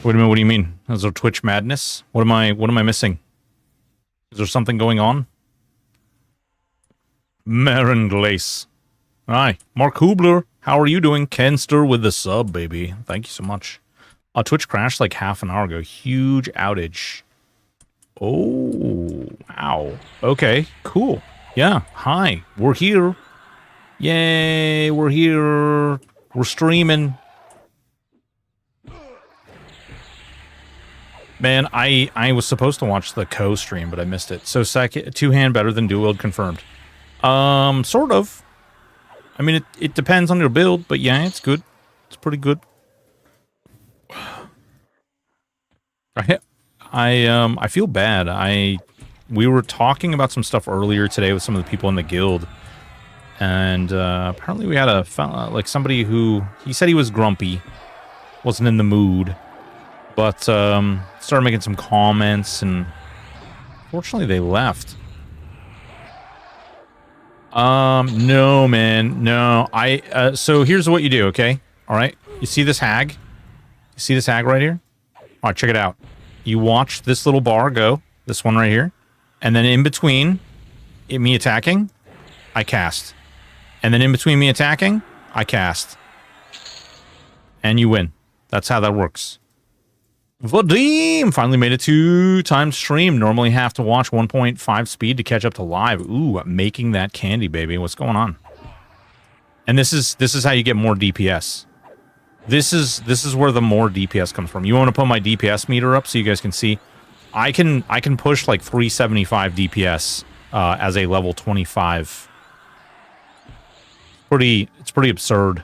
Wait a minute, what do you mean? Is there Twitch madness? What am I missing? Is there something going on? Marin Glace. Hi, Mark Hubler. How are you doing? Kenster with the sub, baby. Thank you so much. Twitch crashed like half an hour ago. Huge outage. Oh, wow. Okay, cool. Yeah, hi. We're here. Yay, we're here. We're streaming. Man, I was supposed to watch the co-stream, but I missed it. So second, two-hand better than dual wield confirmed. Sort of. I mean, it depends on your build, but yeah, it's good. It's pretty good. I feel bad. We were talking about some stuff earlier today with some of the people in the guild, and apparently we had a like somebody who he said he was grumpy, wasn't in the mood, but started making some comments, and fortunately they left. No, man, no. So here's what you do, okay? All right, you see this hag? You see this hag right here? All right, check it out. You watch this little bar go, this one right here, and then in between me attacking, I cast. And then in between me attacking, I cast. And you win. That's how that works. Vadim finally made it 2 times stream. Normally have to watch 1.5 speed to catch up to live. Ooh, making that candy, baby. What's going on? And this is how you get more DPS. This is where the more DPS comes from. You want to put my DPS meter up so you guys can see. I can push like 375 DPS as a level 25. It's pretty absurd.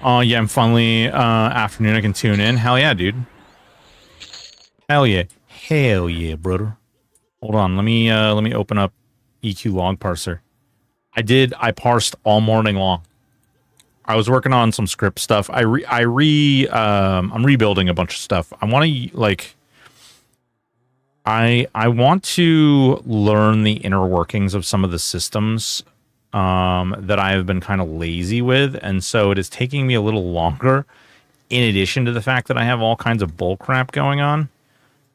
Oh yeah, I'm finally afternoon. I can tune in. Hell yeah, dude. Hell yeah, brother. Hold on, let me open up EQ log parser. I parsed all morning long. I was working on some script stuff. I'm rebuilding a bunch of stuff. I want to like I want to learn the inner workings of some of the systems that I have been kind of lazy with, and so it is taking me a little longer, in addition to the fact that I have all kinds of bull crap going on.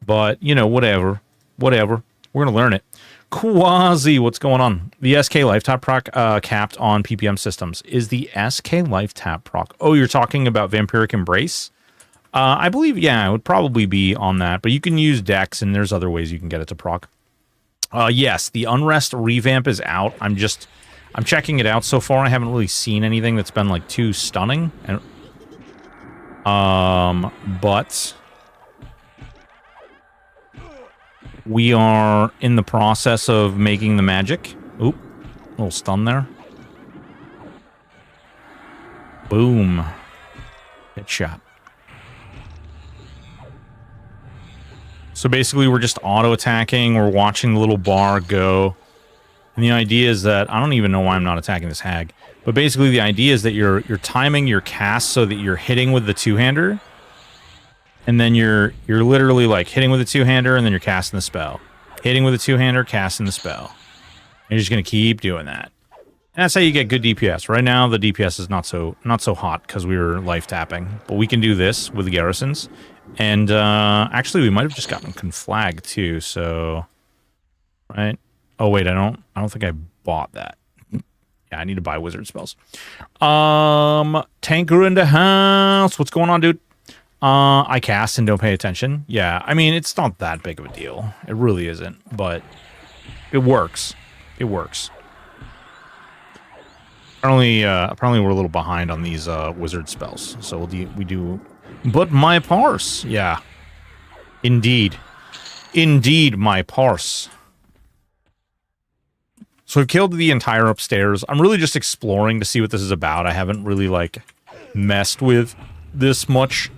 But, you know, whatever. We're going to learn it. Quasi, what's going on? The SK Life Tap proc capped on PPM systems. Is the SK Life Tap proc... Oh, you're talking about Vampiric Embrace? I believe, yeah, it would probably be on that, but you can use Dex, and there's other ways you can get it to proc. Yes, the Unrest revamp is out. I'm checking it out so far. I haven't really seen anything that's been like too stunning. And, but we are in the process of making the magic. Oop, a little stun there. Boom. Headshot. So basically we're just auto-attacking. We're watching the little bar go. And the idea is that, I don't even know why I'm not attacking this hag, but basically the idea is that you're timing your cast so that you're hitting with the two-hander, and then you're literally like hitting with a two-hander, and then you're casting the spell. Hitting with a two-hander, casting the spell. And you're just going to keep doing that. And that's how you get good DPS. Right now, the DPS is not so hot because we were life tapping, but we can do this with the garrisons. And actually, we might have just gotten conflagged too, so... Right? Oh wait, I don't think I bought that. Yeah, I need to buy wizard spells. Tanker in the house. What's going on, dude? I cast and don't pay attention. Yeah, I mean, it's not that big of a deal. It really isn't, but it works. It works. Apparently we're a little behind on these wizard spells, so we do. But my parse, yeah, indeed, my parse. So I've killed the entire upstairs. I'm really just exploring to see what this is about. I haven't really, like, messed with this much.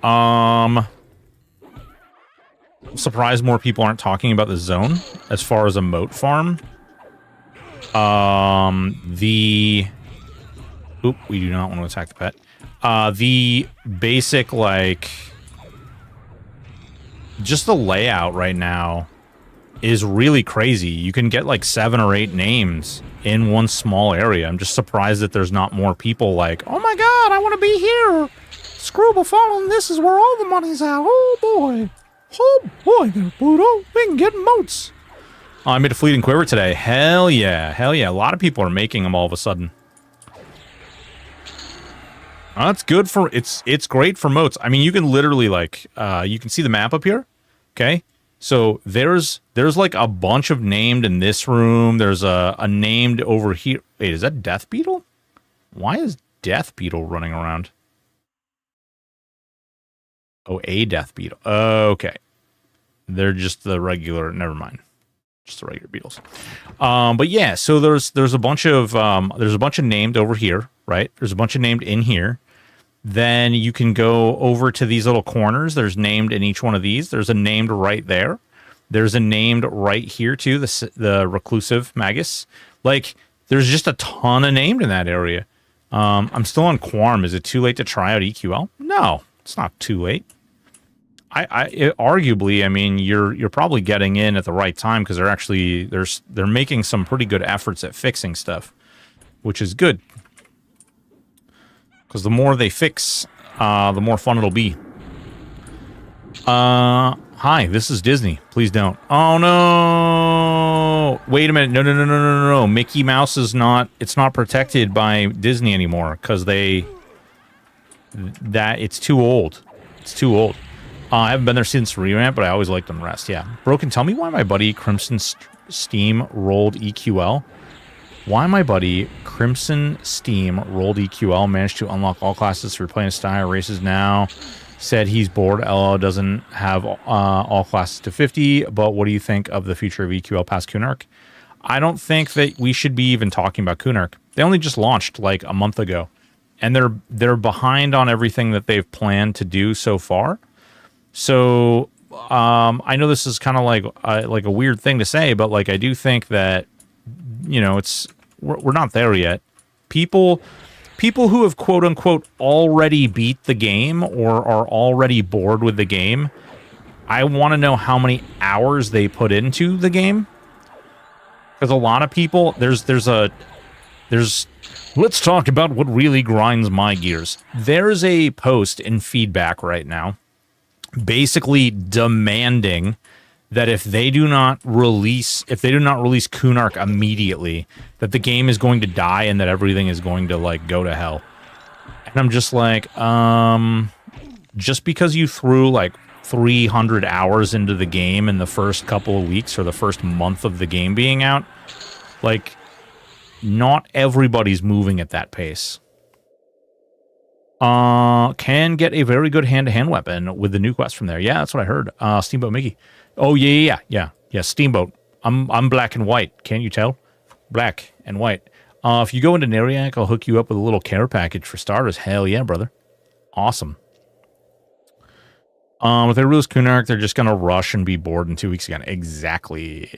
I'm surprised more people aren't talking about the zone as far as a moat farm. Oop, we do not want to attack the pet. The basic, like... Just the layout right now is really crazy. You can get like 7 or 8 names in one small area. I'm just surprised that there's not more people like, oh my god, I want to be here. Screwball Fallen, this is where all the money's at. Oh boy. Oh boy there, Pluto. We can get moats. Oh, I made a fleeting quiver today. Hell yeah. Hell yeah. A lot of people are making them all of a sudden. That's good for... It's great for moats. I mean, you can literally, like... you can see the map up here. Okay? So, there's like, a bunch of named in this room. There's a named over here. Wait, is that Death Beetle? Why is Death Beetle running around? Oh, a Death Beetle. Okay. They're just the regular... Never mind. Just the regular beetles. But yeah, so there's a bunch of named over here, right? There's a bunch of named in here. Then you can go over to these little corners. There's named in each one of these. There's a named right there. There's a named right here too, the reclusive magus. Like, there's just a ton of named in that area. I'm still on Quarm. Is it too late to try out EQL? No, it's not too late. Arguably, I mean, you're probably getting in at the right time because they're making some pretty good efforts at fixing stuff, which is good. Because the more they fix, the more fun it'll be. Hi, this is Disney. Please don't. Oh no! Wait a minute. No. Mickey Mouse is not. It's not protected by Disney anymore because it's too old. It's too old. I haven't been there since Revamp, but I always liked them rest. Yeah. Broken, tell me why my buddy Crimson Steam rolled EQL. Why my buddy Crimson Steam rolled EQL, managed to unlock all classes through playing style races now. Said he's bored. LO doesn't have all classes to 50, but what do you think of the future of EQL past Kunark? I don't think that we should be even talking about Kunark. They only just launched like a month ago, and they're behind on everything that they've planned to do so far. So I know this is kind of like a weird thing to say, but like I do think that, you know, we're not there yet. People who have quote unquote already beat the game or are already bored with the game, I want to know how many hours they put into the game. Because a lot of people, there's let's talk about what really grinds my gears. There's a post in feedback right now basically demanding that if they do not release Kunark immediately, that the game is going to die and that everything is going to like go to hell. And I'm just like, just because you threw like 300 hours into the game in the first couple of weeks or the first month of the game being out, like, not everybody's moving at that pace. Can get a very good hand-to-hand weapon with the new quest from there. Yeah, that's what I heard. Steamboat Mickey. Oh, yeah. Steamboat. I'm black and white. Can't you tell? Black and white. If you go into Neriak, I'll hook you up with a little care package for starters. Hell yeah, brother. Awesome. If they release Kunark, they're just going to rush and be bored in 2 weeks again. Exactly.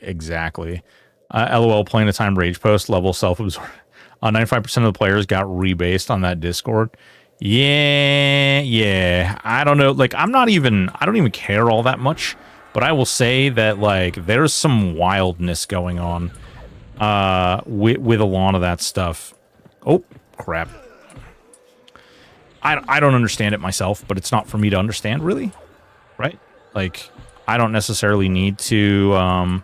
LOL playing a time rage post, level self-absorbed. 95% of the players got rebased on that Discord. Yeah. I don't know. Like, I don't even care all that much, but I will say that, like, there's some wildness going on with a lot of that stuff. Oh, crap. I don't understand it myself, but it's not for me to understand, really. Right? Like, I don't necessarily need to, I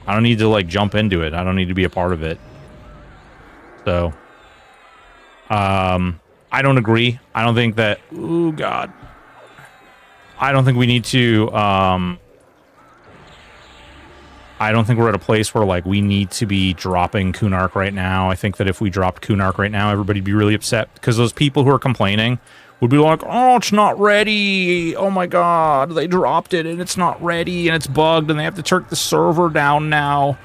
don't need to, like, jump into it. I don't need to be a part of it. So, I don't agree. I don't think that... Oh, God. I don't think we need to... I don't think we're at a place where, like, we need to be dropping Kunark right now. I think that if we dropped Kunark right now, everybody'd be really upset. Because those people who are complaining would be like, oh, it's not ready. Oh, my God. They dropped it, and it's not ready, and it's bugged, and they have to turn the server down now.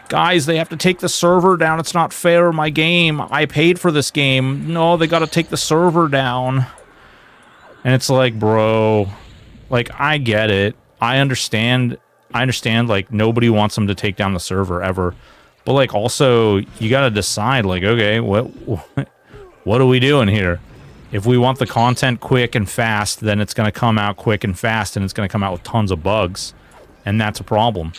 Guys, they have to take the server down. It's not fair, my game. I paid for this game. No, they got to take the server down. And it's like, bro, like, I get it. I understand, like, nobody wants them to take down the server ever. But, like, also, you got to decide, like, okay, what are we doing here? If we want the content quick and fast, then it's going to come out quick and fast, and it's going to come out with tons of bugs. And that's a problem.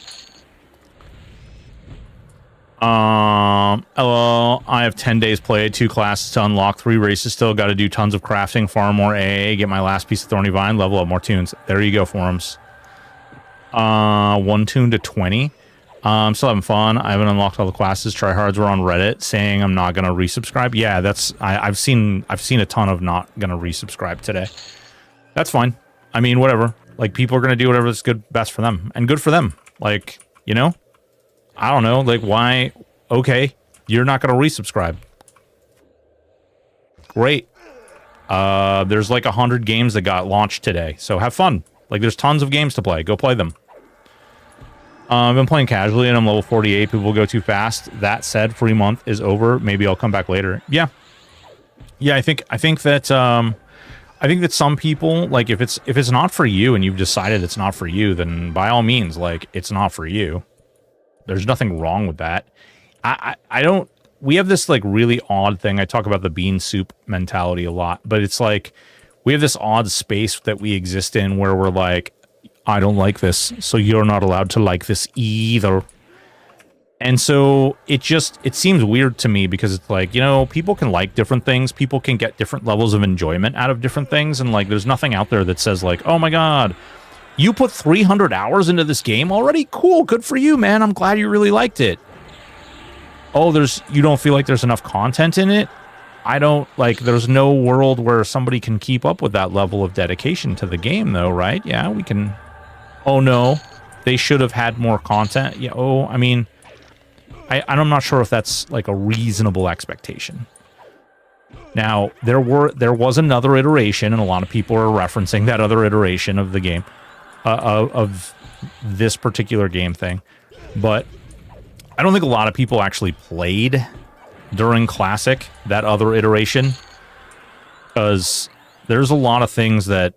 LOL, I have 10 days played, 2 classes to unlock, 3 races still, got to do tons of crafting, farm more AA, get my last piece of Thorny Vine, level up more tunes. There you go, Forums. 1 tune to 20. I'm still having fun. I haven't unlocked all the classes. Tryhards were on Reddit saying I'm not going to resubscribe. Yeah, that's... I've seen a ton of not going to resubscribe today. That's fine. I mean, whatever. Like, people are going to do whatever's good, best for them. And good for them. Like, you know? I don't know. Like, why... Okay, you're not going to resubscribe. Great. There's like 100 games that got launched today. So have fun. Like, there's tons of games to play. Go play them. I've been playing casually and I'm level 48. People go too fast. That said, free month is over. Maybe I'll come back later. Yeah. Yeah, I think that some people, like, if it's not for you and you've decided it's not for you, then by all means, like, it's not for you. There's nothing wrong with that. I don't... We have this, like, really odd thing. I talk about the bean soup mentality a lot, but it's like we have this odd space that we exist in where we're like, I don't like this, so you're not allowed to like this either. And so it seems weird to me because it's like, you know, people can like different things. People can get different levels of enjoyment out of different things. And, like, there's nothing out there that says, like, oh, my God, you put 300 hours into this game already? Cool, good for you, man. I'm glad you really liked it. Oh, you don't feel like there's enough content in it? I don't, like, there's no world where somebody can keep up with that level of dedication to the game, though, right? Yeah, we can... Oh, no, they should have had more content. Yeah, oh, I mean, I'm not sure if that's, like, a reasonable expectation. Now, there was another iteration, and a lot of people are referencing that other iteration of the game, of this particular game thing. But I don't think a lot of people actually played during Classic, that other iteration, because there's a lot of things that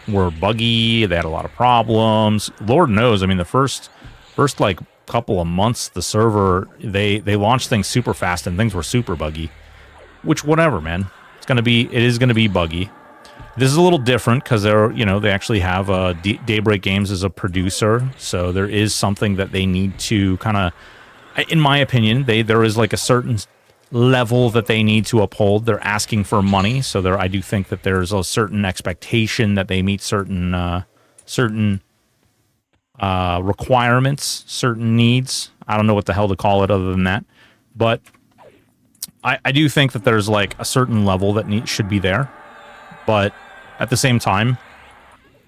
were buggy. They had a lot of problems. Lord knows, I mean, the first like couple of months, the server, they launched things super fast and things were super buggy. Which, whatever, man. It is gonna be buggy. This is a little different because they actually have Daybreak Games as a producer, so there is something that they need to kind of, in my opinion, there is like a certain level that they need to uphold. They're asking for money, so I do think that there's a certain expectation that they meet certain requirements, certain needs. I don't know what the hell to call it other than that, but I do think that there's like a certain level that should be there. But at the same time,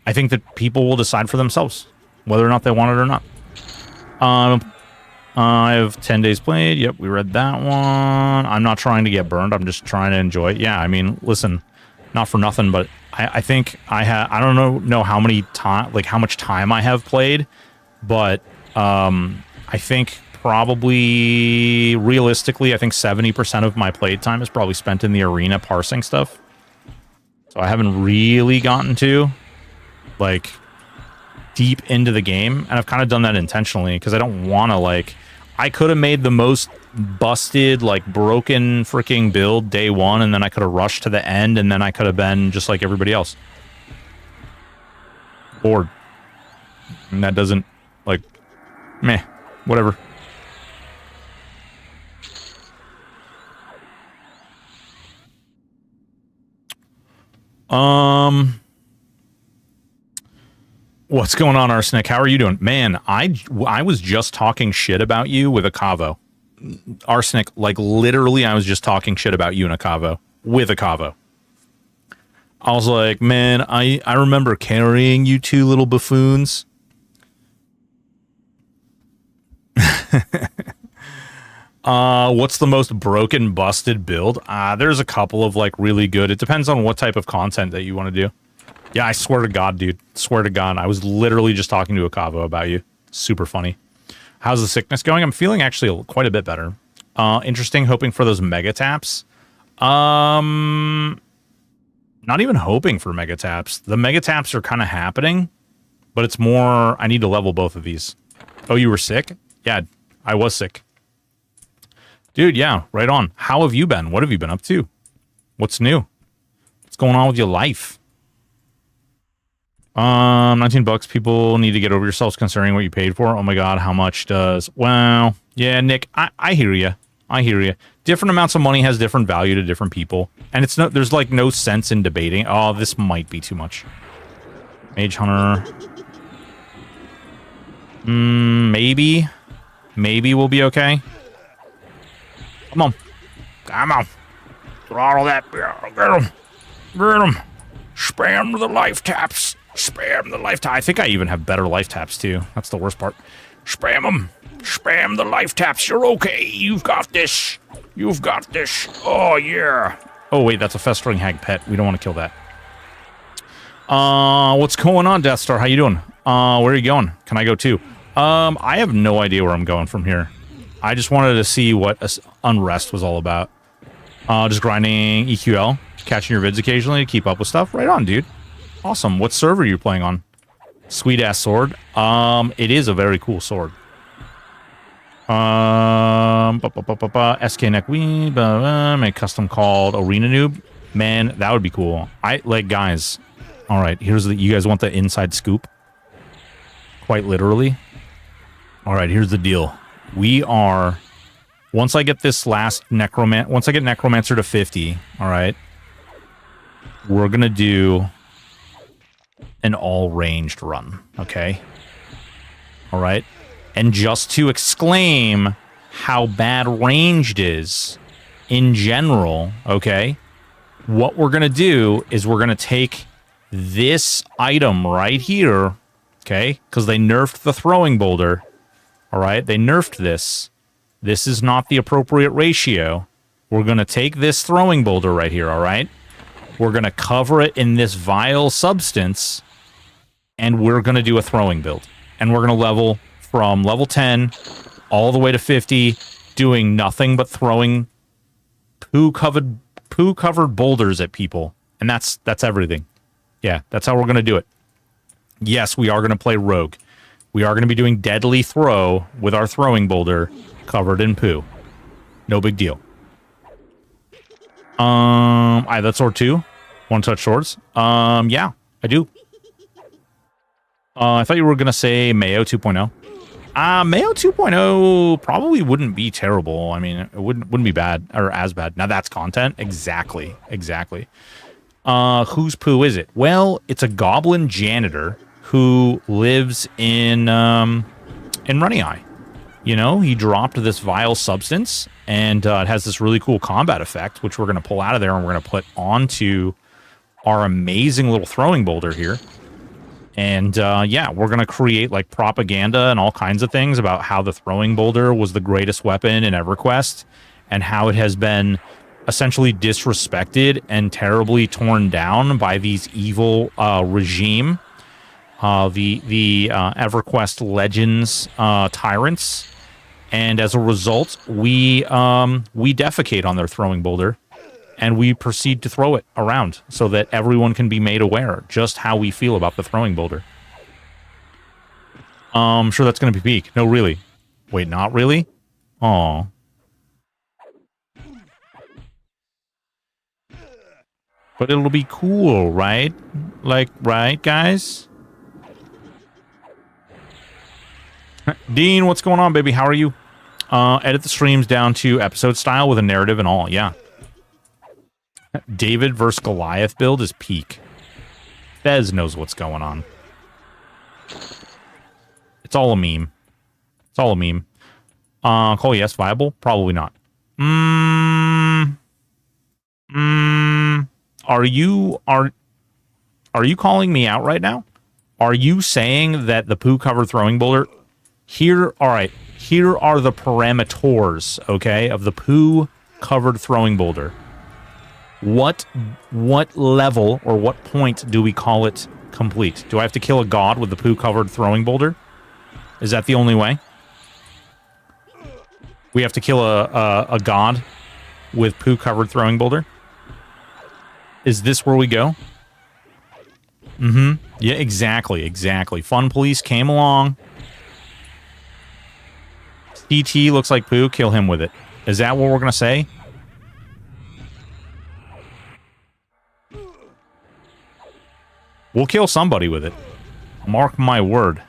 I think that people will decide for themselves whether or not they want it or not. I have 10 days played. Yep, we read that one. I'm not trying to get burned. I'm just trying to enjoy it. Yeah, I mean, listen, not for nothing, but I think I don't know how many time, like how much time I have played, but I think probably realistically, I think 70% of my played time is probably spent in the arena parsing stuff. So I haven't really gotten to, like, deep into the game, and I've kind of done that intentionally because I don't want to, like, I could have made the most busted, like, broken freaking build day one, and then I could have rushed to the end, and then I could have been just like everybody else. Bored. And that doesn't, like, meh, whatever. What's going on, Arsenic? How are you doing? Man, I was just talking shit about you with a Cavo. Arsenic, like, literally, I was just talking shit about you in a Cavo. With a Cavo. I was like, man, I remember carrying you two little buffoons. What's the most broken, busted build? There's a couple of, like, really good. It depends on what type of content that you want to do. Yeah, I swear to God, dude. Swear to God. I was literally just talking to a Cavo about you. Super funny. How's the sickness going? I'm feeling actually quite a bit better. Interesting. Hoping for those mega taps. Not even hoping for mega taps. The mega taps are kind of happening, but it's more, I need to level both of these. Oh, you were sick? Yeah, I was sick. Dude, yeah, right on. How have you been? What have you been up to? What's new? What's going on with your life? $19. People need to get over yourselves concerning what you paid for. Oh my God, how much does? Well, yeah, Nick, I hear you. I hear you. Different amounts of money has different value to different people, and it's no, there's like no sense in debating. Oh, this might be too much. Mage Hunter. Maybe we'll be okay. Come on, come on. Throttle that. Get him. Get him. Spam the life taps. Spam the life taps. I think I even have better life taps, too. That's the worst part. Spam them. Spam the life taps. You're okay. You've got this. You've got this. Oh, yeah. Oh, wait. That's a festering hag pet. We don't want to kill that. What's going on, Death Star? How you doing? Where are you going? Can I go, too? I have no idea where I'm going from here. I just wanted to see what Unrest was all about. Just grinding EQL. Catching your vids occasionally to keep up with stuff. Right on, dude. Awesome. What server are you playing on? Sweet ass sword. It is a very cool sword. SK neck weed. Make custom called Arena Noob. Man, that would be cool. Guys. All right, here's you guys want the inside scoop? Quite literally. All right, here's the deal. We are. Once I get this last once I get Necromancer to 50, all right. We're going to do an all-ranged run, okay? All right? And just to exclaim how bad ranged is in general, okay? What we're going to do is we're going to take this item right here, okay? Because they nerfed the throwing boulder, all right? They nerfed this. This is not the appropriate ratio. We're going to take this throwing boulder right here, all right? We're going to cover it in this vile substance, and we're going to do a throwing build. And we're going to level from level 10 all the way to 50, doing nothing but throwing poo-covered boulders at people. And that's everything. Yeah, that's how we're going to do it. Yes, we are going to play rogue. We are going to be doing deadly throw with our throwing boulder covered in poo. No big deal. I have that sword too. One-touch swords. Yeah, I do. I thought you were gonna say Mayo 2.0. Mayo 2.0 probably wouldn't be terrible. I mean, it wouldn't be bad or as bad. Now that's content. Exactly. Whose poo is it? Well, it's a goblin janitor who lives in Runny Eye. You know, he dropped this vile substance, and it has this really cool combat effect, which we're going to pull out of there, and we're going to put onto our amazing little throwing boulder here. And, yeah, we're going to create, like, propaganda and all kinds of things about how the throwing boulder was the greatest weapon in EverQuest, and how it has been essentially disrespected and terribly torn down by these evil regime, the EverQuest Legends tyrants. And as a result, we defecate on their throwing boulder, and we proceed to throw it around so that everyone can be made aware just how we feel about the throwing boulder. Sure that's going to be peak. No, really. Wait, not really? Aw. But it'll be cool, right? Like, right, guys? Dean, what's going on, baby? How are you? Edit the streams down to episode style with a narrative and all. Yeah. David versus Goliath build is peak. Fez knows what's going on. It's all a meme. It's all a meme. Call yes, viable? Probably not. Are you calling me out right now? Are you saying that the poo covered throwing boulder here? All right. Here are the parameters, okay, of the poo covered throwing boulder. What level or what point do we call it complete? Do I have to kill a god with the poo covered throwing boulder? Is that the only way? We have to kill a god with poo covered throwing boulder? Is this where we go? Yeah, exactly. Fun Police came along. TT looks like poo, kill him with it. Is that what we're going to say? We'll kill somebody with it. Mark my word.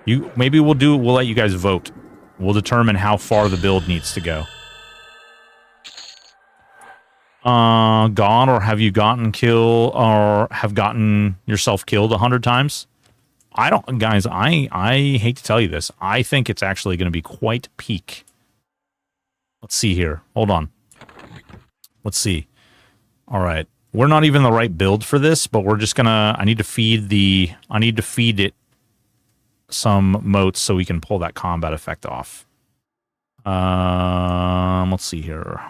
Maybe we'll let you guys vote. We'll determine how far the build needs to go. Gone, or have you gotten killed, or have gotten yourself killed 100 times? I don't, guys, I hate to tell you this. I think it's actually going to be quite peak. Let's see here. Hold on. Let's see. All right. We're not even the right build for this, but we're just gonna, I need to feed it some motes so we can pull that combat effect off. Let's see here.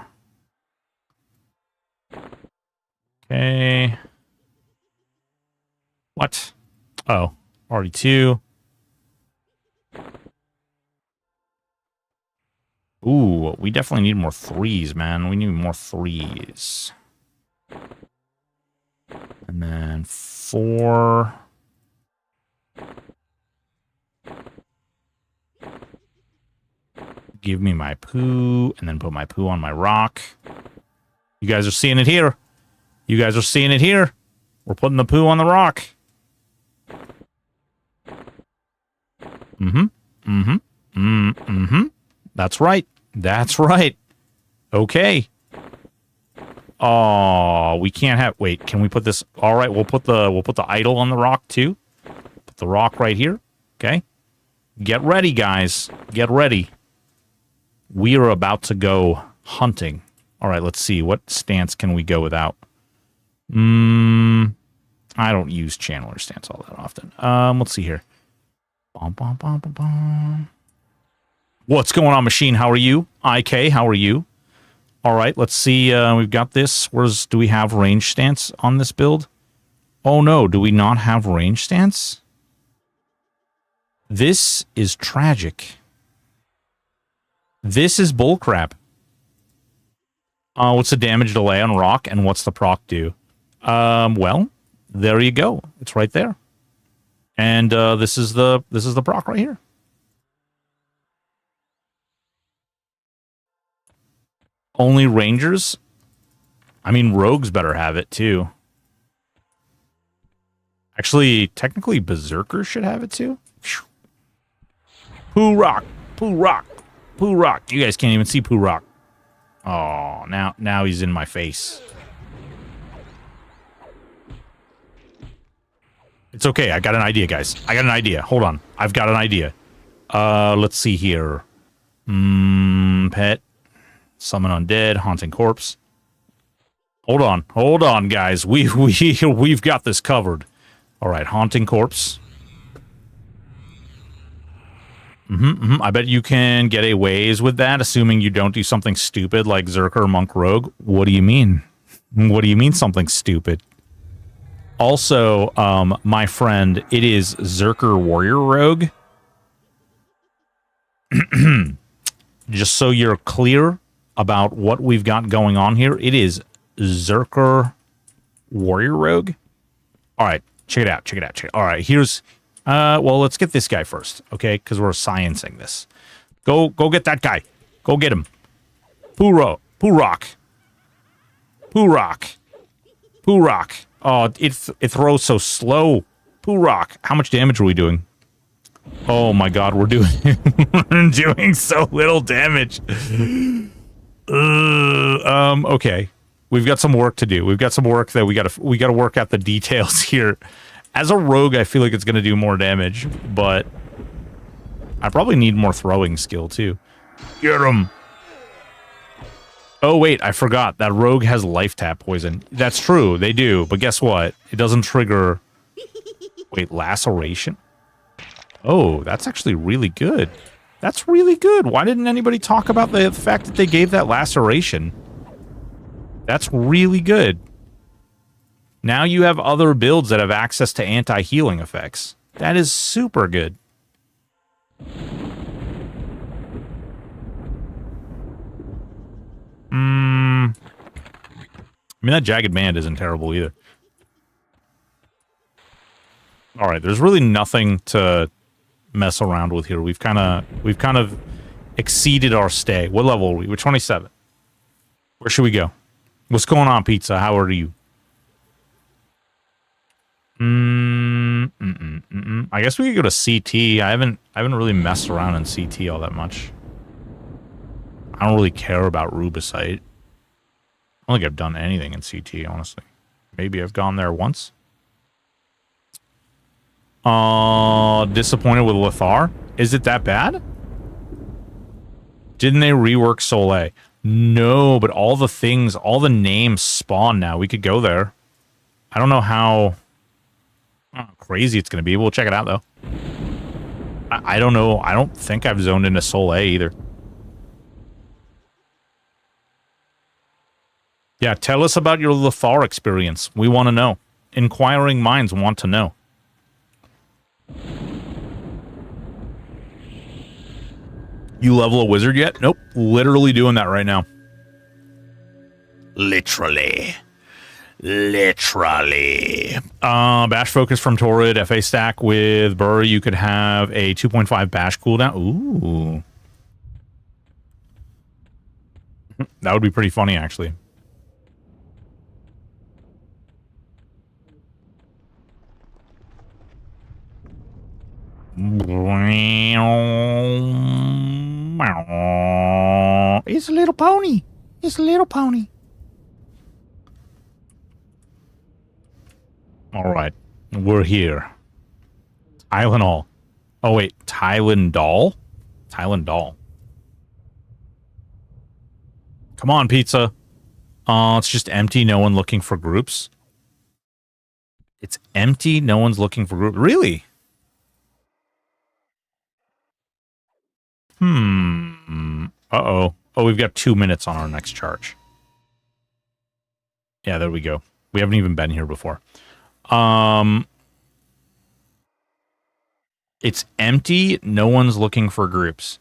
Okay. What? Oh, already 2. Ooh, we definitely need more 3s, man. We need more 3s. And then 4. Give me my poo, and then put my poo on my rock. You guys are seeing it here. You guys are seeing it here. We're putting the poo on the rock. That's right. That's right. Okay. Oh, we can't have... Wait, can we put this... All right, we'll put the idol on the rock, too. Put the rock right here. Okay. Get ready, guys. Get ready. We are about to go hunting. All right, let's see. What stance can we go without? I don't use channeler stance all that often. Let's see here. What's going on, machine? How are you? IK, how are you? All right, let's see. We've got this. Do we have range stance on this build? Oh, no. Do we not have range stance? This is tragic. This is bullcrap. What's the damage delay on rock, and what's the proc do? Well, there you go. It's right there. And this is the proc right here. Only rangers? I mean, rogues better have it too. Actually, technically, berserkers should have it too. Poo rock, poo rock, poo rock. You guys can't even see poo rock. Oh, now he's in my face. It's okay. I got an idea, guys. I got an idea. Hold on. I've got an idea. Let's see here. Pet. Summon undead. Haunting corpse. Hold on, guys. We've got this covered. All right, haunting corpse. I bet you can get a ways with that, assuming you don't do something stupid like Zerker Monk Rogue. What do you mean? What do you mean something stupid? Also, my friend, it is Zerker Warrior Rogue. Just so you're clear about what we've got going on here, it is Zerker Warrior Rogue. All right, check it out. All right, here's... well, let's get this guy first, okay? Because we're sciencing this. Go get that guy. Go get him. Poo rock. Oh, it throws so slow. Poo rock. How much damage are we doing? Oh my god, we're doing so little damage. Okay. We've got some work to do. We've got some work that we gotta work out the details here. As a rogue, I feel like it's gonna do more damage, but I probably need more throwing skill too. Get him. Oh wait, I forgot that rogue has life tap poison. That's true, they do, but guess what? It doesn't trigger. Wait, laceration? Oh, that's actually really good. That's really good. Why didn't anybody talk about the fact that they gave that laceration? That's really good. Now you have other builds that have access to anti-healing effects. That is super good. I mean, that Jagged Band isn't terrible either. All right, there's really nothing to mess around with here. We've kind of exceeded our stay. What level are we? We're 27. Where should we go? What's going on, Pizza? How are you? I guess we could go to CT. I haven't really messed around in CT all that much. I don't really care about Rubicite. I don't think I've done anything in CT, honestly. Maybe I've gone there once. Disappointed with Lothar? Is it that bad? Didn't they rework Soleil? No, but all the things, all the names spawn now. We could go there. I don't know how crazy it's going to be. We'll check it out, though. I don't know. I don't think I've zoned into Soleil either. Yeah, tell us about your Lothar experience. We want to know. Inquiring minds want to know. You level a wizard yet? Nope. Literally doing that right now. Literally. Bash focus from Torrid, FA stack with Burr. You could have a 2.5 bash cooldown. Ooh. That would be pretty funny, actually. It's a little pony. It's a little pony. All right, we're here. Tylenol. Oh wait, Tylenol? Tylenol. Come on, pizza. It's just empty. No one looking for groups. It's empty. No one's looking for groups. Really? Uh-oh. Oh, we've got 2 minutes on our next charge. Yeah, there we go. We haven't even been here before. It's empty. No one's looking for groups.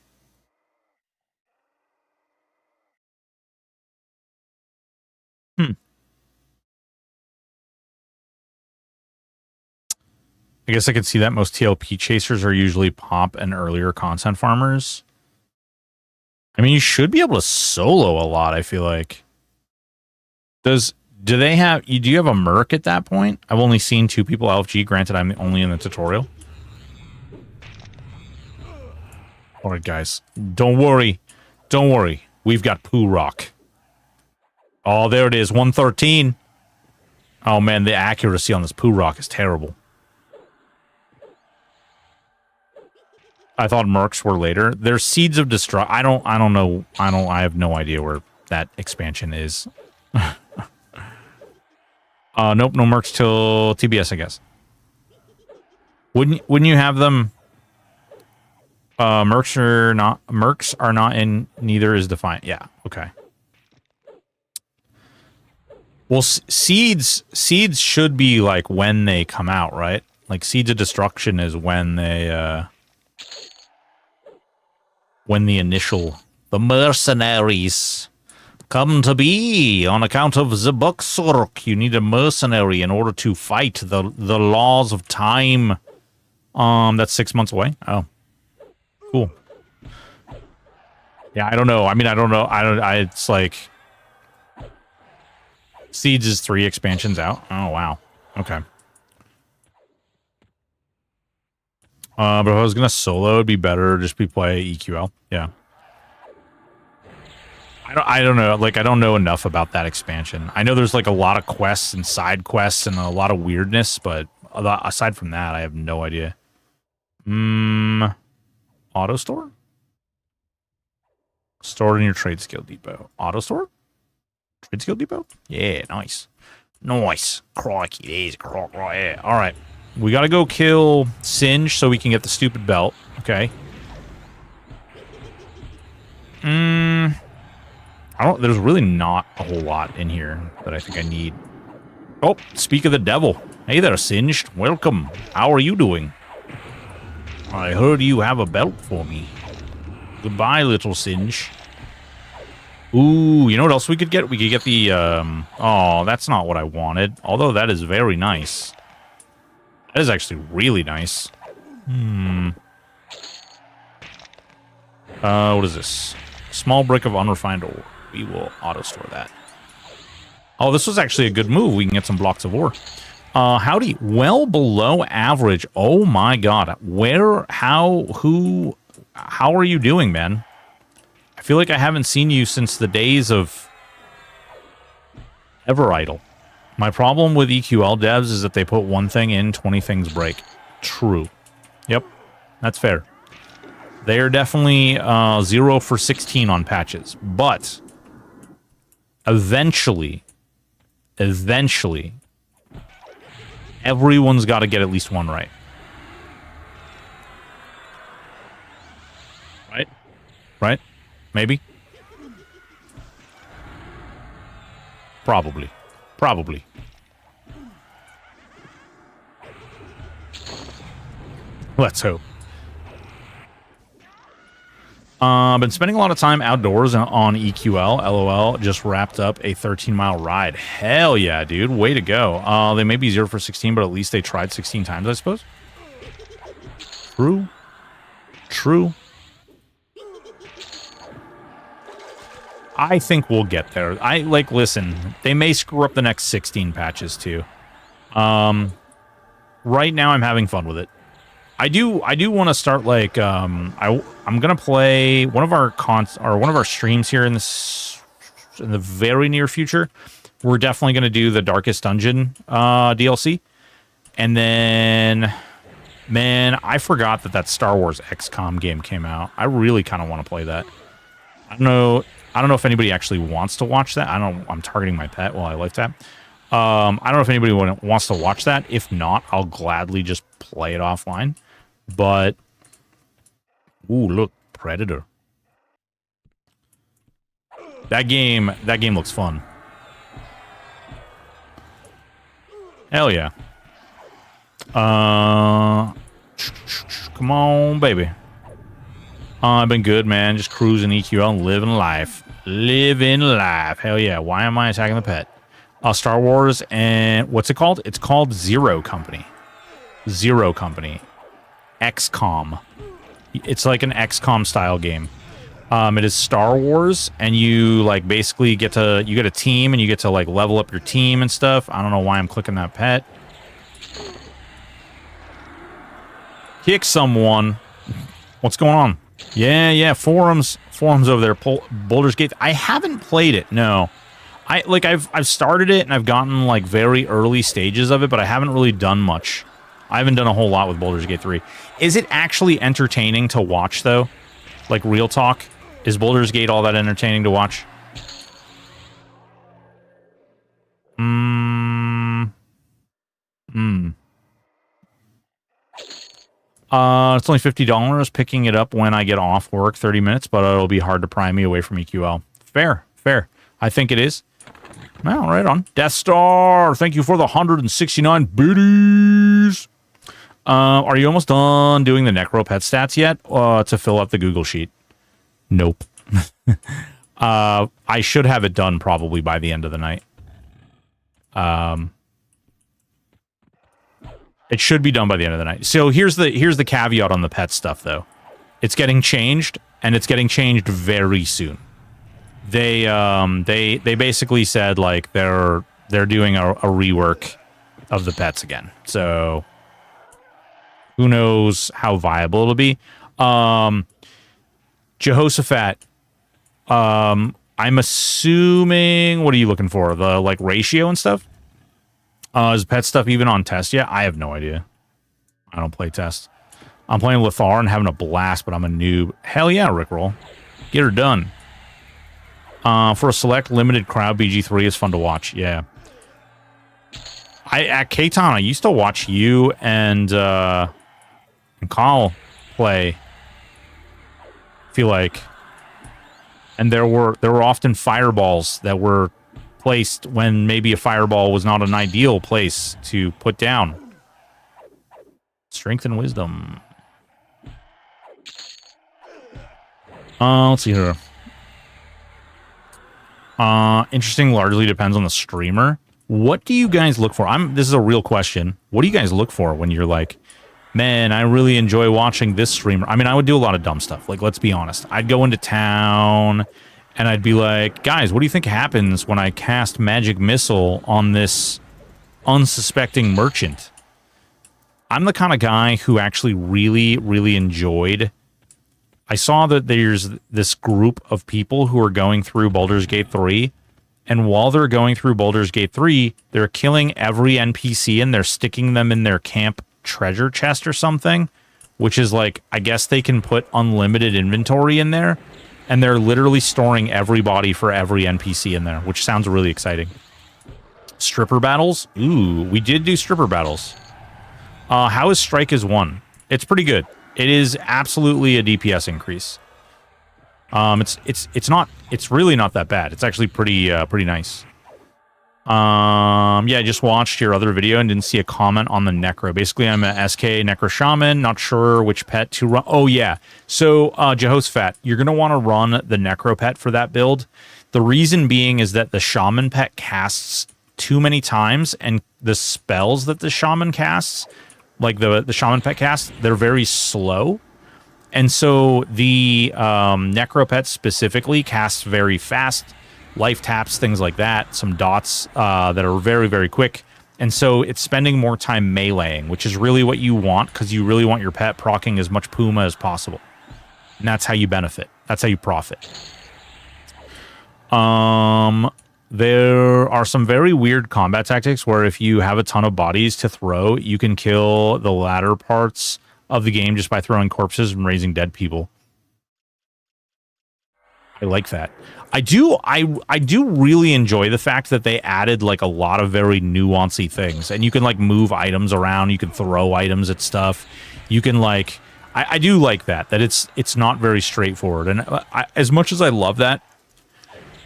I guess I could see that most TLP chasers are usually pop and earlier content farmers. I mean, you should be able to solo a lot, I feel like. Do they have... Do you have a Merc at that point? I've only seen 2 people LFG. Granted, I'm only in the tutorial. Alright, guys. Don't worry. Don't worry. We've got Poo Rock. Oh, there it is. 113. Oh, man. The accuracy on this Poo Rock is terrible. I thought Mercs were later. There's Seeds of Destruct. I don't know. I have no idea where that expansion is. Nope, no Mercs till TBS, I guess. Wouldn't you have them? Mercs are not in, neither is Defiant. Yeah, okay. Well, seeds should be like when they come out, right? Like Seeds of Destruction is when they when the mercenaries come to be on account of the Buxork. You need a mercenary in order to fight the laws of time. That's 6 months away. Oh, cool. Yeah, I don't know. I mean, I don't know. It's like Seeds is 3 expansions out. Oh wow. Okay. But if I was gonna solo, it'd be better just be play EQL. Yeah. I don't know. Like, I don't know enough about that expansion. I know there's like a lot of quests and side quests and a lot of weirdness, but aside from that, I have no idea. Auto store? Stored in your trade skill depot. Auto store? Trade skill depot? Yeah, nice. Nice. Crikey, there's a croc right here. All right. We gotta go kill Singe so we can get the stupid belt. Okay. There's really not a whole lot in here that I think I need. Oh, speak of the devil. Hey there, Singed. Welcome. How are you doing? I heard you have a belt for me. Goodbye, little Singe. Ooh, you know what else we could get? We could get the, oh, that's not what I wanted. Although that is very nice. That is actually really nice. What is this? Small brick of unrefined ore. We will auto-store that. Oh, this was actually a good move. We can get some blocks of ore. Howdy. Well below average. Oh my god. Where, how, who, how are you doing, man? I feel like I haven't seen you since the days of EverIdle. My problem with EQL devs is that they put one thing in, 20 things break. True. Yep. That's fair. They are definitely 0 for 16 on patches. But eventually, everyone's got to get at least one right. Right? Right? Maybe? Probably. Probably. Let's hope. Been spending a lot of time outdoors on EQL. LOL. Just wrapped up a 13-mile ride. Hell yeah, dude. Way to go. They may be 0 for 16, but at least they tried 16 times, I suppose. True. True. I think we'll get there. Listen, they may screw up the next 16 patches, too. Right now, I'm having fun with it. I do want to start, like, I'm gonna play one of our streams here in the very near future. We're definitely gonna do the Darkest Dungeon DLC, and then, man, I forgot that Star Wars XCOM game came out. I really kind of want to play that. I don't know if anybody actually wants to watch that. I'm targeting my pet while I live tap. I don't know if anybody wants to watch that. If not, I'll gladly just play it offline. But, ooh, look, Predator. That game looks fun. Hell yeah. Come on, baby. I've been good, man. Just cruising EQL and living life. Living life. Hell yeah. Why am I attacking the pet? Star Wars and what's it called? It's called Zero Company. Zero Company. XCOM. It's like an XCOM style game. It is Star Wars, and you like basically get a team, and you get to like level up your team and stuff. I don't know why I'm clicking that pet. Kick someone. What's going on? Yeah, forums over there. Baldur's Gate. I haven't played it. No, I've started it and I've gotten like very early stages of it, but I haven't really done much. I haven't done a whole lot with Baldur's Gate 3. Is it actually entertaining to watch though? Like real talk, is Baldur's Gate all that entertaining to watch? It's only $50 picking it up when I get off work, 30 minutes, but it'll be hard to pry me away from EQL. Fair. I think it is. Well, right on. Death Star, thank you for the 169 biddies. Are you almost done doing the Necro pet stats yet to fill up the Google Sheet? Nope. I should have it done probably by the end of the night. It should be done by the end of the night. So here's the caveat on the pet stuff, though. It's getting changed, and it's getting changed very soon. They basically said like they're doing a rework of the pets again. So who knows how viable it'll be. Jehoshaphat. I'm assuming, what are you looking for? The like ratio and stuff? Is pet stuff even on test yet? I have no idea. I don't play test. I'm playing Lothar and having a blast, but I'm a noob. Hell yeah, Rickroll. Get her done. For a select limited crowd, BG3 is fun to watch. Yeah. At K-Town, I used to watch you and Kyle play. I feel like. And there were often fireballs that were placed when maybe a fireball was not an ideal place to put down. Strength and wisdom. Let's see here. Interesting, largely depends on the streamer. What do you guys look for? This is a real question. What do you guys look for when you're like, man, I really enjoy watching this streamer? I mean, I would do a lot of dumb stuff. Like, let's be honest. I'd go into town and I'd be like, guys, what do you think happens when I cast Magic Missile on this unsuspecting merchant. I'm the kind of guy who actually really, really enjoyed... I saw that there's this group of people who are going through Baldur's Gate 3, and while they're going through Baldur's Gate 3, they're killing every NPC and they're sticking them in their camp treasure chest or something, which is like, I guess they can put unlimited inventory in there, and they're literally storing everybody for every NPC in there, which sounds really exciting. Stripper battles? Ooh, we did do stripper battles. How is Strike as 1? It's pretty good. It is absolutely a DPS increase. It's really not that bad. It's actually pretty nice. Yeah, I just watched your other video and didn't see a comment on the Necro. Basically, I'm a SK Necro Shaman, not sure which pet to run. Oh, yeah. So, Jehoshaphat, you're going to want to run the Necro pet for that build. The reason being is that the Shaman pet casts too many times, and the spells that the Shaman casts, like the Shaman pet casts, they're very slow. And so the Necro pet specifically casts very fast, life taps, things like that, some dots that are very, very quick. And so it's spending more time meleeing, which is really what you want, because you really want your pet proccing as much Puma as possible. And that's how you benefit. That's how you profit. There are some very weird combat tactics where if you have a ton of bodies to throw, you can kill the latter parts of the game just by throwing corpses and raising dead people. I like that. I do really enjoy the fact that they added like a lot of very nuancy things, and you can like move items around, you can throw items at stuff, you can like I do like that it's not very straightforward. And as much as I love that,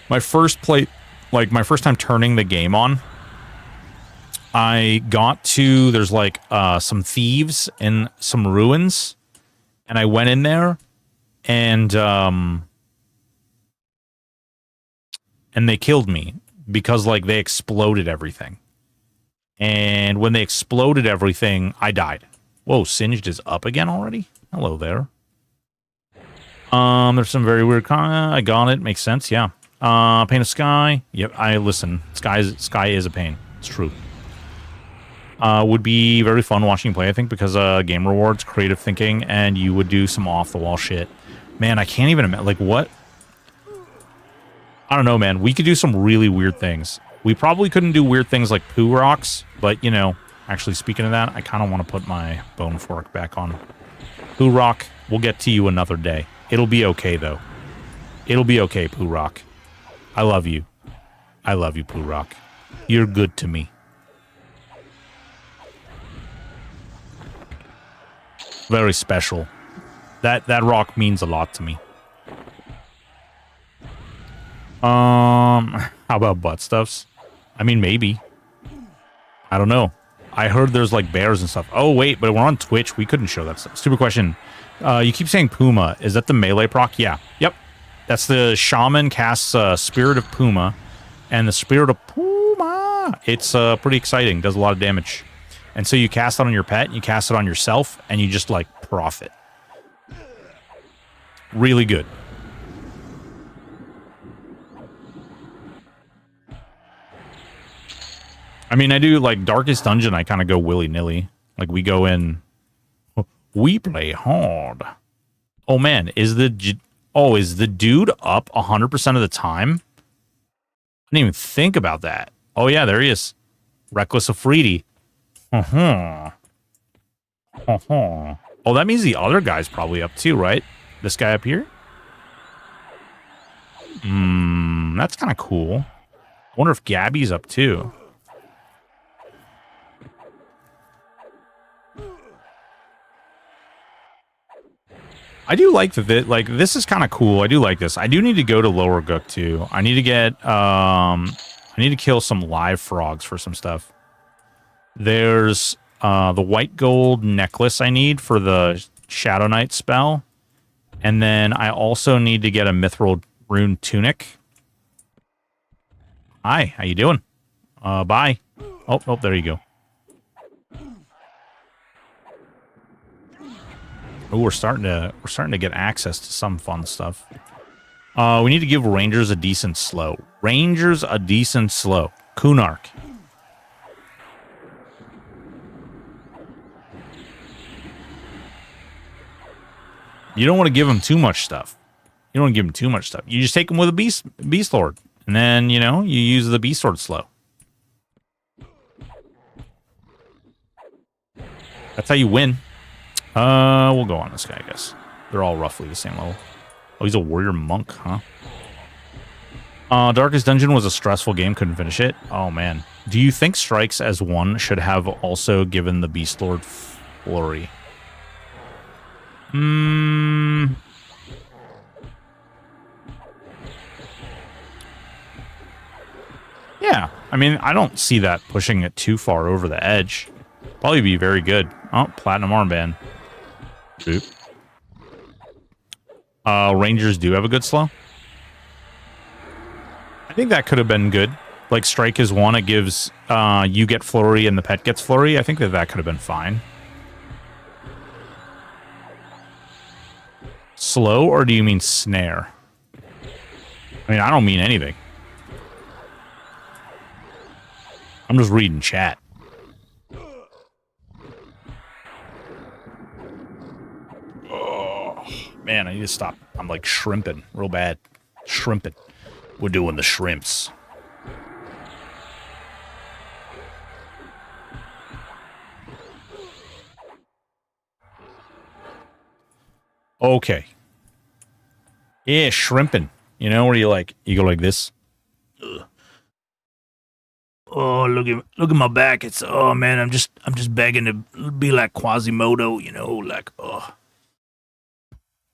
my first time turning the game on, I got to, there's like some thieves in some ruins, and I went in there, and they killed me because like they exploded everything. And when they exploded everything, I died. Whoa, Singed is up again already? Hello there. There's some very weird I got it, makes sense, yeah. Pain of Sky. Yep, listen. Sky is a pain. It's true. Would be very fun watching you play, I think, because game rewards, creative thinking, and you would do some off-the-wall shit. Man, I can't even imagine, like, what? I don't know, man. We could do some really weird things. We probably couldn't do weird things like poo rocks, but, you know, actually, speaking of that, I kind of want to put my bone fork back on. Poo rock, we'll get to you another day. It'll be okay, though. It'll be okay, poo rock. I love you. I love you, poo rock. You're good to me. Very special. That rock means a lot to me. How about butt stuffs? I mean, maybe. I don't know. I heard there's like bears and stuff. Oh, wait, but we're on Twitch. We couldn't show that stuff. Stupid question. You keep saying Puma. Is that the melee proc? Yeah. Yep. That's the Shaman casts Spirit of Puma. And the Spirit of Puma, it's pretty exciting. Does a lot of damage. And so you cast it on your pet, you cast it on yourself, and you just, like, profit. Really good. I mean, I do, like, Darkest Dungeon, I kind of go willy-nilly. Like, we go in... We play hard. Oh, man, is the dude up 100% of the time? I didn't even think about that. Oh, yeah, there he is. Reckless Afridi. Oh, that means the other guy's probably up too, right? This guy up here? That's kind of cool. I wonder if Gabby's up too. I do like that. Like, this is kind of cool. I do like this. I do need to go to Lower Gook too. I need to get, I need to kill some live frogs for some stuff. There's the white gold necklace I need for the Shadow Knight spell. And then I also need to get a mithril rune tunic. Hi, how you doing? Bye. Oh, there you go. Oh, we're starting to get access to some fun stuff. We need to give Rangers a decent slow. Rangers a decent slow. Kunark. You don't want to give him too much stuff. You don't want to give him too much stuff. You just take him with a beast lord, and then you know you use the beast lord slow. That's how you win. We'll go on this guy, I guess. They're all roughly the same level. Oh, he's a warrior monk, huh? Darkest Dungeon was a stressful game. Couldn't finish it. Oh, man. Do you think Strikes as one should have also given the Beast Lord Flurry? Yeah. I mean, I don't see that pushing it too far over the edge. Probably be very good. Oh, Platinum Armband. Boop. Rangers do have a good slow. I think that could have been good. Like, Strike is one, it gives, you get Flurry and the pet gets Flurry. I think that could have been fine. Slow, or do you mean snare? I mean, I don't mean anything. I'm just reading chat. Oh, man, I need to stop. I'm like shrimping real bad. Shrimping. We're doing the shrimps. Okay. Yeah, shrimping. You know, where you like, you go like this. Ugh. Oh, look at my back. It's, oh man, I'm just begging to be like Quasimodo, you know, like, oh.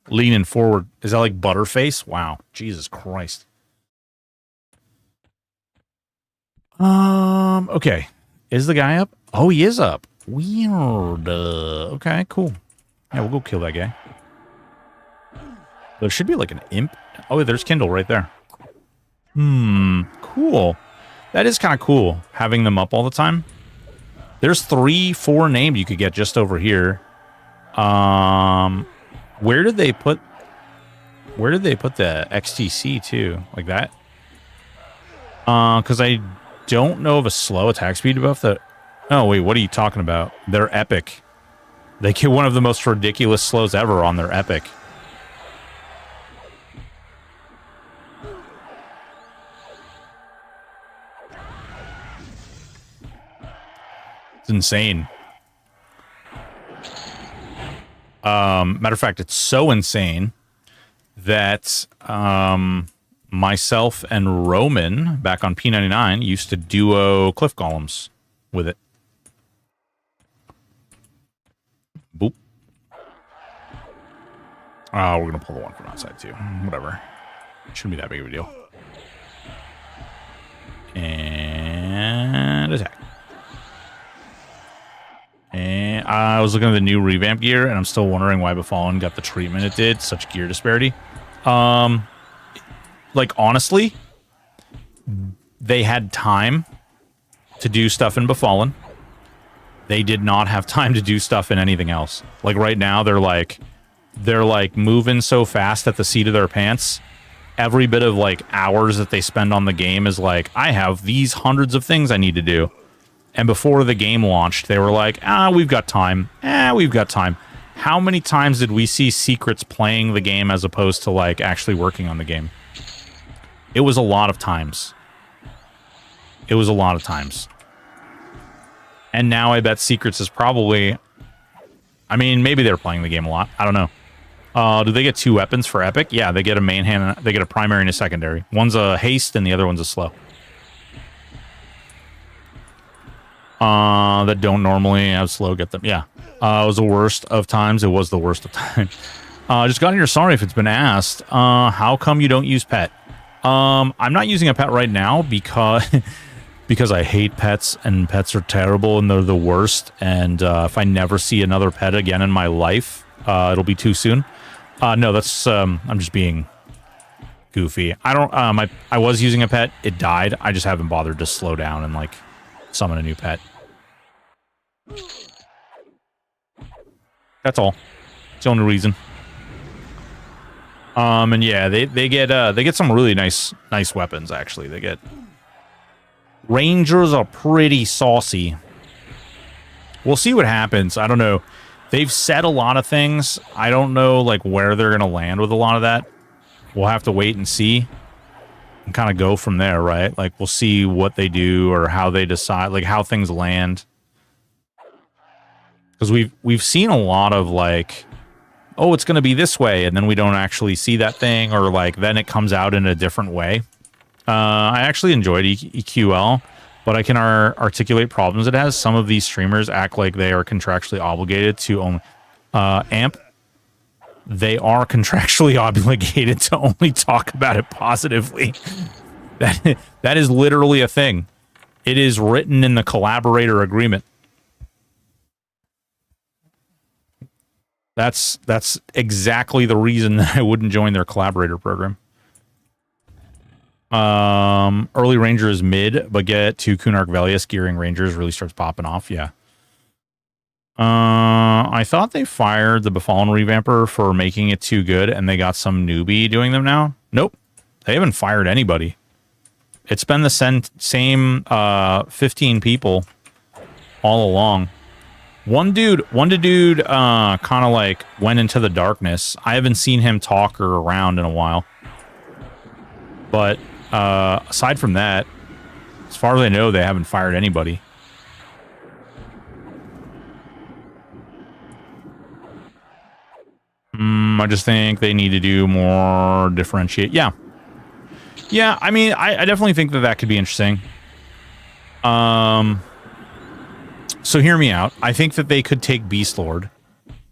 Leaning forward. Is that like Butterface? Wow. Jesus Christ. Okay. Is the guy up? Oh, he is up. Weird. Okay, cool. Yeah, we'll go kill that guy. There should be like an imp. Oh, there's Kindle right there. Cool. That is kind of cool, having them up all the time. There's 3-4 named you could get just over here. Where did they put the XTC too? Like that? Because I don't know of a slow attack speed buff that... Oh, wait, what are you talking about? They're epic. They get one of the most ridiculous slows ever on their epic. It's insane. Matter of fact, it's so insane that myself and Roman back on P99 used to duo cliff golems with it. Boop. Oh, we're gonna pull the one from outside too. Whatever. Shouldn't be that big of a deal. And attack. And I was looking at the new revamp gear, and I'm still wondering why Befallen got the treatment it did. Such gear disparity. Like, honestly, they had time to do stuff in Befallen. They did not have time to do stuff in anything else. Like, right now, they're like moving so fast at the seat of their pants. Every bit of, like, hours that they spend on the game is like, I have these hundreds of things I need to do. And before the game launched, they were like, we've got time. We've got time. How many times did we see secrets playing the game as opposed to, like, actually working on the game? It was a lot of times. It was a lot of times. And now I bet Secrets is probably... I mean, maybe they're playing the game a lot. I don't know. Do they get 2 weapons for Epic? Yeah, they get a main hand. They get a primary and a secondary. One's a haste and the other one's a slow. That don't normally have slow get them. Yeah. It was the worst of times. It was the worst of times. Just got in here. Sorry if it's been asked. How come you don't use pet? I'm not using a pet right now because I hate pets, and pets are terrible and they're the worst. And if I never see another pet again in my life, it'll be too soon. No, that's I'm just being goofy. I don't. I was using a pet. It died. I just haven't bothered to slow down and like summon a new pet. That's all. It's the only reason. And yeah, they get some really nice weapons actually. They get Rangers are pretty saucy. We'll see what happens. I don't know. They've said a lot of things. I don't know like where they're gonna land with a lot of that. We'll have to wait and see and kind of go from there, right? Like we'll see what they do or how they decide, like how things land. Because we've seen a lot of like, oh, it's gonna be this way, and then we don't actually see that thing, or like then it comes out in a different way. I actually enjoyed EQL, but I can articulate problems it has. Some of these streamers act like they are contractually obligated to only AMP. They are contractually obligated to only talk about it positively. That is literally a thing. It is written in the collaborator agreement. That's exactly the reason that I wouldn't join their collaborator program. Early Ranger is mid, but get to Kunark Velius gearing Rangers really starts popping off. Yeah. I thought they fired the Befallen Revamper for making it too good, and they got some newbie doing them now. Nope. They haven't fired anybody. It's been the same 15 people all along. One dude kind of like went into the darkness. I haven't seen him talk or around in a while. But aside from that, as far as I know, they haven't fired anybody. I just think they need to do more differentiate. Yeah. Yeah, I mean, I definitely think that could be interesting. So hear me out. I think that they could take Beast Lord,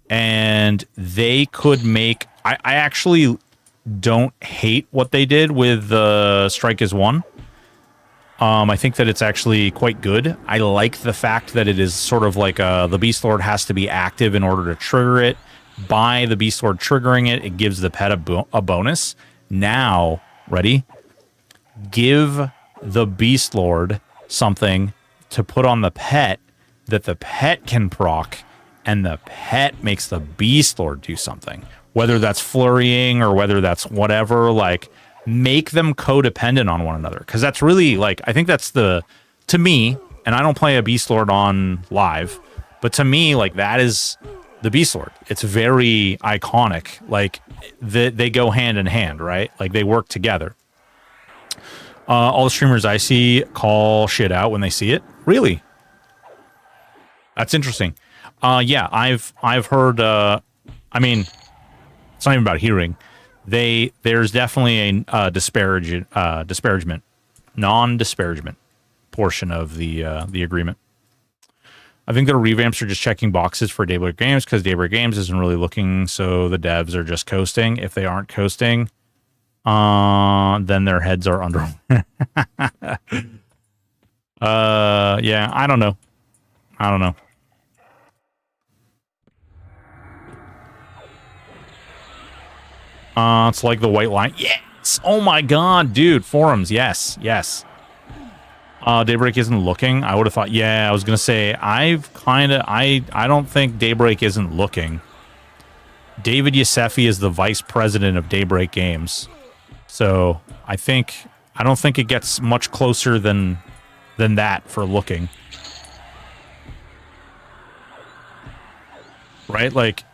and they could make... I actually don't hate what they did with Strike is One. I think that it's actually quite good. I like the fact that it is sort of like the Beast Lord has to be active in order to trigger it. By the Beast Lord triggering it, it gives the pet a bonus. Now, ready? Give the Beast Lord something to put on the pet that the pet can proc, and the pet makes the Beast Lord do something. Whether that's flurrying or whether that's whatever, like, make them codependent on one another. Because that's really, like, I think that's to me, and I don't play a Beast Lord on live, but to me, like, that is the Beast Lord. It's very iconic. Like, they go hand in hand, right? Like, they work together. All the streamers I see call shit out when they see it. Really? That's interesting. Yeah, I've heard, I mean, it's not even about hearing. There's definitely a disparagement, non-disparagement portion of the agreement. I think the revamps are just checking boxes for Daybreak Games because Daybreak Games isn't really looking, so the devs are just coasting. If they aren't coasting, then their heads are under. Yeah, I don't know. It's like the white line. Yes! Oh my god, dude. Forums, yes. Daybreak isn't looking. I would have thought, yeah, I was going to say, I don't think Daybreak isn't looking. David Yosefi is the vice president of Daybreak Games. So, I don't think it gets much closer than that for looking. Right? Like,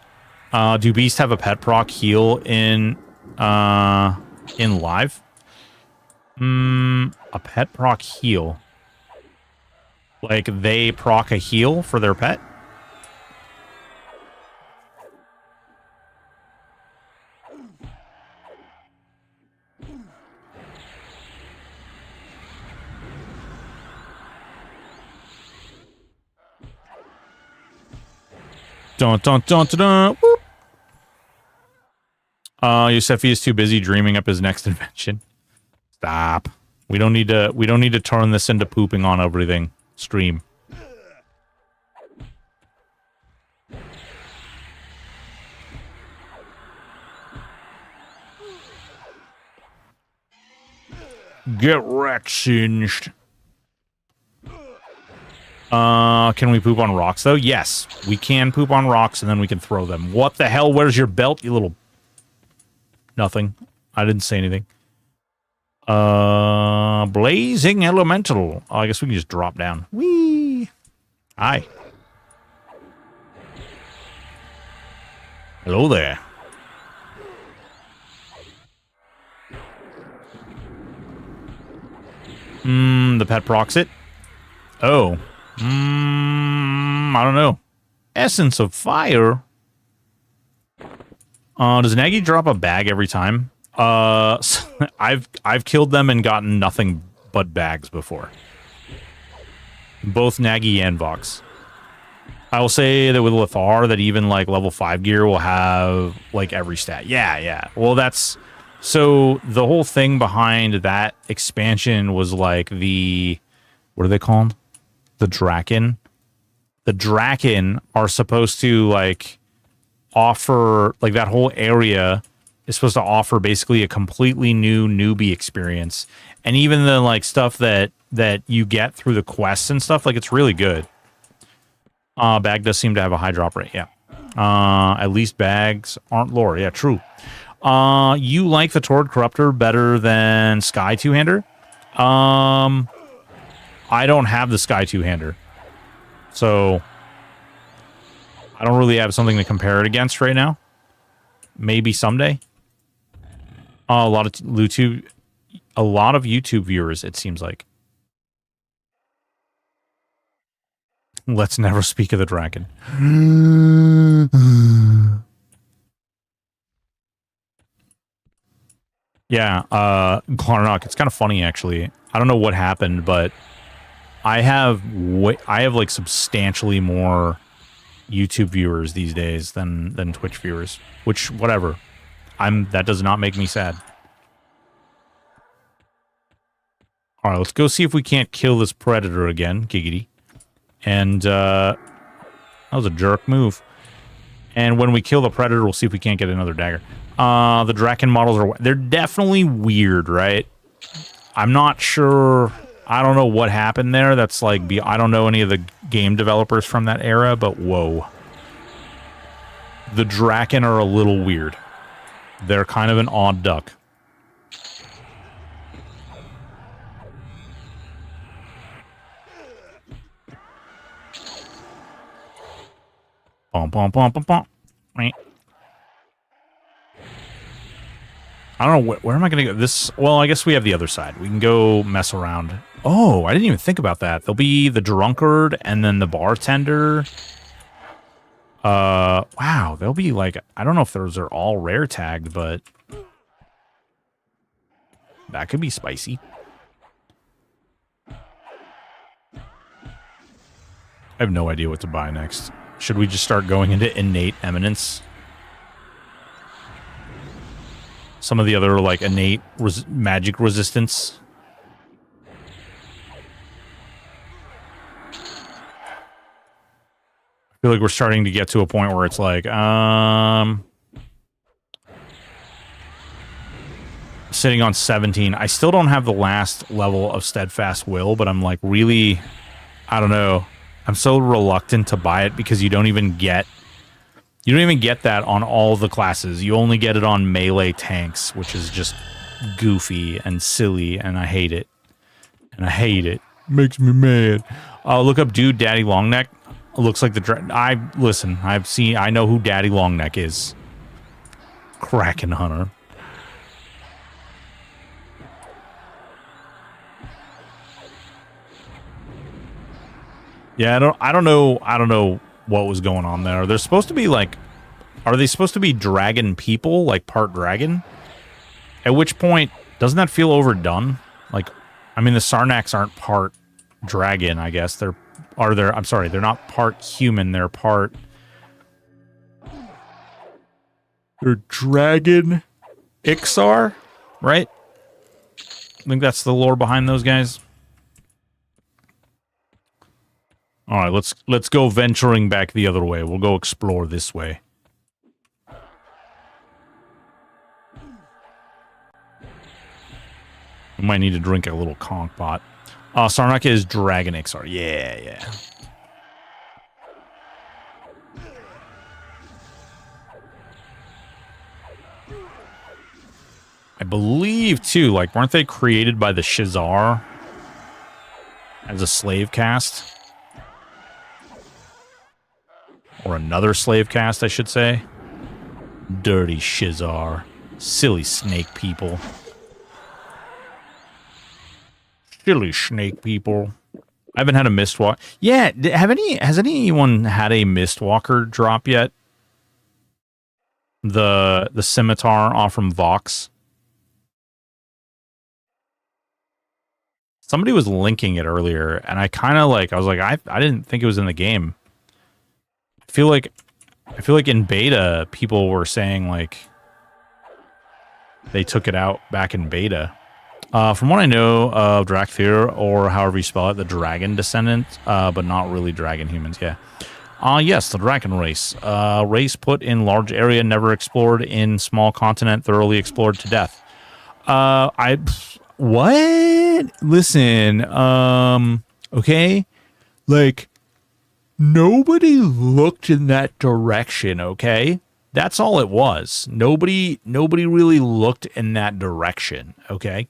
do Beast have a pet proc heal in live? A pet proc heal. Like, they proc a heal for their pet? Dun dun dun dun dun. Whoop. Yosefi is too busy dreaming up his next invention. Stop. We don't need to turn this into pooping on everything. Stream. Get wrecked, singed. Can we poop on rocks, though? Yes, we can poop on rocks, and then we can throw them. What the hell? Where's your belt, you little... Nothing. I didn't say anything. Blazing Elemental. Oh, I guess we can just drop down. Whee! Hi. Hello there. The pet procs it. Oh. I don't know. Essence of fire. Does Nagy drop a bag every time? I've killed them and gotten nothing but bags before. Both Nagy and Vox. I will say that with Lothar, that even like level 5 gear will have like every stat. Yeah. Well, that's so the whole thing behind that expansion was like the, what are they called? The Draken. The Draken are supposed to like offer, like that whole area is supposed to offer basically a completely new newbie experience. And even the like stuff that you get through the quests and stuff, like it's really good. Bag does seem to have a high drop rate, yeah. At least bags aren't lore, yeah, true. You like the Tord Corruptor better than Sky Two-Hander? I don't have the Sky Two-Hander. So I don't really have something to compare it against right now. Maybe someday. A lot of YouTube viewers, it seems like. Let's never speak of the dragon. Yeah, Klarnock, it's kind of funny actually. I don't know what happened, but I have like substantially more YouTube viewers these days than Twitch viewers, which whatever. That does not make me sad. All right, let's go see if we can't kill this predator again, Giggity. And that was a jerk move. And when we kill the predator, we'll see if we can't get another dagger. The Draken models they're definitely weird, right? I'm not sure. I don't know what happened there. That's like, I don't know any of the game developers from that era, but whoa. The Draken are a little weird. They're kind of an odd duck. Bum, bum, bum, bum, bum. I don't know, where am I going to go? Well, I guess we have the other side. We can go mess around. Oh, I didn't even think about that. There'll be the drunkard and then the bartender. Wow, there'll be like, I don't know if those are all rare tagged, but that could be spicy. I have no idea what to buy next. Should we just start going into innate eminence? Some of the other, like, innate magic resistance. I feel like we're starting to get to a point where it's like, sitting on 17. I still don't have the last level of Steadfast Will, but I'm, like, really, I don't know. I'm so reluctant to buy it because you don't even get that on all the classes. You only get it on melee tanks, which is just goofy and silly, and I hate it. Makes me mad. Look up Dude Daddy Longneck. Looks like I know who Daddy Longneck is. Kraken Hunter. Yeah, I don't know what was going on there. They're supposed to be like, are they supposed to be dragon people, like part dragon? At which point, doesn't that feel overdone? Like, I mean, the Sarnax aren't part dragon, I guess. I'm sorry, they're not part human, they're dragon Ixar, right? I think that's the lore behind those guys. All right, let's go venturing back the other way. We'll go explore this way. We might need to drink a little conch pot. Sarnak is Dragon Ixar. Yeah. I believe, too, like, weren't they created by the Shizar as a slave caste? Or another slave caste, I should say. Dirty Shizar. Silly snake people. Silly snake people. I haven't had a Mistwalker. Yeah, has anyone had a Mistwalker drop yet? The scimitar off from Vox. Somebody was linking it earlier, and I kind of like, I was like, I didn't think it was in the game. I feel like in beta, people were saying like they took it out back in beta. From what I know of Drakthir, or however you spell it, the dragon descendant, but not really dragon humans, yeah. Yes, the dragon race. Race put in large area, never explored in small continent, thoroughly explored to death. What? Listen, okay? Like, nobody looked in that direction, okay? That's all it was. Nobody really looked in that direction, okay?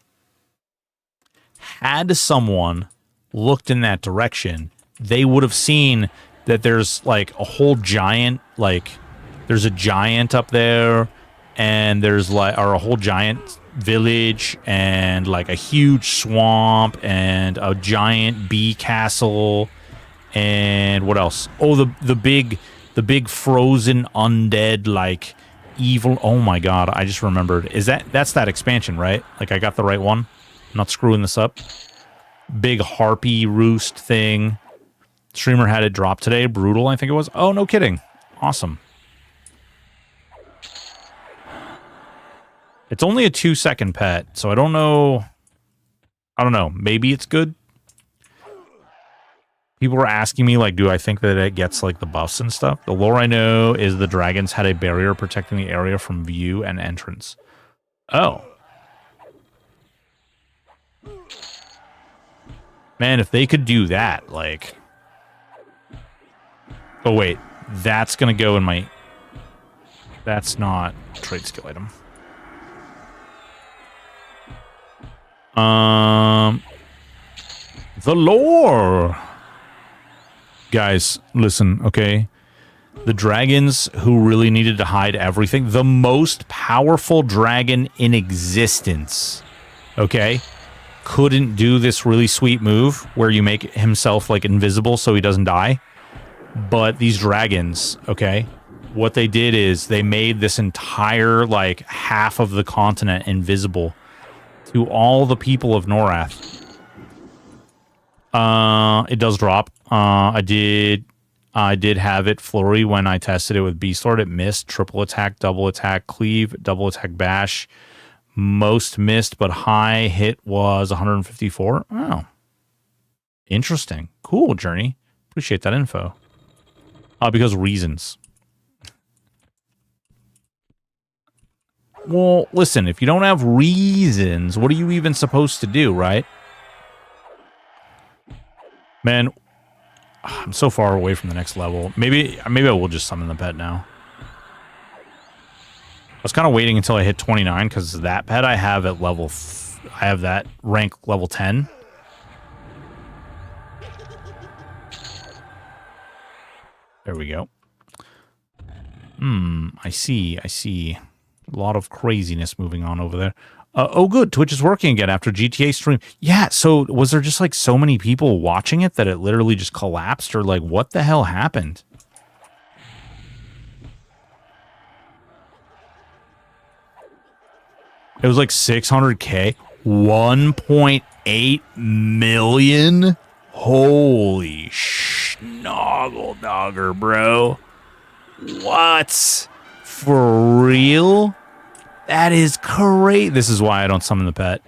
Had someone looked in that direction, they would have seen that there's like a whole giant, like there's a giant up there, and there's like, or a whole giant village, and like a huge swamp, and a giant bee castle, and what else? Oh, the big frozen undead, like evil. Oh my god, I just remembered. That's that expansion, right? Like I got the right one. I'm not screwing this up. Big harpy roost thing. Streamer had it drop today. Brutal, I think it was. Oh, no kidding. Awesome. It's only a 2-second pet, so I don't know. I don't know. Maybe it's good. People were asking me, like, do I think that it gets, like, the buffs and stuff? The lore I know is the dragons had a barrier protecting the area from view and entrance. Oh. Man, if they could do that, like... Oh, wait. That's going to go in my... That's not a trade skill item. The lore! Guys, listen, okay? The dragons who really needed to hide everything. The most powerful dragon in existence. Okay? Couldn't do this really sweet move where you make himself like invisible so he doesn't die. But these dragons, okay, what they did is they made this entire like half of the continent invisible to all the people of Norath. It does drop. I did have it flurry when I tested it with Beastlord. It missed triple attack, double attack, cleave, double attack, bash. Most missed, but high hit was 154. Oh. Interesting. Cool, Journey. Appreciate that info. Because reasons. Well, listen, if you don't have reasons, what are you even supposed to do, right? Man, I'm so far away from the next level. Maybe I will just summon the pet now. I was kind of waiting until I hit 29 because that pet I have at level... I have that rank level 10. There we go. I see. A lot of craziness moving on over there. Oh, good. Twitch is working again after GTA stream. Yeah, so was there just like so many people watching it that it literally just collapsed? Or like, what the hell happened? It was like 600K. 1.8 million? Holy snoggle dogger, bro. What? For real? That is crazy. This is why I don't summon the pet.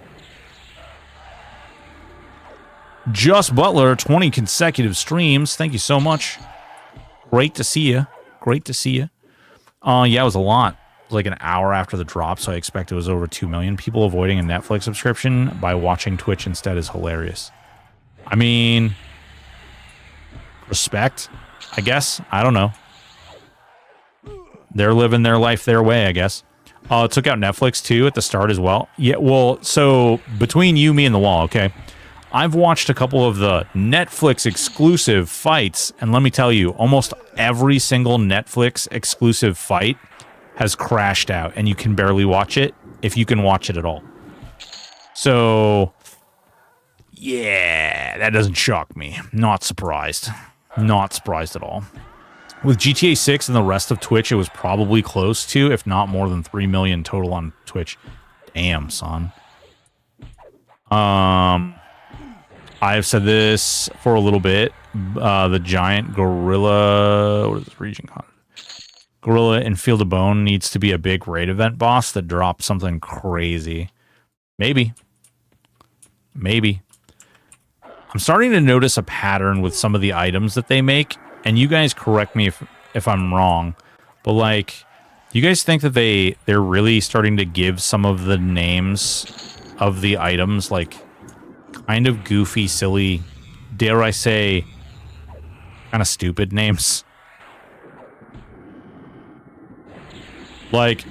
Just Butler, 20 consecutive streams. Thank you so much. Great to see you. Great to see you. Yeah, it was a lot. It was like an hour after the drop, so I expect it was over 2 million. People avoiding a Netflix subscription by watching Twitch instead is hilarious. I mean, respect, I guess. I don't know. They're living their life their way, I guess. It took out Netflix, too, at the start as well. Yeah, well, so between you, me, and the wall, okay, I've watched a couple of the Netflix exclusive fights, and let me tell you, almost every single Netflix exclusive fight has crashed out, and you can barely watch it, if you can watch it at all. So, yeah, that doesn't shock me. Not surprised. Not surprised at all. With GTA 6 and the rest of Twitch, it was probably close to, if not more than 3 million total on Twitch. Damn, son. I've said this for a little bit. The giant gorilla... What is this region called? Gorilla in Field of Bone needs to be a big raid event boss that drops something crazy. Maybe. Maybe. I'm starting to notice a pattern with some of the items that they make, and you guys correct me if I'm wrong, but like, you guys think that they're really starting to give some of the names of the items like kind of goofy, silly, dare I say, kind of stupid names? Like,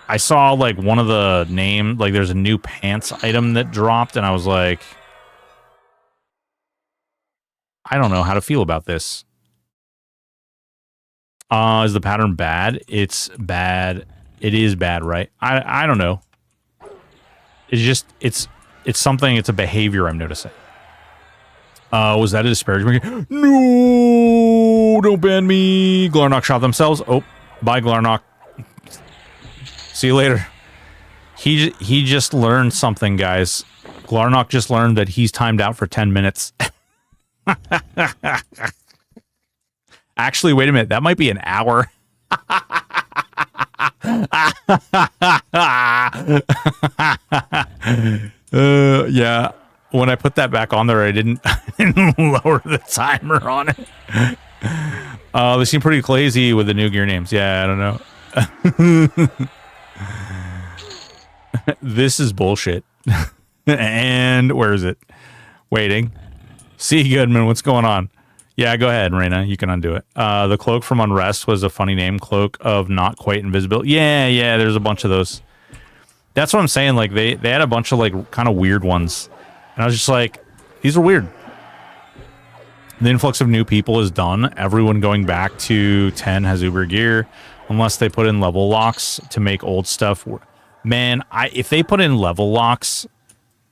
I saw like one of the name, like there's a new pants item that dropped, and I was like, I don't know how to feel about this. Is the pattern bad? It's bad. It is bad, right? I don't know. It's just, it's something, it's a behavior I'm noticing. Was that a disparagement? No, don't ban me. Glarnock shot themselves. Oh, bye, Glarnock. See you later. He just learned something, guys. Glarnock just learned that he's timed out for 10 minutes. Actually, wait a minute. That might be an hour. Yeah. When I put that back on there, I didn't lower the timer on it. They seem pretty crazy with the new gear names. Yeah, I don't know. This is bullshit. And where is it? Waiting. See, Goodman, what's going on? Yeah, go ahead, Reina. You can undo it. The Cloak from Unrest was a funny name. Cloak of Not Quite Invisibility. Yeah, there's a bunch of those. That's what I'm saying. Like, they had a bunch of, like, kind of weird ones. And I was just like, these are weird. The influx of new people is done. Everyone going back to 10 has Uber gear. Unless they put in level locks to make old stuff. Man, if they put in level locks...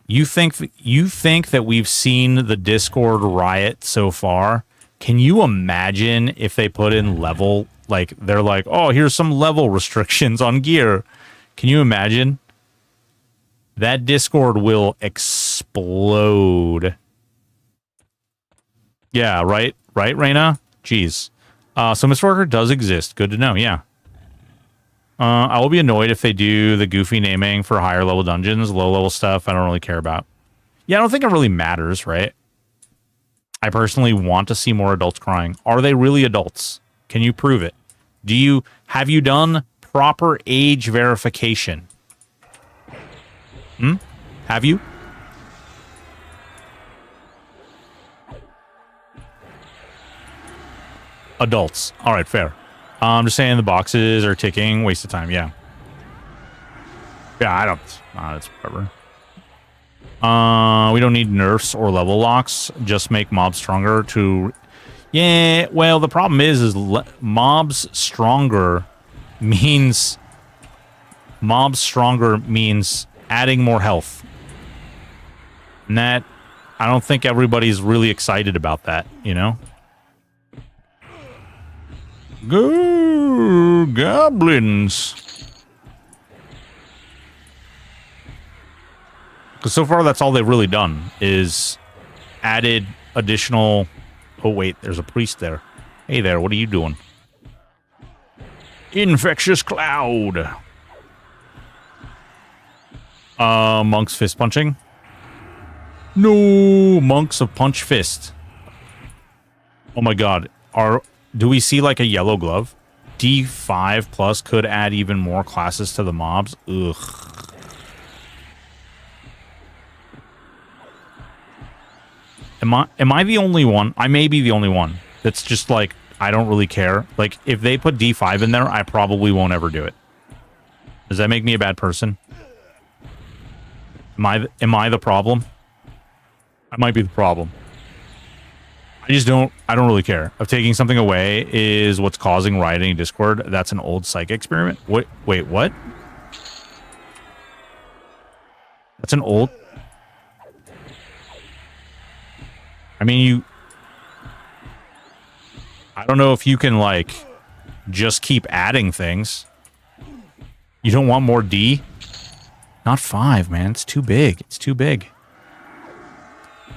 You think that we've seen the Discord riot so far? Can you imagine if they put in level, like, they're like, oh, here's some level restrictions on gear. Can you imagine? That Discord will explode. Yeah, right, Reina? Jeez. So Mistworker does exist. Good to know, yeah. I will be annoyed if they do the goofy naming for higher level dungeons. Low level stuff I don't really care about. Yeah, I don't think it really matters, right? I personally want to see more adults crying. Are they really adults? Can you prove it? Have you done proper age verification? Have you? Adults. All right, fair. I'm just saying the boxes are ticking. Waste of time, yeah. Yeah, I don't... it's whatever. We don't need nerfs or level locks. Just make mobs stronger to... Yeah, well, the problem is mobs stronger means... Mobs stronger means adding more health. And that... I don't think everybody's really excited about that, you know? Go goblins. Because so far that's all they've really done is added additional... Oh wait, there's a priest there. Hey there, what are you doing? Infectious cloud. Monks fist punching. No, monks of punch fist. Oh my god, do we see like a yellow glove? D5 plus could add even more classes to the mobs. Ugh. Am I the only one? I may be the only one that's just like, I don't really care. Like, if they put D5 in there, I probably won't ever do it. Does that make me a bad person? Am I the problem? I might be the problem. I don't really care. If taking something away is what's causing rioting in Discord, that's an old psych experiment. Wait, what? That's an old... I mean, I don't know if you can, like, just keep adding things. You don't want more D? Not 5, man. It's too big. It's too big.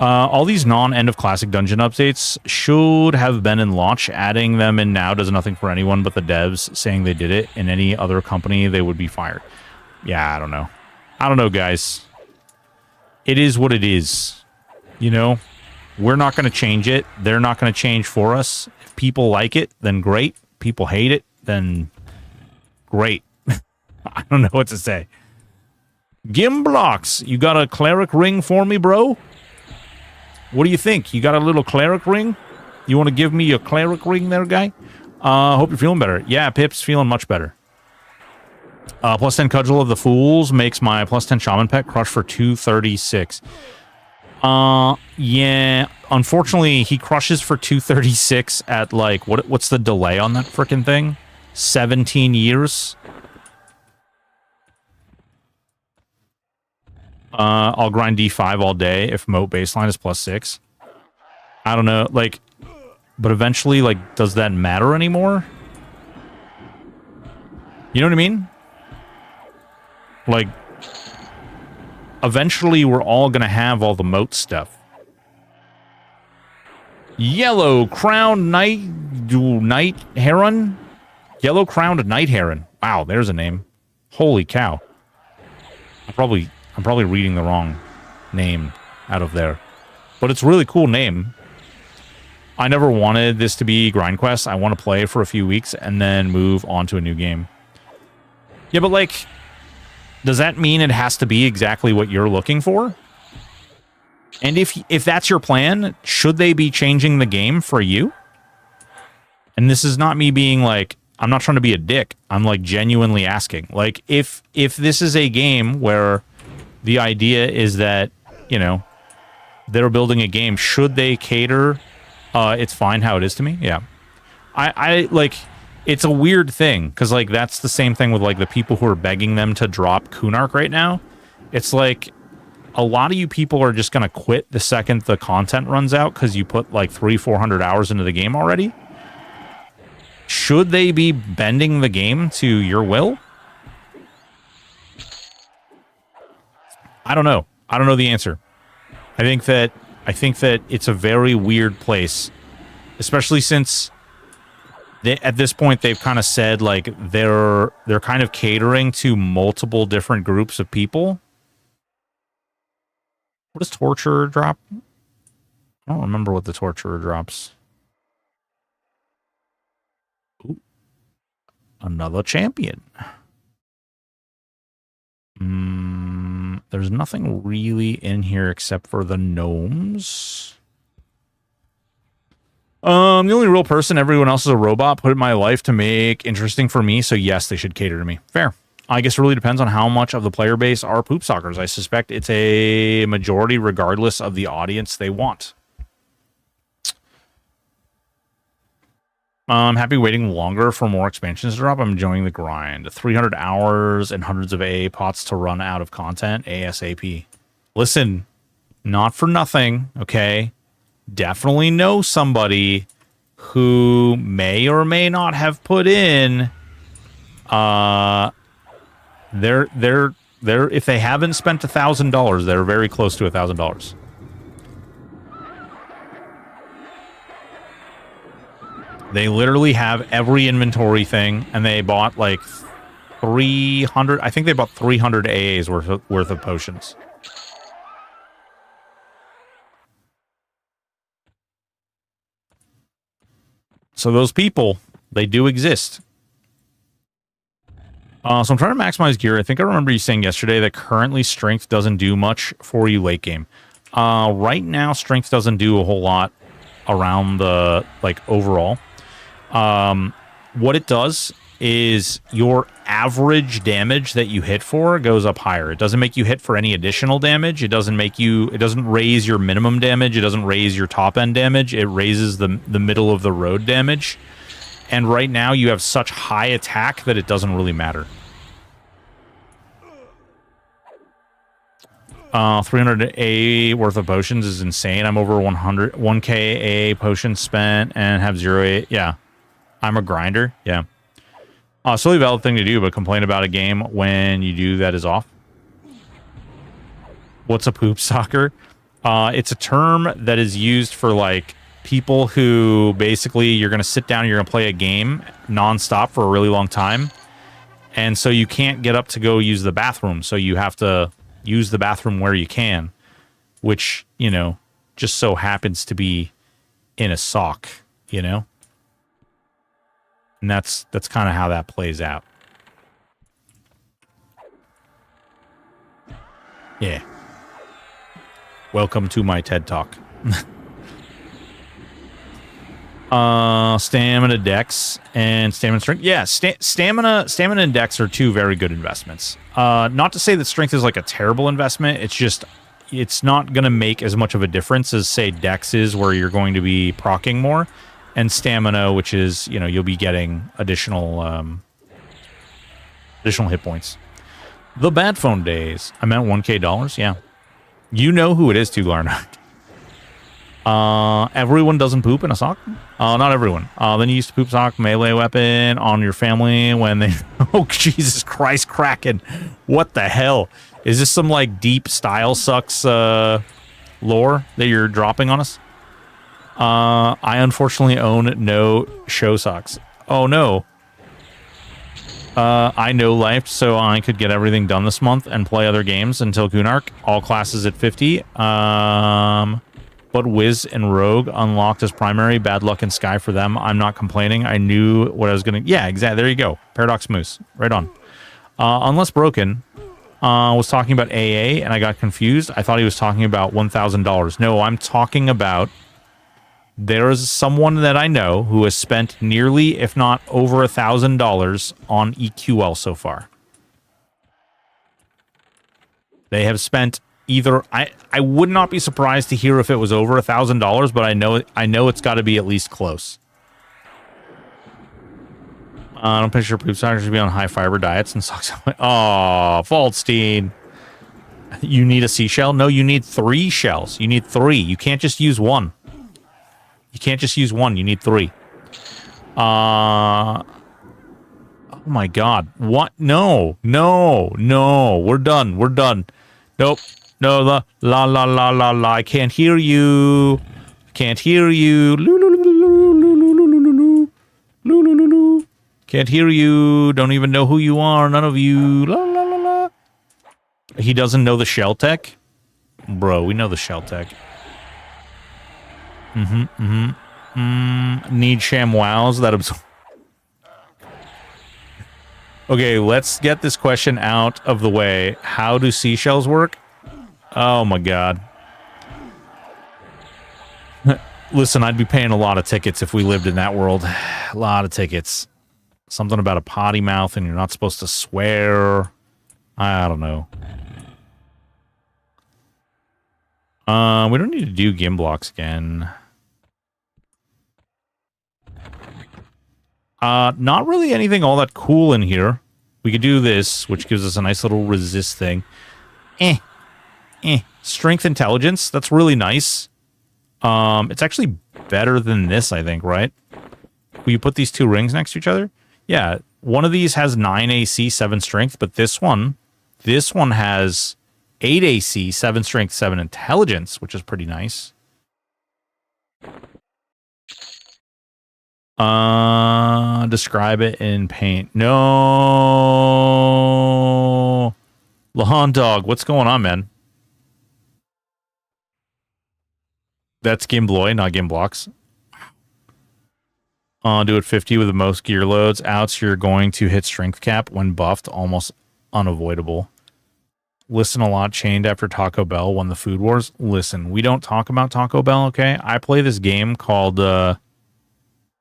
All these non-end of classic dungeon updates should have been in launch. Adding them in now does nothing for anyone but the devs. Saying they did it in any other company, they would be fired. Yeah, I don't know. I don't know, guys. It is what it is. You know? We're not going to change it. They're not going to change for us. If people like it, then great. People hate it, then great. I don't know what to say. Gimblocks, you got a cleric ring for me, bro? What do you think? You got a little cleric ring? You want to give me your cleric ring there, guy? Hope you're feeling better. Yeah, Pip's feeling much better. Plus 10 Cudgel of the Fools makes my plus 10 Shaman Pet crush for 236. Yeah, unfortunately, he crushes for 236 at, like, what's the delay on that frickin' thing? 17 years? I'll grind D5 all day if moat baseline is plus 6. I don't know, like, but eventually, like, does that matter anymore? You know what I mean? Like, eventually we're all gonna have all the moat stuff. Yellow crowned night heron? Yellow crowned night heron. Wow, there's a name. Holy cow. I'm probably reading the wrong name out of there. But it's a really cool name. I never wanted this to be Grind Quest. I want to play for a few weeks and then move on to a new game. Yeah, but like, does that mean it has to be exactly what you're looking for? And if that's your plan, should they be changing the game for you? And this is not me being like, I'm not trying to be a dick. I'm like genuinely asking. Like, if this is a game where the idea is that, you know, they're building a game, should they cater it's fine how it is to me? Yeah. I like, it's a weird thing, because like that's the same thing with like the people who are begging them to drop Kunark right now. It's like a lot of you people are just gonna quit the second the content runs out because you put like 300-400 hours into the game already. Should they be bending the game to your will? I don't know. I don't know the answer. I think that it's a very weird place, especially since at this point they've kind of said like they're kind of catering to multiple different groups of people. What does Torturer drop? I don't remember what the Torturer drops. Ooh. Another champion. There's nothing really in here except for the gnomes. The only real person, everyone else is a robot, put in my life to make interesting for me, so yes, they should cater to me. Fair. I guess it really depends on how much of the player base are poop sockers. I suspect it's a majority regardless of the audience they want. I'm happy waiting longer for more expansions to drop. I'm enjoying the grind. 300 hours and hundreds of AA pots to run out of content ASAP. Listen, not for nothing, okay? Definitely know somebody who may or may not have put in they're if they haven't spent $1,000, they're very close to $1,000. They literally have every inventory thing, and they bought like 300. I think they bought 300 AAs worth of potions. So those people, they do exist. So I'm trying to maximize gear. I think I remember you saying yesterday that currently strength doesn't do much for you late game. Right now, strength doesn't do a whole lot around the like overall. What it does is your average damage that you hit for goes up higher. It doesn't make you hit for any additional damage. It doesn't raise your minimum damage. It doesn't raise your top end damage. It raises the middle of the road damage. And right now you have such high attack that it doesn't really matter. 300 A worth of potions is insane. I'm over 1K A potions spent and have 0 A. Yeah. I'm a grinder. Yeah. It's a really valid thing to do, but complain about a game when you do that is off. What's a poop soccer? It's a term that is used for like people who basically you're going to sit down, you're going to play a game nonstop for a really long time. And so you can't get up to go use the bathroom. So you have to use the bathroom where you can, which, you know, just so happens to be in a sock, you know? And that's kind of how that plays out. Yeah. Welcome to my TED Talk. Stamina, dex, and stamina strength. Yeah, stamina and dex are two very good investments. Not to say that strength is like a terrible investment. It's just, it's not going to make as much of a difference as, say, dex is, where you're going to be proccing more. And stamina, which is, you know, you'll be getting additional hit points. The bad phone days. I meant $1K. Yeah. You know who it is too, Larna. Everyone doesn't poop in a sock? Not everyone. Then you used to poop sock melee weapon on your family when they... Oh, Jesus Christ, Kraken. What the hell? Is this some, like, deep style sucks lore that you're dropping on us? I unfortunately own no show socks. Oh, no. I know life, so I could get everything done this month and play other games until Kunark. All classes at 50. But WIZ and Rogue unlocked as primary. Bad luck in Sky for them. I'm not complaining. I knew what I was going to... Yeah, exactly. There you go. Paradox Moose. Right on. Unless Broken was talking about AA, and I got confused. I thought he was talking about $1,000. No, I'm talking about... There is someone that I know who has spent nearly, if not over $1,000 on EQL so far. They have spent either... I would not be surprised to hear if it was over $1,000, but I know it's got to be at least close. I don't picture poop soccer should be on high fiber diets and socks. Oh, Voltaire. You need a seashell? No, you need 3 shells. You need 3. You can't just use 1. You can't just use 1. You need 3. Oh my God. What? No. We're done. Nope. No, la. I can't hear you. Can't hear you. Can't hear you. Don't even know who you are. None of you. La. He doesn't know the shell tech? Bro, we know the shell tech. Need sham wows that absorb. Okay, let's get this question out of the way. How do seashells work? Oh my God. Listen, I'd be paying a lot of tickets if we lived in that world. A lot of tickets. Something about a potty mouth and you're not supposed to swear. I don't know. We don't need to do gim blocks again. Not really anything all that cool in here. We could do this, which gives us a nice little resist thing. Strength intelligence, that's really nice. It's actually better than this, I think, right? Will you put these 2 rings next to each other? Yeah, one of these has 9 AC, 7 strength, but this one has 8 AC, 7 strength, 7 intelligence, which is pretty nice. Describe it in paint. No. Lahan Dog, what's going on, man? That's Gimbloy, not Gimblocks. Do it 50 with the most gear loads. Outs, you're going to hit strength cap when buffed, almost unavoidable. Listen a lot, chained after Taco Bell won the Food Wars. Listen, we don't talk about Taco Bell, okay? I play this game called,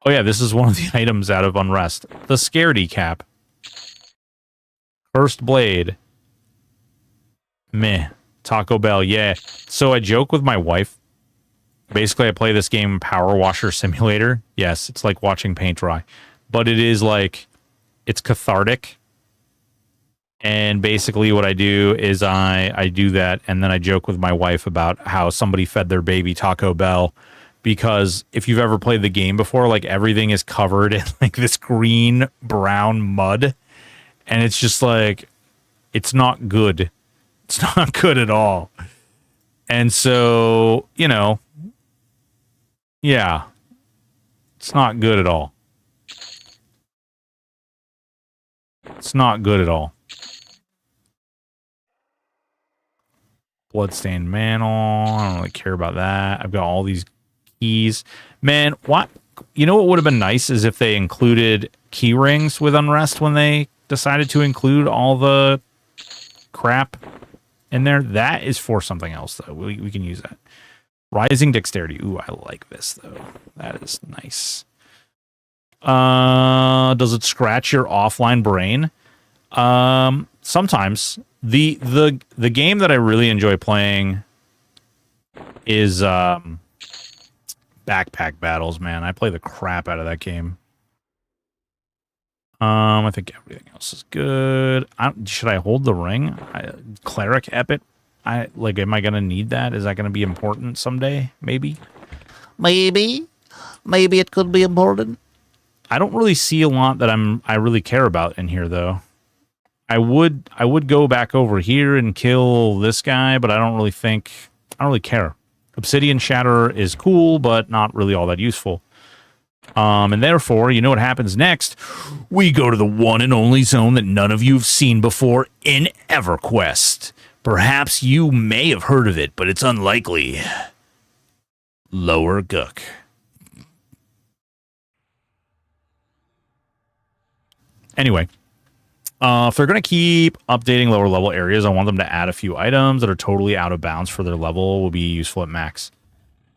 Oh yeah, this is one of the items out of Unrest. The Scaredy Cap. First Blade. Meh. Taco Bell, yeah. So I joke with my wife. Basically, I play this game Power Washer Simulator. Yes, it's like watching paint dry. But it is like, it's cathartic. And basically what I do is I do that, and then I joke with my wife about how somebody fed their baby Taco Bell. Because if you've ever played the game before, like everything is covered in like this green, brown mud. And it's just like, it's not good. It's not good at all. And so, you know, yeah, it's not good at all. It's not good at all. Bloodstained Mantle. I don't really care about that. I've got all these keys. Man, what? You know what would have been nice is if they included key rings with Unrest when they decided to include all the crap in there. That is for something else, though. We can use that. Rising Dexterity. Ooh, I like this, though. That is nice. Does it scratch your offline brain? Sometimes. The game that I really enjoy playing is Backpack Battles, man. I play the crap out of that game. I think everything else is good. Should I hold the ring? Cleric Epic? Am I gonna need that? Is that gonna be important someday? Maybe. Maybe it could be important. I don't really see a lot that I really care about in here, though. I would go back over here and kill this guy, but I don't really care. Obsidian Shatterer is cool, but not really all that useful. And therefore, you know what happens next? We go to the one and only zone that none of you have seen before in EverQuest. Perhaps you may have heard of it, but it's unlikely. Lower Gook. Anyway, if they're going to keep updating lower level areas, I want them to add a few items that are totally out of bounds for their level will be useful at max.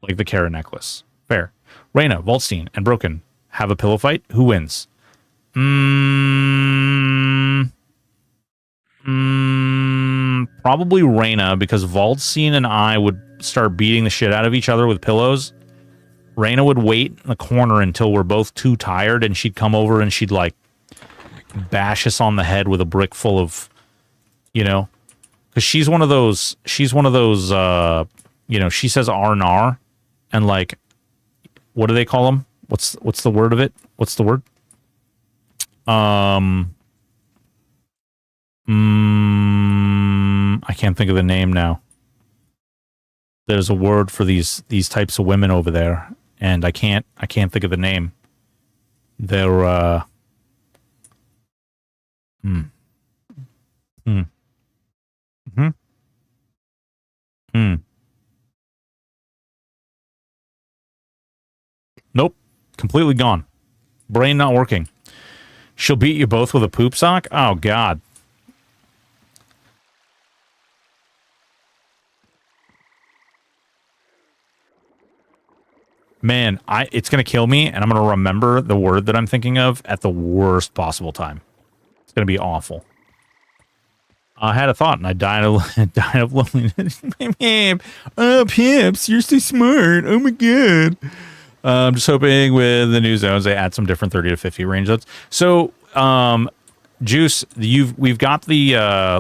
Like the Kara necklace. Fair. Reyna, Voltaire, and Broken have a pillow fight. Who wins? Probably Reyna, because Voltaire and I would start beating the shit out of each other with pillows. Reyna would wait in the corner until we're both too tired, and she'd come over and she'd like bash us on the head with a brick full of, you know, because she's one of those, she says R&R, and like, what do they call them? What's the word of it? What's the word? I can't think of the name now. There's a word for these types of women over there, and I can't think of the name. They're Nope. Completely gone. Brain not working. She'll beat you both with a poop sock? Oh, God. Man, it's going to kill me, and I'm going to remember the word that I'm thinking of at the worst possible time. It's going to be awful. I had a thought, and I died of loneliness. Oh, Pips, you're so smart. Oh, my God. I'm just hoping with the new zones, they add some different 30 to 50 range zones. So, Juice, we've got the,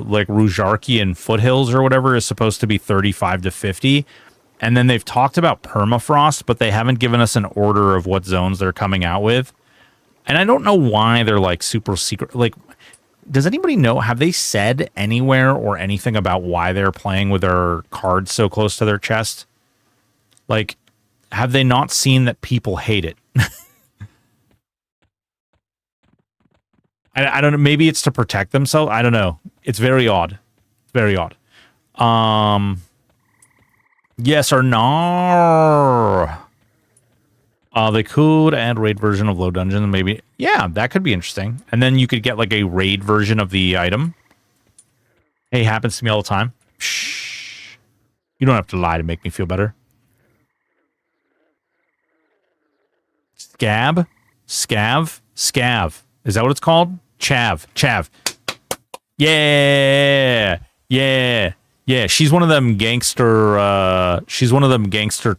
like, Rujarkian foothills or whatever is supposed to be 35 to 50. And then they've talked about permafrost, but they haven't given us an order of what zones they're coming out with. And I don't know why they're like super secret. Like, does anybody know? Have they said anywhere or anything about why they're playing with their cards so close to their chest? Like, have they not seen that people hate it? I don't know. Maybe it's to protect themselves. I don't know. It's very odd. Very odd. Yes or no? They could add raid version of low dungeon. Maybe. Yeah, that could be interesting. And then you could get like a raid version of the item. Hey, happens to me all the time. Shh. You don't have to lie to make me feel better. Scab? Scav? Scav. Is that what it's called? Chav. Chav. Yeah. Yeah. Yeah. She's one of them gangster, she's one of them gangster.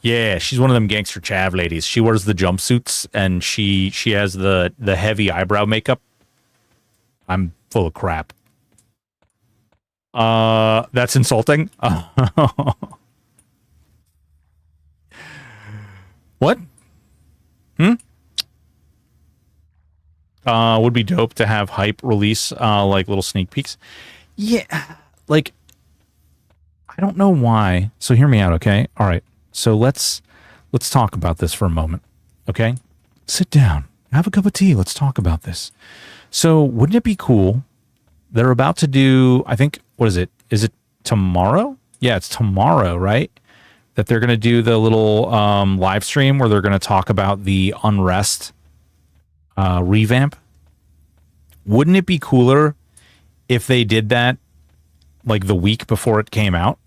Yeah, she's one of them gangster chav ladies. She wears the jumpsuits and she has the heavy eyebrow makeup. I'm full of crap. That's insulting. What? Would be dope to have hype release, like little sneak peeks. Yeah, like, I don't know why. So hear me out, okay? All right. So let's talk about this for a moment, okay? Sit down, have a cup of tea. Let's talk about this. So wouldn't it be cool? They're about to do, I think, what is it? Is it tomorrow? Yeah, it's tomorrow, right? That they're going to do the little live stream where they're going to talk about the Unrest revamp. Wouldn't it be cooler if they did that like the week before it came out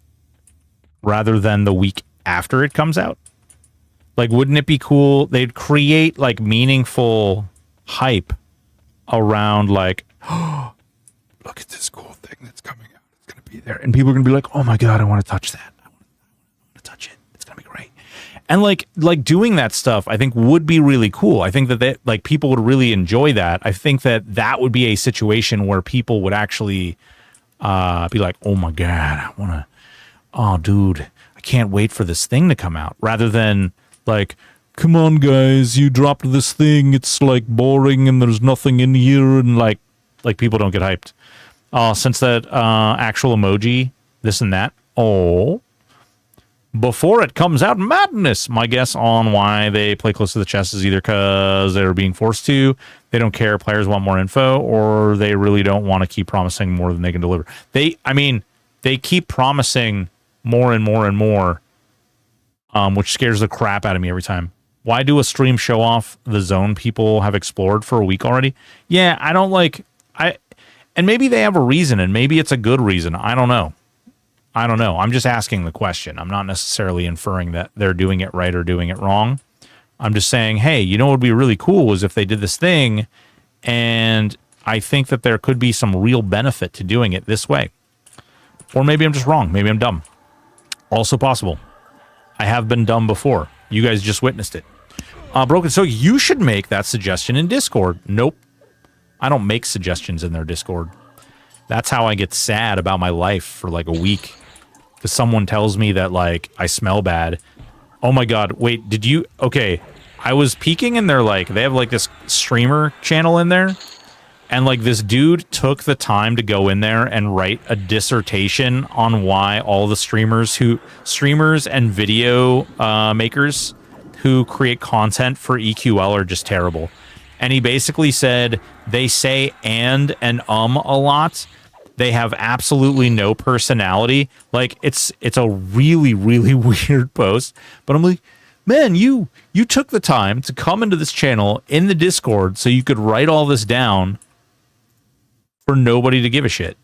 rather than the week after it comes out? Like, wouldn't it be cool? They'd create like meaningful hype around like, oh, look at this cool thing that's coming out. It's going to be there. And people are going to be like, oh my God, I want to touch that. I want to touch it. It's going to be great. And like doing that stuff, I think would be really cool. I think that like people would really enjoy that. I think that would be a situation where people would actually be like, oh my God, I want to, oh dude, I can't wait for this thing to come out, rather than like, come on guys, you dropped this thing, it's like boring and there's nothing in here, and like people don't get hyped. Since that actual emoji, this and that. Oh, before it comes out, madness. My guess on why they play close to the chest is either because they're being forced to, they don't care, players want more info, or they really don't want to keep promising more than they can deliver. They keep promising more and more and more, which scares the crap out of me every time. Why do a stream show off the zone people have explored for a week already? Yeah, I don't like... And maybe they have a reason, and maybe it's a good reason. I don't know. I'm just asking the question. I'm not necessarily inferring that they're doing it right or doing it wrong. I'm just saying, hey, you know what would be really cool is if they did this thing, and I think that there could be some real benefit to doing it this way. Or maybe I'm just wrong. Maybe I'm dumb. Also possible. I have been dumb before. You guys just witnessed it. Broken, so you should make that suggestion in Discord. Nope. I don't make suggestions in their Discord. That's how I get sad about my life for like a week. Because someone tells me that like I smell bad. Oh my God, wait, did you... Okay, I was peeking in their like... They have like this streamer channel in there. And like this dude took the time to go in there and write a dissertation on why all the streamers and video makers who create content for EQL are just terrible. And he basically said they say and a lot. They have absolutely no personality. Like it's a really, really weird post. But I'm like, man, you took the time to come into this channel in the Discord so you could write all this down for nobody to give a shit.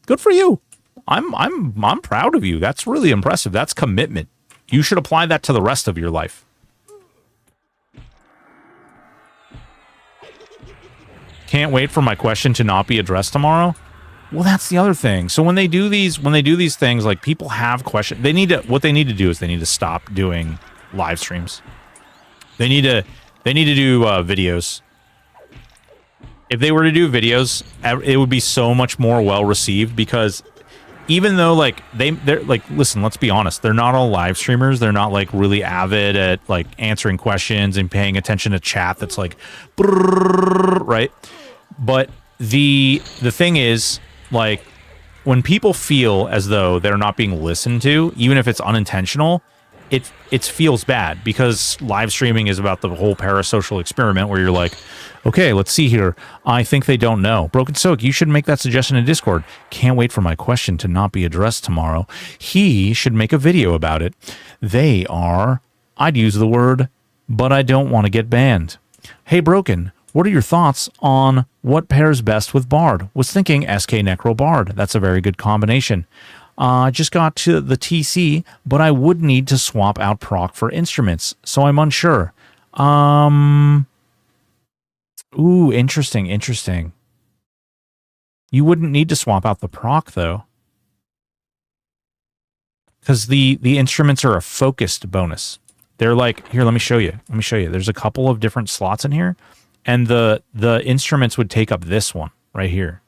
Good for you. I'm proud of you. That's really impressive. That's commitment. You should apply that to the rest of your life. Can't wait for my question to not be addressed tomorrow. Well, that's the other thing. So when they do these things, like people have questions. What they need to do is they need to stop doing live streams. They need to do videos. If they were to do videos, it would be so much more well received, because even though like they're like, listen, let's be honest, they're not all live streamers. They're not like really avid at like answering questions and paying attention to chat that's like brrr, right? But the thing is, like, when people feel as though they're not being listened to, even if it's unintentional, it feels bad, because live streaming is about the whole parasocial experiment where you're like, okay, let's see here. I think they don't know. Broken Soak, you should make that suggestion in Discord. Can't wait for my question to not be addressed tomorrow. He should make a video about it. They are, I'd use the word, but I don't want to get banned. Hey, Broken, what are your thoughts on what pairs best with Bard? Was thinking SK Necro Bard. That's a very good combination. I just got to the TC, but I would need to swap out proc for instruments, so I'm unsure. Ooh, interesting. You wouldn't need to swap out the proc, though. Because the instruments are a focused bonus. They're like, here, let me show you. There's a couple of different slots in here. And the instruments would take up this one right here.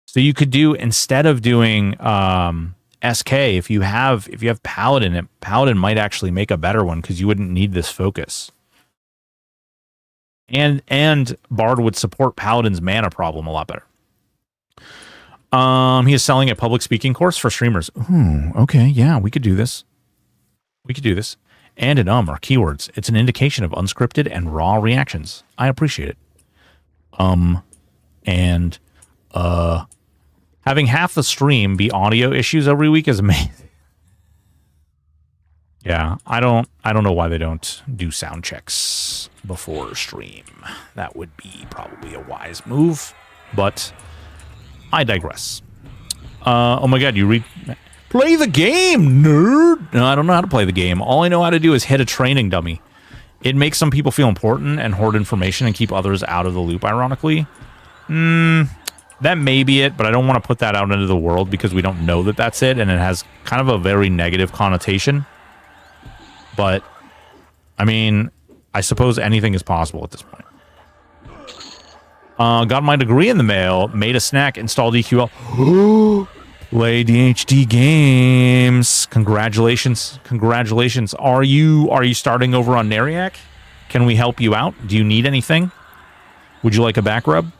So you could do, instead of doing SK, if you have Paladin, Paladin might actually make a better one because you wouldn't need this focus. And Bard would support Paladin's mana problem a lot better. He is selling a public speaking course for streamers. Ooh, okay, yeah, we could do this. And and are keywords. It's an indication of unscripted and raw reactions. I appreciate it. Having half the stream be audio issues every week is amazing. Yeah, I don't know why they don't do sound checks before stream. That would be probably a wise move, but I digress. Oh my god, you read... Play the game, nerd! No, I don't know how to play the game. All I know how to do is hit a training dummy. It makes some people feel important and hoard information and keep others out of the loop, ironically. That may be it, but I don't want to put that out into the world because we don't know that that's it, and it has kind of a very negative connotation. But, I mean, I suppose anything is possible at this point. Got my degree in the mail, made a snack, installed EQL. Play DHD games. Congratulations. Are you starting over on Neriak? Can we help you out? Do you need anything? Would you like a back rub?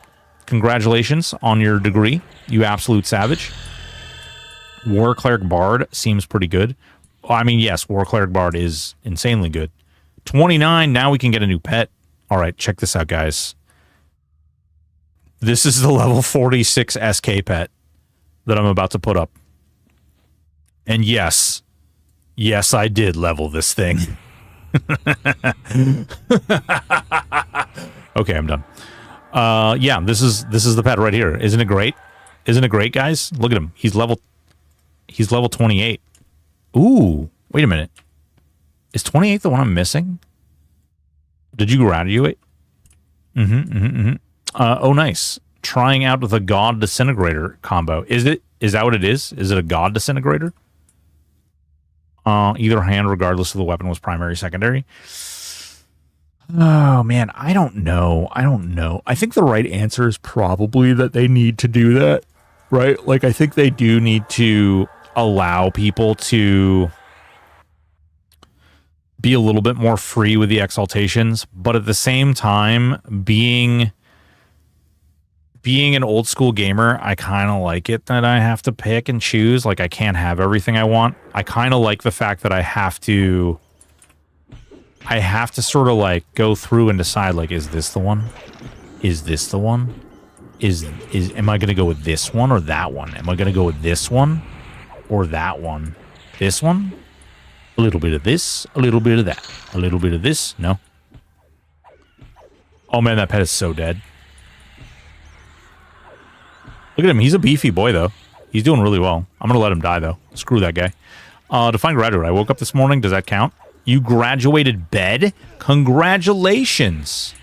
Congratulations on your degree, you absolute savage. War Cleric Bard seems pretty good. I mean, yes, War Cleric Bard is insanely good. 29, now we can get a new pet. All right, check this out, guys. This is the level 46 SK pet that I'm about to put up. And yes, I did level this thing. Okay, I'm done. Yeah, this is the pet right here. Isn't it great? Isn't it great, guys? Look at him. He's level 28. Ooh, wait a minute. Is 28 the one I'm missing? Did you graduate? Oh, nice. Trying out with a God Disintegrator combo. Is that what it is? Is it a God Disintegrator? Either hand, regardless of the weapon, was primary, secondary. Oh, man, I don't know. I think the right answer is probably that they need to do that, right? Like, I think they do need to allow people to be a little bit more free with the exaltations, but at the same time, being an old school gamer, I kind of like it that I have to pick and choose. Like, I can't have everything I want. I kind of like the fact that I have to sort of like go through and decide, like, is this the one? Is this the one? Am I going to go with this one or that one? Am I going to go with this one or that one? This one? A little bit of this, a little bit of that, a little bit of this. No. Oh man, that pet is so dead. Look at him. He's a beefy boy, though. He's doing really well. I'm going to let him die, though. Screw that guy. Define graduate. I woke up this morning. Does that count? You graduated bed? Congratulations.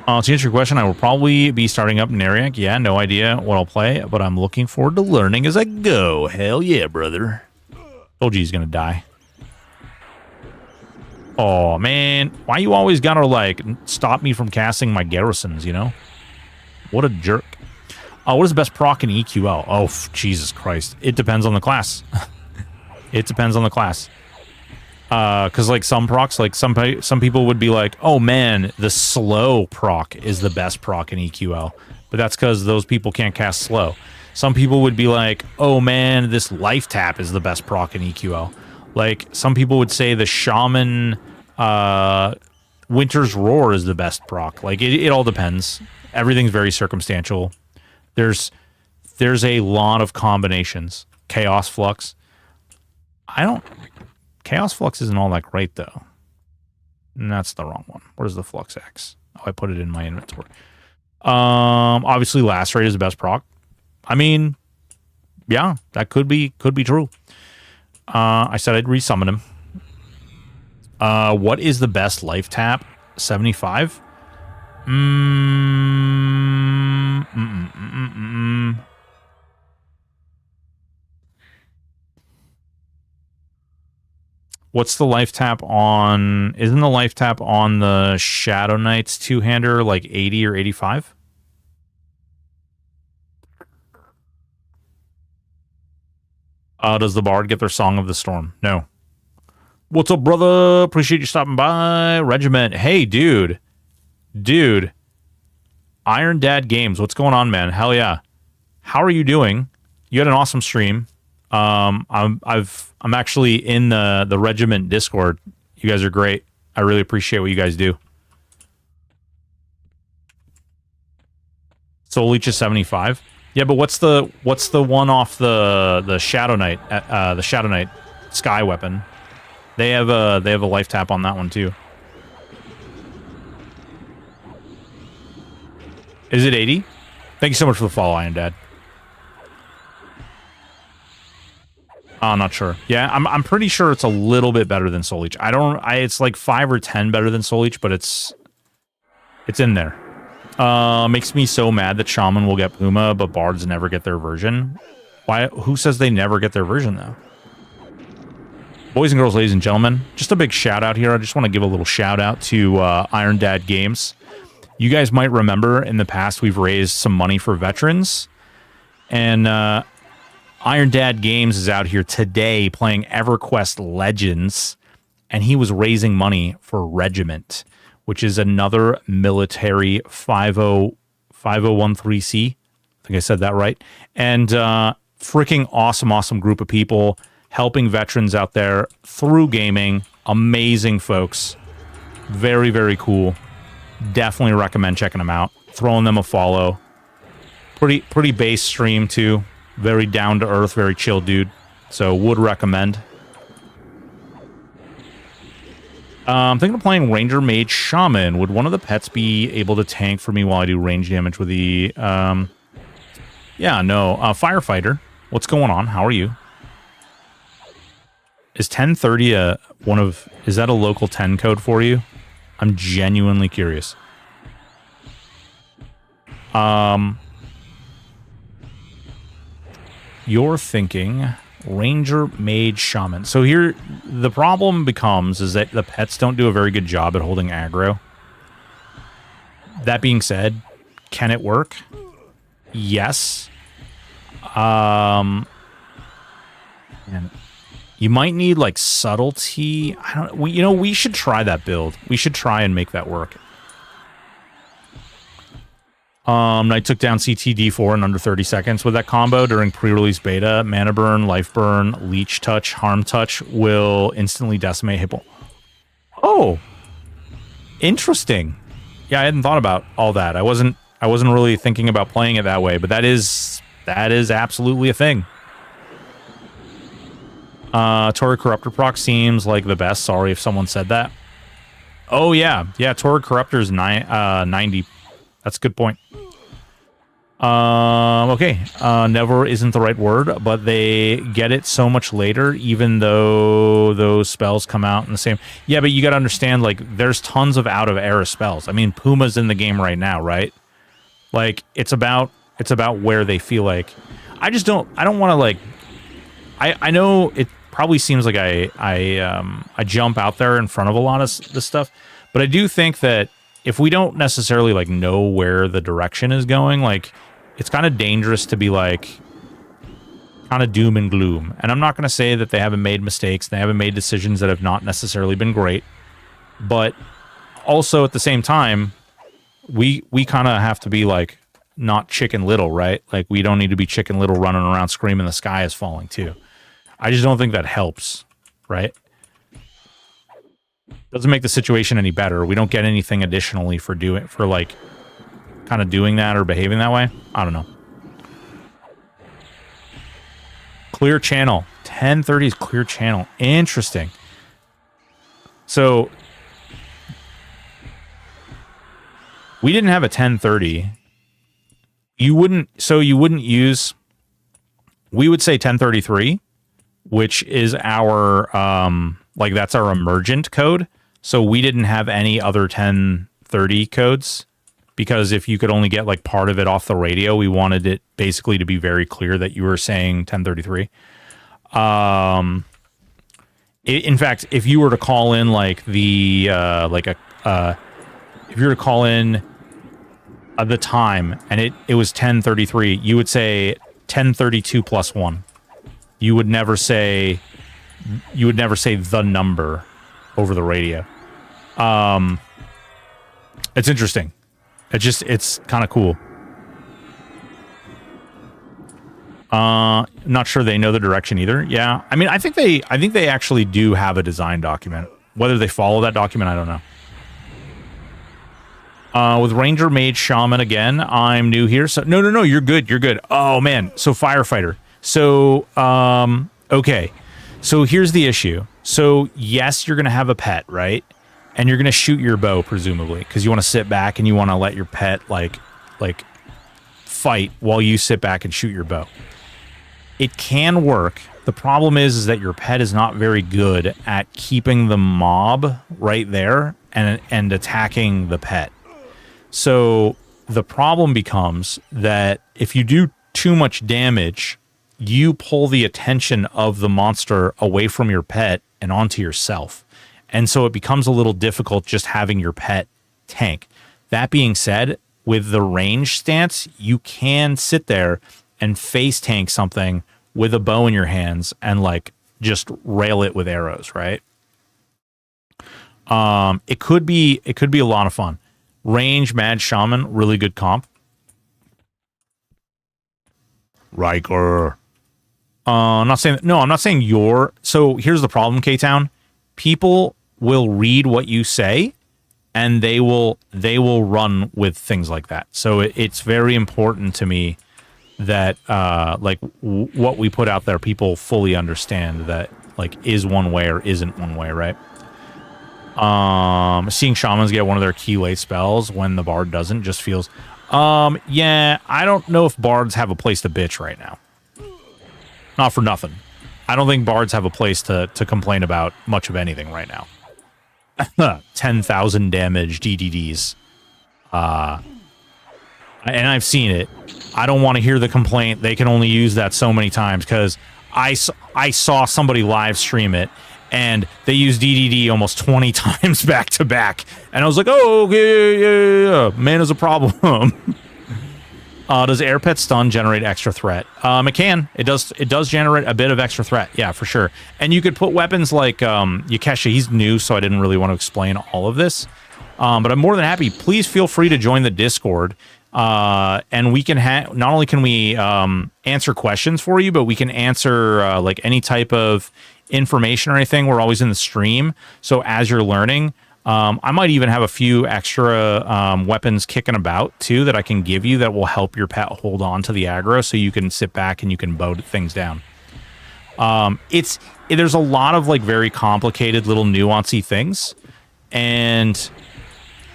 To answer your question, I will probably be starting up Neriak. Yeah, no idea what I'll play, but I'm looking forward to learning as I go. Hell yeah, brother. Told you he's going to die. Oh, man. Why you always got to, like, stop me from casting my garrisons, you know? What a jerk. What is the best proc in EQL? Oh, Jesus Christ. It depends on the class. It depends on the class. Because, like, some procs, like, some people would be like, oh, man, the slow proc is the best proc in EQL. But that's because those people can't cast slow. Some people would be like, oh, man, this life tap is the best proc in EQL. Like, some people would say the Shaman Winter's Roar is the best proc. Like, it all depends. Everything's very circumstantial. There's a lot of combinations. Chaos Flux. Chaos Flux isn't all that great, though. And that's the wrong one. Where's the Flux X? Oh, I put it in my inventory. Obviously, Lacerate is the best proc. I mean, yeah, that could be true. I said I'd resummon him. What is the best life tap? 75? What's the life tap on? Isn't the life tap on the Shadow Knights two-hander like 80 or 85? Does the Bard get their Song of the Storm? No. What's up, brother? Appreciate you stopping by. Regiment. Hey, dude. Dude. Iron Dad Games. What's going on, man? Hell yeah. How are you doing? You had an awesome stream. I'm actually in the Regiment Discord. You guys are great. I really appreciate what you guys do. Soul Leech is 75. Yeah, but what's the one off the Shadow Knight? The Shadow Knight Sky Weapon. They have a life tap on that one too. Is it 80? Thank you so much for the follow, Iron Dad. I'm not sure. Yeah, I'm pretty sure it's a little bit better than Soul Leech. It's like 5 or 10 better than Soul Leech, but it's in there. Makes me so mad that Shaman will get Puma, but Bards never get their version. Why? Who says they never get their version, though? Boys and girls, ladies and gentlemen, just a big shout out here. I just want to give a little shout out to Iron Dad Games. You guys might remember in the past we've raised some money for veterans. And Iron Dad Games is out here today playing EverQuest Legends. And he was raising money for Regiment, which is another military 5013C. I think I said that right. And freaking awesome group of people helping veterans out there through gaming. Amazing folks. Very, very cool. Definitely recommend checking them out. Throwing them a follow. Pretty base stream too. Very down to earth, very chill dude. So would recommend. I'm thinking of playing Ranger Mage Shaman. Would one of the pets be able to tank for me while I do range damage with the... yeah, no. Firefighter. What's going on? How are you? Is 1030 is that a local 10 code for you? I'm genuinely curious. You're thinking Ranger Mage Shaman. So here, the problem becomes is that the pets don't do a very good job at holding aggro. That being said, can it work? Yes. And you might need like subtlety. We should try that build. We should try and make that work. I took down CTD4 in under 30 seconds with that combo during pre-release beta. Mana burn, life burn, leech touch, harm touch will instantly decimate hit points. Oh, interesting. Yeah, I hadn't thought about all that. I wasn't really thinking about playing it that way, but that is absolutely a thing. Torrid Corruptor proc seems like the best. Sorry if someone said that. Oh, yeah. Yeah, Torrid Corruptor is 90. That's a good point. Okay. Never isn't the right word, but they get it so much later, even though those spells come out in the same... Yeah, but you got to understand, like, there's tons of out-of-era spells. I mean, Puma's in the game right now, right? Like, it's about where they feel like... I don't want to, like... I know it probably seems like I jump out there in front of a lot of this stuff, but I do think that if we don't necessarily like know where the direction is going, like it's kind of dangerous to be like kind of doom and gloom. And I'm not going to say that they haven't made mistakes, they haven't made decisions that have not necessarily been great, but also at the same time, we kind of have to be like not Chicken Little, right? Like we don't need to be Chicken Little running around screaming the sky is falling too. I just don't think that helps, right? Doesn't make the situation any better. We don't get anything additionally for like kind of doing that or behaving that way. I don't know. Clear channel. 1030 is clear channel. Interesting. So we didn't have a 1030. You wouldn't use, we would say 1033, which is our Like that's our emergent code. So we didn't have any other 1030 codes because if you could only get like part of it off the radio, we wanted it basically to be very clear that you were saying 1033. In fact, if you were to call in like the if you were to call in the time and it was 1033, you would say 1032 plus 1. You would never say the number over the radio. It's interesting. It's kind of cool. Not sure they know the direction either. Yeah. I mean, I think they actually do have a design document. Whether they follow that document, I don't know. With Ranger, Mage, Shaman again. I'm new here. So no, you're good. You're good. Oh man. So firefighter. So, okay. So here's the issue. So yes, you're going to have a pet, right? And you're going to shoot your bow, presumably, because you want to sit back and you want to let your pet like fight while you sit back and shoot your bow. It can work. The problem is that your pet is not very good at keeping the mob right there and attacking the pet. So the problem becomes that if you do too much damage, you pull the attention of the monster away from your pet and onto yourself. And so it becomes a little difficult just having your pet tank. That being said, with the range stance, you can sit there and face tank something with a bow in your hands and like just rail it with arrows, right? It could be a lot of fun. Range, Mad Shaman, really good comp. Riker. I'm not saying you're. So here's the problem, K-Town. People will read what you say and they will run with things like that. So it's very important to me that what we put out there, people fully understand that like is one way or isn't one way, right? Seeing shamans get one of their key late spells when the bard doesn't just feels yeah, I don't know if bards have a place to bitch right now. Not for nothing. I don't think bards have a place to complain about much of anything right now. 10,000 damage DDDs. And I've seen it. I don't want to hear the complaint. They can only use that so many times because I saw somebody live stream it and they used DDD almost 20 times back to back. And I was like, oh, okay, yeah. Mana's a problem. Does air pet stun generate extra threat? It can. It does generate a bit of extra threat. Yeah, for sure. And you could put weapons like Yakesha. He's new, so I didn't really want to explain all of this. But I'm more than happy. Please feel free to join the Discord. And we can not only can we answer questions for you, but we can answer like any type of information or anything. We're always in the stream. So as you're learning, I might even have a few extra weapons kicking about too that I can give you that will help your pet hold on to the aggro so you can sit back and you can bow things down. There's a lot of like very complicated little nuancy things. And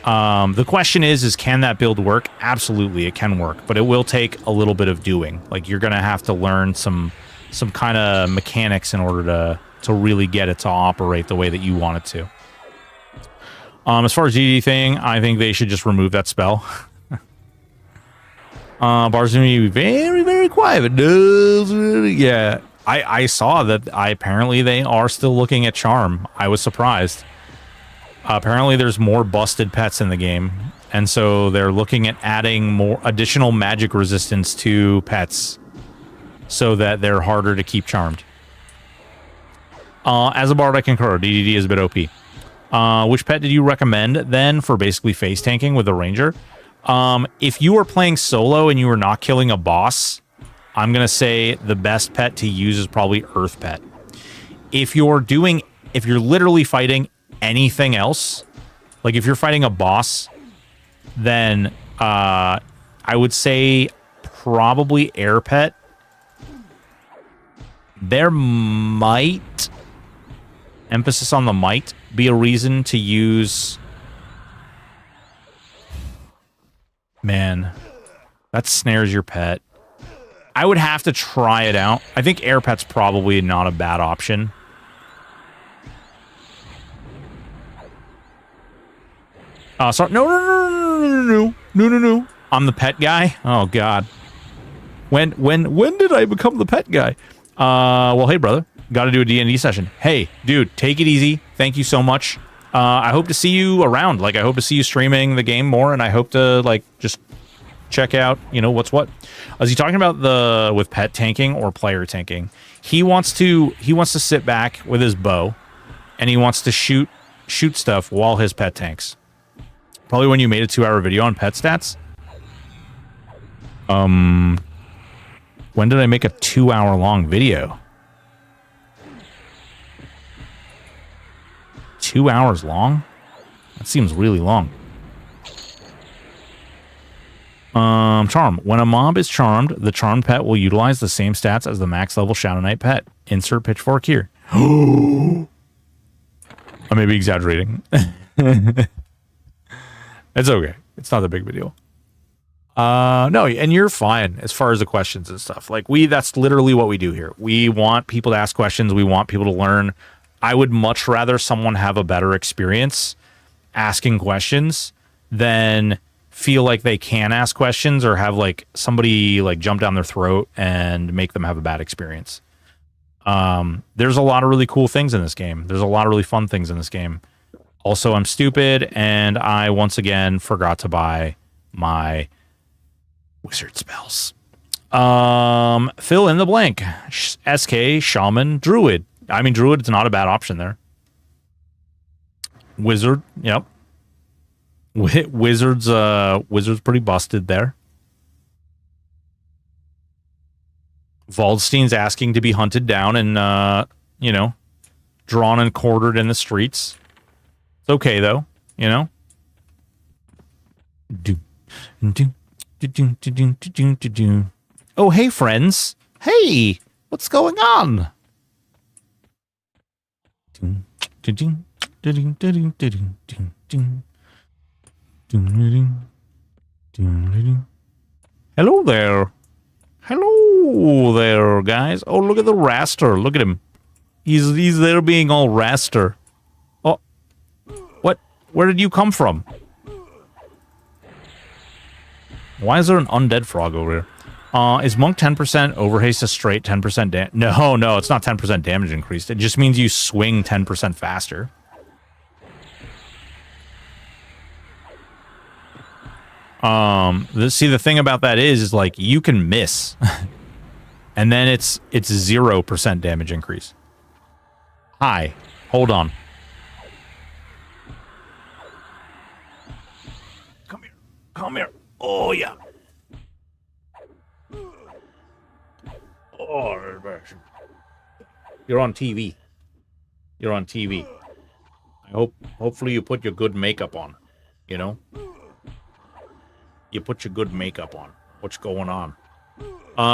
the question is can that build work? Absolutely, it can work, but it will take a little bit of doing. Like you're going to have to learn some kind of mechanics in order to really get it to operate the way that you want it to. As far as GD thing, I think they should just remove that spell. Bars going to be very, very quiet. Yeah, I saw that. Apparently they are still looking at charm. I was surprised. Apparently there's more busted pets in the game, and so they're looking at adding more additional magic resistance to pets so that they're harder to keep charmed. As a bard, I concur. DDD is a bit OP. Which pet did you recommend then for basically face tanking with a ranger? If you were playing solo and you were not killing a boss, I'm going to say the best pet to use is probably Earth Pet. If you're literally fighting anything else, like if you're fighting a boss, then I would say probably Air Pet. There might, emphasis on the might, be a reason to use... Man, that snares your pet. I would have to try it out. I think Air Pet's probably not a bad option. Sorry. No. I'm the pet guy. Oh God. When did I become the pet guy? Well, hey brother, got to do a D&D session. Hey, dude, take it easy. Thank you so much. I hope to see you around. Like, I hope to see you streaming the game more, and I hope to like just check out, you know, what's what. Is he talking about with pet tanking or player tanking? He wants to sit back with his bow, and he wants to shoot stuff while his pet tanks. Probably when you made a 2-hour video on pet stats. When did I make a 2-hour long video? 2 hours long? That seems really long. Charm. When a mob is charmed, the charmed pet will utilize the same stats as the max level Shadow Knight pet. Insert pitchfork here. I may be exaggerating. It's okay. It's not a big deal. No, and you're fine as far as the questions and stuff. Like, that's literally what we do here. We want people to ask questions. We want people to learn. I would much rather someone have a better experience asking questions than feel like they can ask questions or have like somebody like jump down their throat and make them have a bad experience. There's a lot of really cool things in this game. There's a lot of really fun things in this game. Also, I'm stupid, and I once again forgot to buy my wizard spells. Fill in the blank. SK, Shaman, Druid. I mean, Druid is not a bad option there. Wizard, yep. Wizard's pretty busted there. Waldstein's asking to be hunted down and, you know, drawn and quartered in the streets. It's okay, though, you know? Oh, hey, friends. Hey, what's going on? Hello there. Hello there, guys. Oh, look at the raster. Look at him. He's there being all raster. Oh, what? Where did you come from? Why is there an undead frog over here? Is monk 10% overhaste a straight 10% damage? No, it's not 10% damage increased. It just means you swing 10% faster. See, the thing about that is like you can miss, and then it's 0% damage increase. Hi, hold on. Come here. Oh yeah. Oh, you're on TV. You're on TV. Hopefully you put your good makeup on. You know. You put your good makeup on. What's going on?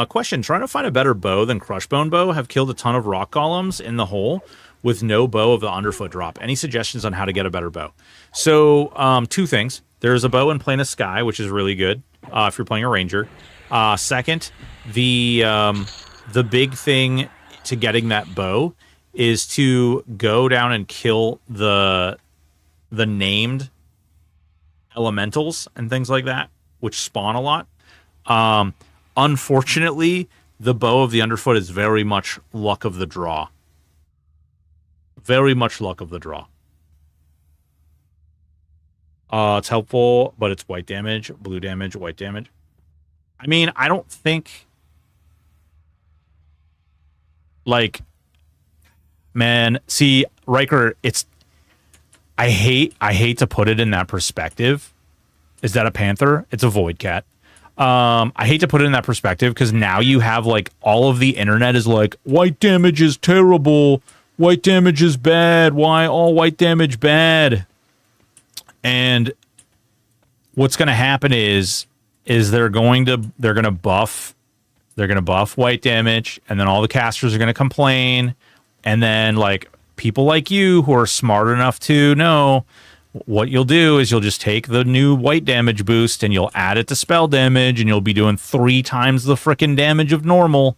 Question. Trying to find a better bow than Crushbone bow. Have killed a ton of rock golems in the hole with no bow of the underfoot drop. Any suggestions on how to get a better bow? So, two things. There's a bow in Plane of Sky, which is really good if you're playing a ranger. Second, the big thing to getting that bow is to go down and kill the named elementals and things like that, which spawn a lot. Unfortunately, the bow of the underfoot is very much luck of the draw. Very much luck of the draw. It's helpful, but it's white damage, blue damage, white damage. I mean, I don't think... Like... Man, see, Riker, it's... I hate to put it in that perspective. Is that a panther? It's a void cat. I hate to put it in that perspective because now you have like all of the internet is like white damage is terrible, white damage is bad, why all white damage bad? And what's going to happen is they're going to buff white damage, and then all the casters are going to complain, and then like people like you who are smart enough to know what you'll do is you'll just take the new white damage boost and you'll add it to spell damage, and you'll be doing 3 times the frickin' damage of normal.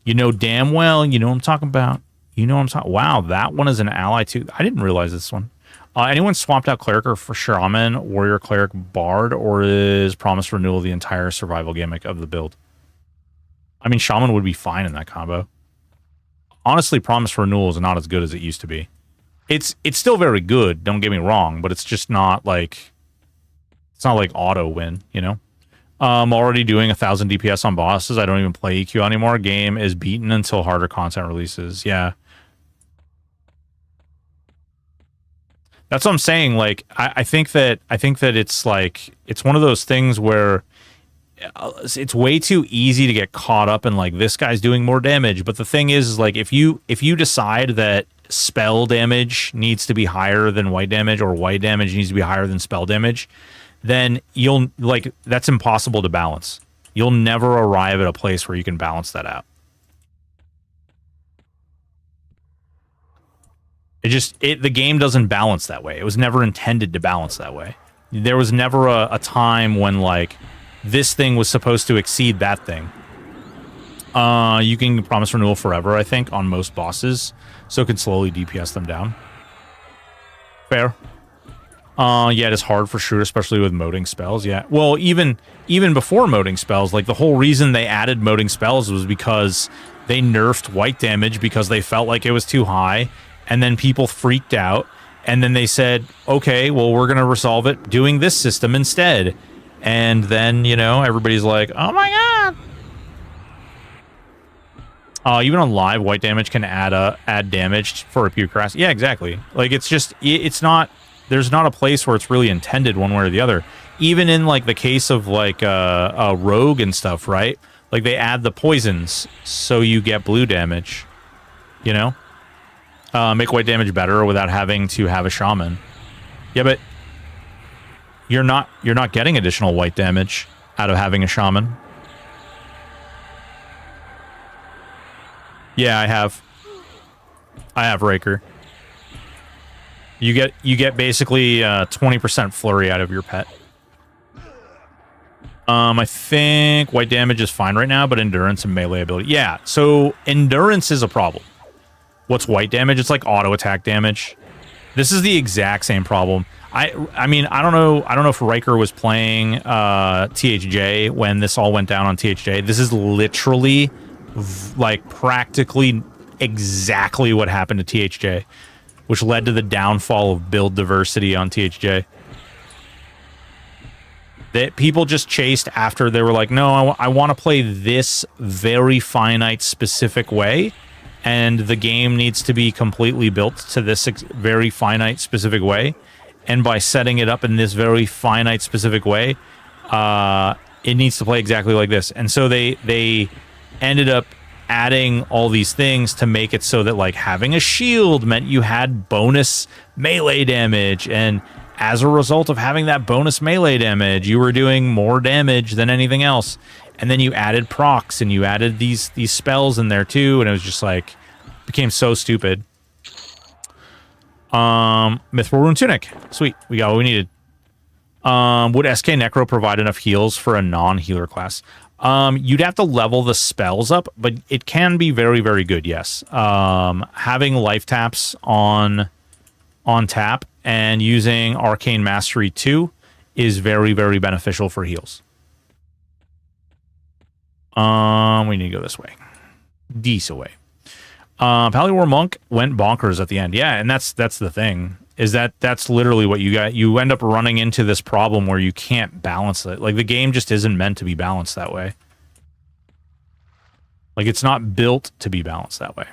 You know damn well, you know what I'm talking about. You know what I'm talking. Wow, that one is an ally too. I didn't realize this one. Anyone swapped out Cleric for Shaman, Warrior, Cleric, Bard, or is Promise Renewal the entire survival gimmick of the build? I mean, Shaman would be fine in that combo. Honestly, Promise Renewal is not as good as it used to be. It's still very good, don't get me wrong, but it's just not like... It's not like auto win, you know? Already doing 1,000 DPS on bosses. I don't even play EQ anymore. Game is beaten until harder content releases. Yeah. That's what I'm saying. Like, I think that it's like, it's one of those things where it's way too easy to get caught up in like, this guy's doing more damage. But the thing is like, if you decide that spell damage needs to be higher than white damage, or white damage needs to be higher than spell damage, then you'll, like, that's impossible to balance. You'll never arrive at a place where you can balance that out. The game doesn't balance that way. It was never intended to balance that way. There was never a time when, like, this thing was supposed to exceed that thing. You can Promise Renewal forever, I think, on most bosses, so it can slowly DPS them down. Fair. Yeah, it is hard for sure, especially with moding spells. Yeah, well, even before moding spells, like, the whole reason they added moding spells was because they nerfed white damage because they felt like it was too high, and then people freaked out, and then they said, okay, well, we're gonna resolve it doing this system instead, and then, you know, everybody's like, oh my god. Even on live, white damage can add damage for a pure crash. Yeah, exactly. Like, it's just, it's not. There's not a place where it's really intended one way or the other. Even in, like, the case of, like, a rogue and stuff, right? Like, they add the poisons so you get blue damage, you know? Make white damage better without having to have a shaman. Yeah, but you're not getting additional white damage out of having a shaman. Yeah, I have Raker. You get basically 20% flurry out of your pet. I think white damage is fine right now, but endurance and melee ability. Yeah, so endurance is a problem. What's white damage? It's like auto attack damage. This is the exact same problem. I mean, I don't know if Riker was playing THJ when this all went down on THJ. This is literally like practically exactly what happened to THJ, which led to the downfall of build diversity on THJ. That people just chased after they were like, no, I want to play this very finite specific way, and the game needs to be completely built to this very finite specific way, and by setting it up in this very finite specific way, it needs to play exactly like this. And so they ended up adding all these things to make it so that, like, having a shield meant you had bonus melee damage, and as a result of having that bonus melee damage, you were doing more damage than anything else. And then you added procs, and you added these spells in there too, and it was just like, became so stupid. Mithril Rune Tunic. Sweet, we got what we needed. Would SK Necro provide enough heals for a non-healer class? You'd have to level the spells up, but it can be very, very good, yes. Having life taps on tap and using Arcane Mastery 2 is very, very beneficial for heals. We need to go this way. Decent way. Palliwar Monk went bonkers at the end. Yeah, and that's the thing. Is that's literally what you got. You end up running into this problem where you can't balance it. Like, the game just isn't meant to be balanced that way. Like, it's not built to be balanced that way.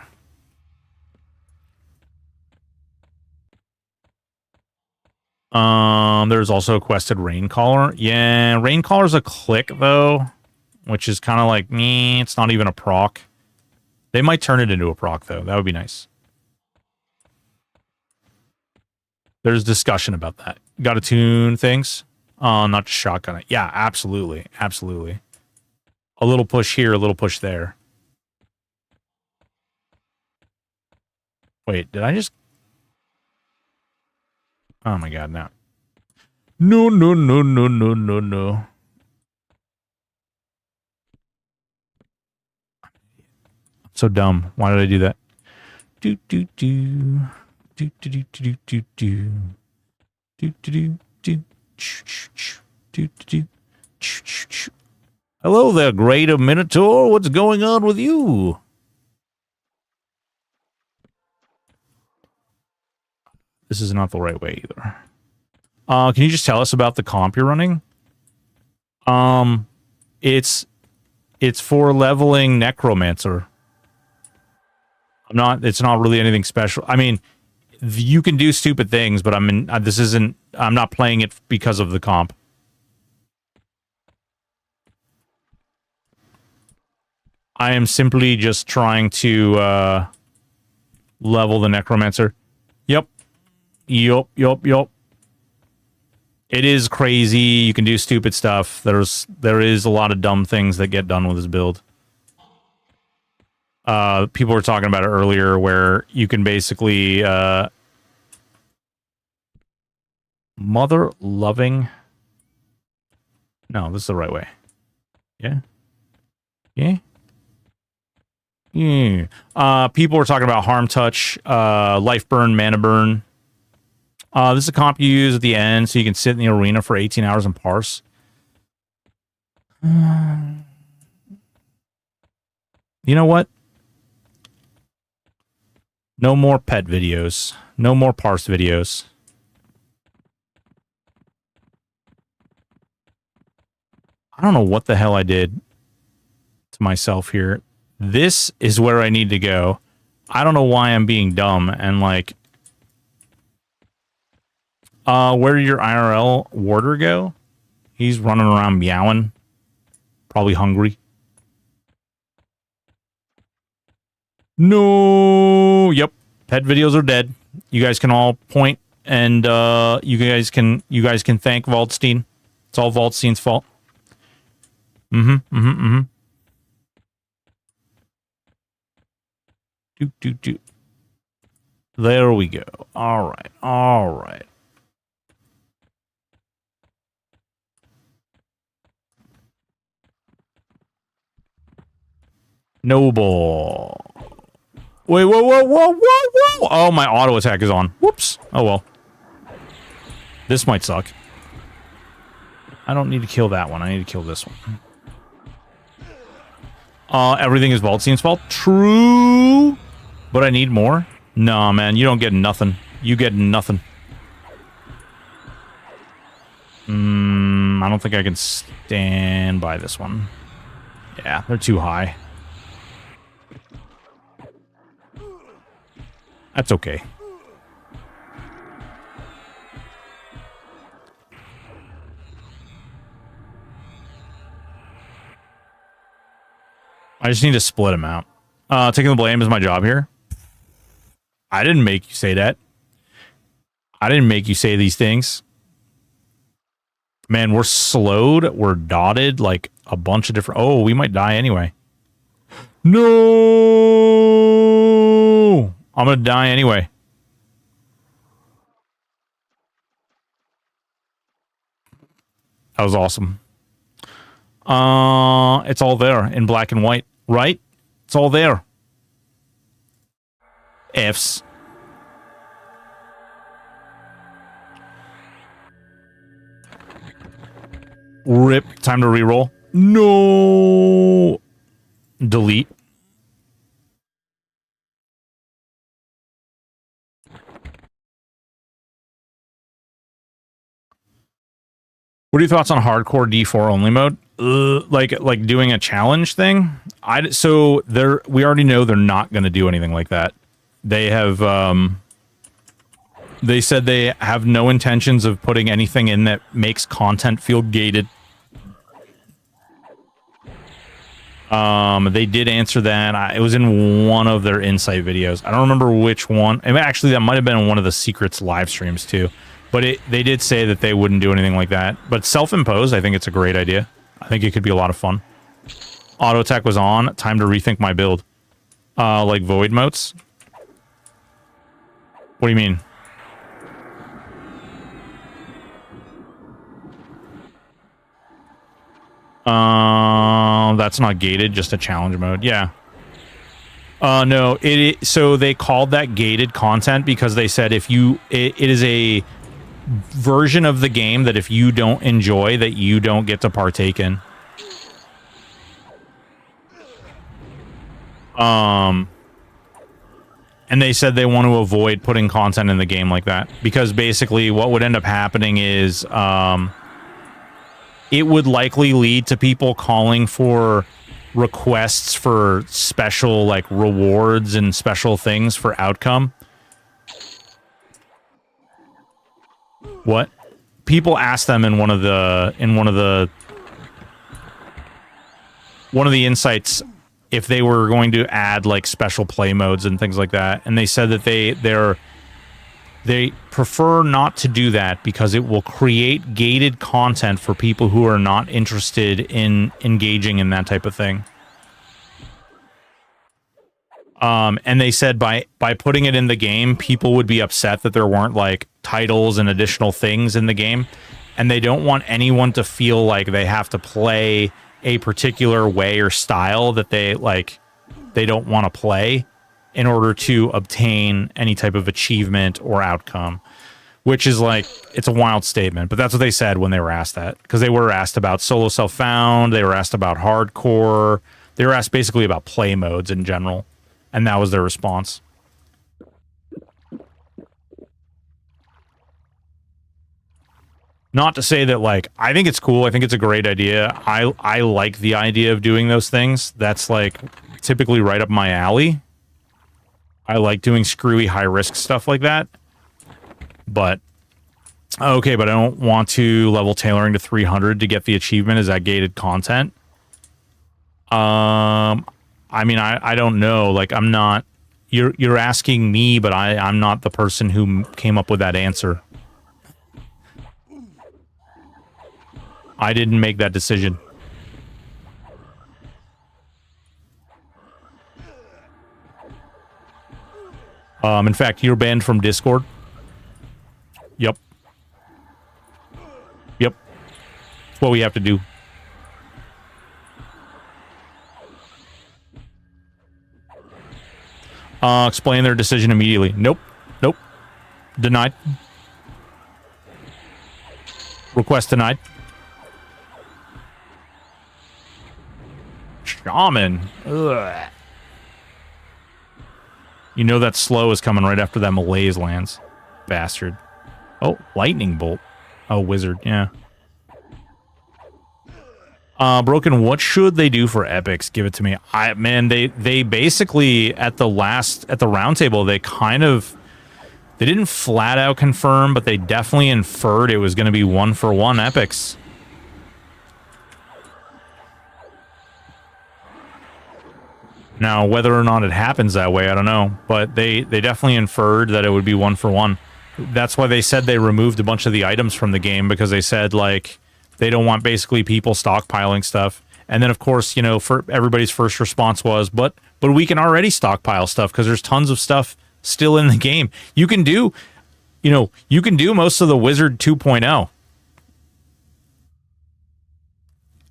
There's also a quested Raincaller. Yeah, Raincaller's a click, though, which is kind of like, it's not even a proc. They might turn it into a proc, though. That would be nice. There's discussion about that. Got to tune things. Not just shotgun it. Yeah, absolutely. Absolutely. A little push here, a little push there. Wait, did I just... Oh my god, no. No, no, no, no, no, no, no. I'm so dumb. Why did I do that? Do, do, do. Do, do, do, do, do, do. Hello there, Greater Minotaur. What's going on with you? This is not the right way either. Can you just tell us about the comp you're running? It's for leveling Necromancer. It's not really anything special. I mean, you can do stupid things, but I'm not playing it because of the comp. I am simply just trying to level the Necromancer. Yep. It is crazy. You can do stupid stuff. There is a lot of dumb things that get done with this build. People were talking about it earlier, where you can basically mother loving. No, this is the right way. Yeah. People were talking about harm touch, life burn, mana burn. This is a comp you use at the end, so you can sit in the arena for 18 hours and parse. You know what? No more pet videos. No more parse videos. I don't know what the hell I did to myself here. This is where I need to go. I don't know why I'm being dumb and like... where did your IRL warder go? He's running around meowing. Probably hungry. No. Yep. Pet videos are dead. You guys can all point and you guys can thank Voltaire. It's all Voltaire's fault. Do. There we go. All right. Noble. Wait, whoa. Oh, my auto attack is on. Whoops. Oh, well. This might suck. I don't need to kill that one. I need to kill this one. Everything is Voltaire's fault. True. But I need more. Nah, man. You don't get nothing. You get nothing. I don't think I can stand by this one. Yeah, they're too high. That's okay. I just need to split them out. Taking the blame is my job here. I didn't make you say that. I didn't make you say these things. Man, we're slowed. We're dotted like a bunch of different... Oh, we might die anyway. No! I'm gonna die anyway. That was awesome. It's all there in black and white, right? It's all there. F's. Rip. Time to reroll. No. Delete. What are your thoughts on hardcore D4 only mode? Like doing a challenge thing? We already know they're not going to do anything like that. They have they said they have no intentions of putting anything in that makes content feel gated. They did answer that. It was in one of their insight videos. I don't remember which one. And actually, that might have been in one of the secrets live streams too. But they did say that they wouldn't do anything like that. But self-imposed, I think it's a great idea. I think it could be a lot of fun. Auto attack was on. Time to rethink my build. Like void motes. What do you mean? That's not gated, just a challenge mode. Yeah. No, so they called that gated content because they said if you it is a version of the game that if you don't enjoy, that you don't get to partake in. And they said they want to avoid putting content in the game like that, because basically what would end up happening is it would likely lead to people calling for requests for special, like, rewards and special things for outcome. What? People asked them in one of the insights if they were going to add, like, special play modes and things like that, and they said that they prefer not to do that because it will create gated content for people who are not interested in engaging in that type of thing. And they said by putting it in the game, people would be upset that there weren't, like, titles and additional things in the game, and they don't want anyone to feel like they have to play a particular way or style that they don't want to play in order to obtain any type of achievement or outcome, which is, like, it's a wild statement, but that's what they said when they were asked that, because they were asked about solo self-found, they were asked about hardcore, they were asked basically about play modes in general, and that was their response. Not to say that, like, I think it's cool. I think it's a great idea. I like the idea of doing those things. That's, like, typically right up my alley. I like doing screwy high-risk stuff like that. But, okay, but I don't want to level tailoring to 300 to get the achievement. Is that gated content? I mean, I don't know. Like, I'm not... You're asking me, but I'm not the person who came up with that answer. I didn't make that decision. In fact, you're banned from Discord. Yep. Yep. That's what we have to do. Explain their decision immediately. Nope. Nope. Denied. Request denied. Shaman. Ugh. You know that slow is coming right after that malaise lands. Bastard. Oh, lightning bolt. Oh, wizard, yeah. Broken, what should they do for epics? Give it to me. Man, they basically at the round table, they didn't flat out confirm, but they definitely inferred it was going to be 1-for-1 epics. Now, whether or not it happens that way, I don't know. But they definitely inferred that it would be 1-for-1. That's why they said they removed a bunch of the items from the game, because they said, like, they don't want basically people stockpiling stuff. And then, of course, you know, for everybody's first response was, but we can already stockpile stuff because there's tons of stuff still in the game. You can do, you know, you can do most of the Wizard 2.0.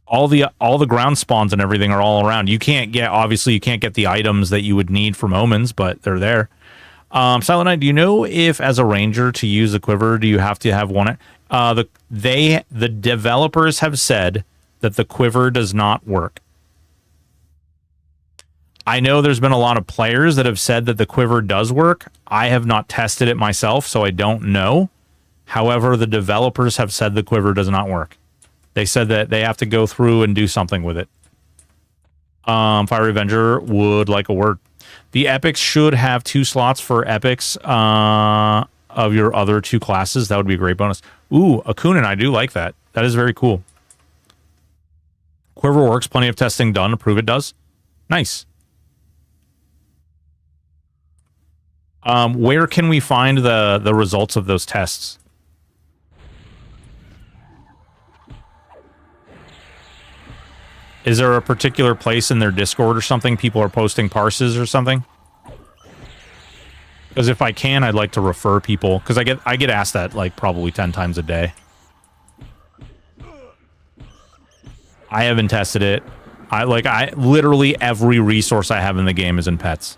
All the ground spawns and everything are all around. You can't get the items that you would need from omens, but they're there. Silent Knight, do you know if as a ranger to use the quiver, do you have to have one? The developers have said that the quiver does not work. I know there's been a lot of players that have said that the quiver does work. I have not tested it myself, so I don't know. However, the developers have said the quiver does not work. They said that they have to go through and do something with it. Fiery Avenger would like a word. The epics should have 2 slots for epics of your other 2 classes. That would be a great bonus. Ooh, Akunin, I do like that. That is very cool. Quiver works. Plenty of testing done to prove it does. Nice. Where can we find the results of those tests? Is there a particular place in their Discord or something people are posting parses or something? Because if I can, I'd like to refer people, because I get asked that like probably 10 times a day. I haven't tested it. I literally every resource I have in the game is in pets.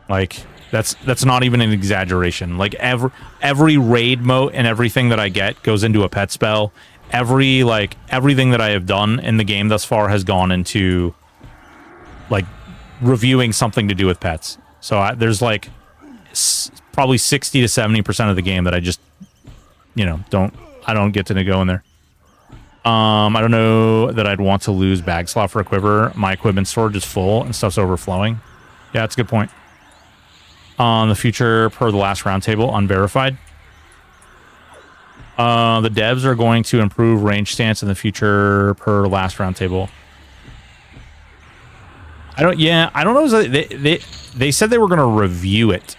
Like, That's not even an exaggeration. Like every raid mote and everything that I get goes into a pet spell. Everything that I have done in the game thus far has gone into like reviewing something to do with pets. So there's like probably 60 to 70% of the game that I just, you know, I don't get to go in there. I don't know that I'd want to lose bag slot for a quiver. My equipment storage is full and stuff's overflowing. Yeah, that's a good point. The future per the last roundtable, unverified. The devs are going to improve range stance in the future per last roundtable. I don't know. They said they were going to review it.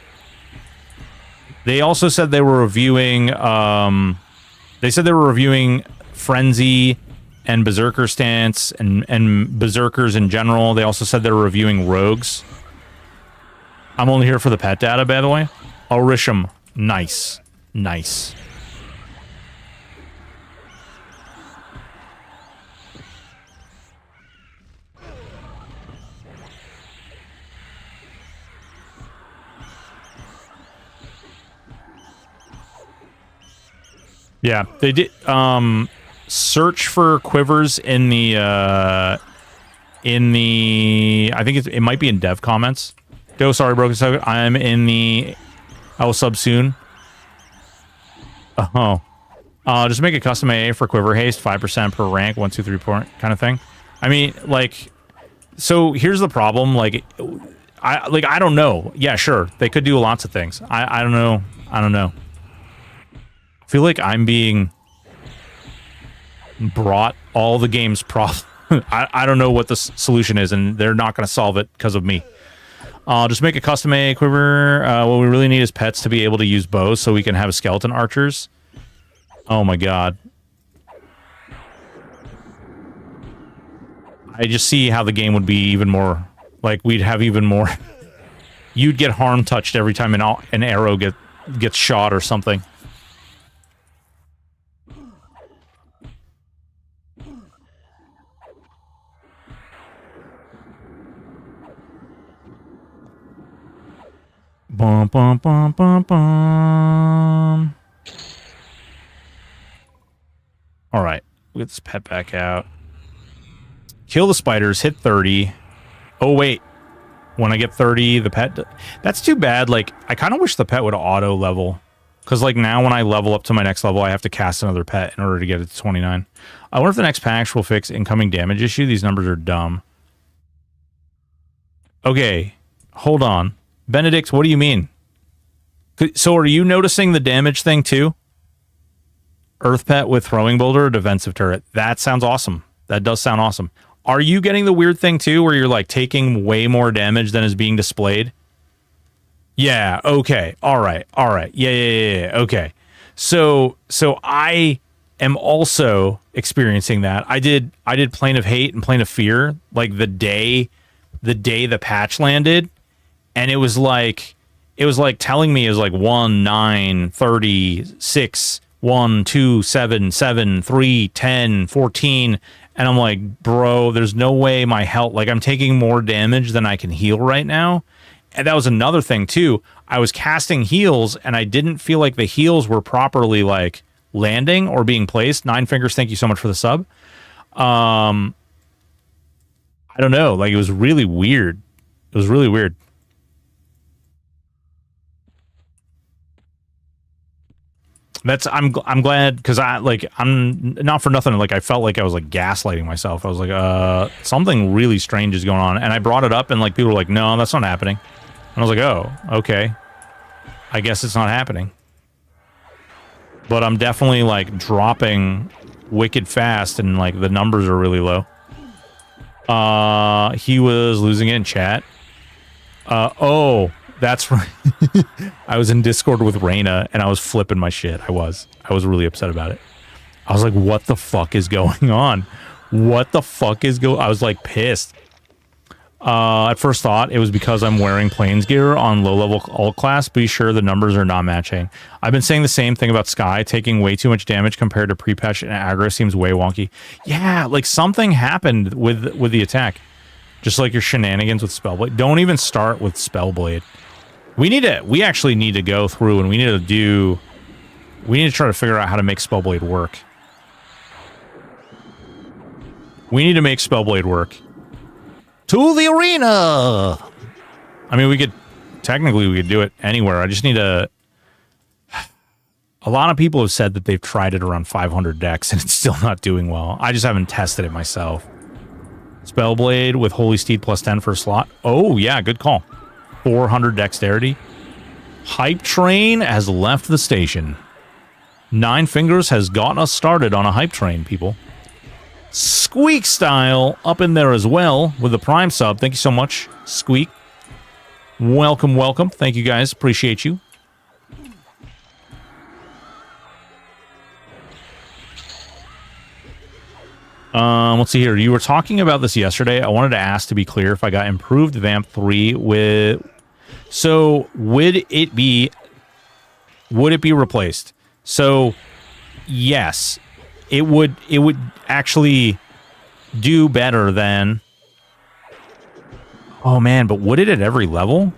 They also said they were reviewing. They said they were reviewing Frenzy and Berserker stance and Berserkers in general. They also said they were reviewing Rogues. I'm only here for the pet data, by the way. Orisham, nice, nice. Yeah, they did search for quivers in the I think it might be in dev comments. Go, sorry, broken so I'm in the I will sub soon. Oh. Just make a custom AA for quiver haste, 5% per rank, 1, 2, 3 point kind of thing. I mean, like, so here's the problem, like I don't know. Yeah, sure. They could do lots of things. I don't know. I don't know. I feel like I'm being brought all the game's problems. I don't know what the solution is, and they're not going to solve it because of me. Just make a custom AA quiver. What we really need is pets to be able to use bows so we can have skeleton archers. Oh my god. I just see how the game would be even more... Like, we'd have even more... You'd get harm touched every time an arrow gets shot or something. Bum, bum, bum, bum, bum. All right, we'll get this pet back out. Kill the spiders, hit 30. Oh, wait. When I get 30, the pet... That's too bad. Like, I kind of wish the pet would auto level. Because, like, now when I level up to my next level, I have to cast another pet in order to get it to 29. I wonder if the next patch will fix incoming damage issue. These numbers are dumb. Okay, hold on. Benedict, what do you mean? So are you noticing the damage thing too? Earth pet with throwing boulder or defensive turret? That sounds awesome. That does sound awesome. Are you getting the weird thing too where you're like taking way more damage than is being displayed? Yeah, okay. All right. Yeah. Okay. So I am also experiencing that. I did Plane of Hate and Plane of Fear like the day the patch landed. And it was like telling me it was like 1, 9, 30, 6, 1, 2, 7, 7, 3, 10, 14. And I'm like, bro, there's no way my health, like I'm taking more damage than I can heal right now. And that was another thing too. I was casting heals and I didn't feel like the heals were properly like landing or being placed. Nine Fingers, thank you so much for the sub. I don't know. Like it was really weird. It was really weird. I'm glad because I'm not for nothing. Like I felt like I was like gaslighting myself. I was like, something really strange is going on. And I brought it up and like people were like, no, that's not happening. And I was like, oh, okay. I guess it's not happening. But I'm definitely like dropping wicked fast and like the numbers are really low. He was losing it in chat. Oh, that's right. I was in Discord with Reyna and I was flipping my shit. I was really upset about it. I was like, what the fuck is going on? What the fuck is I was like pissed. At first thought it was because I'm wearing plains gear on low level alt class. Be sure the numbers are not matching. I've been saying the same thing about Sky taking way too much damage compared to pre-patch, and aggro seems way wonky. Yeah, like something happened with the attack. Just like your shenanigans with Spellblade. Don't even start with Spellblade. We actually need to go through and we need to try to figure out how to make Spellblade work. We need to make Spellblade work. To the arena! I mean, technically we could do it anywhere. I just need to... A lot of people have said that they've tried it around 500 decks and it's still not doing well. I just haven't tested it myself. Spellblade with Holy Steed plus 10 for a slot. Oh, yeah, good call. 400 dexterity. Hype Train has left the station. Nine Fingers has gotten us started on a hype train, people. Squeak Style up in there as well with the Prime sub. Thank you so much, Squeak. Welcome, welcome. Thank you, guys. Appreciate you. Let's see here. You were talking about this yesterday. I wanted to ask to be clear if I got improved Vamp 3 with... So, would it be replaced? So, yes. It would actually do better than... Oh, man, but would it at every level?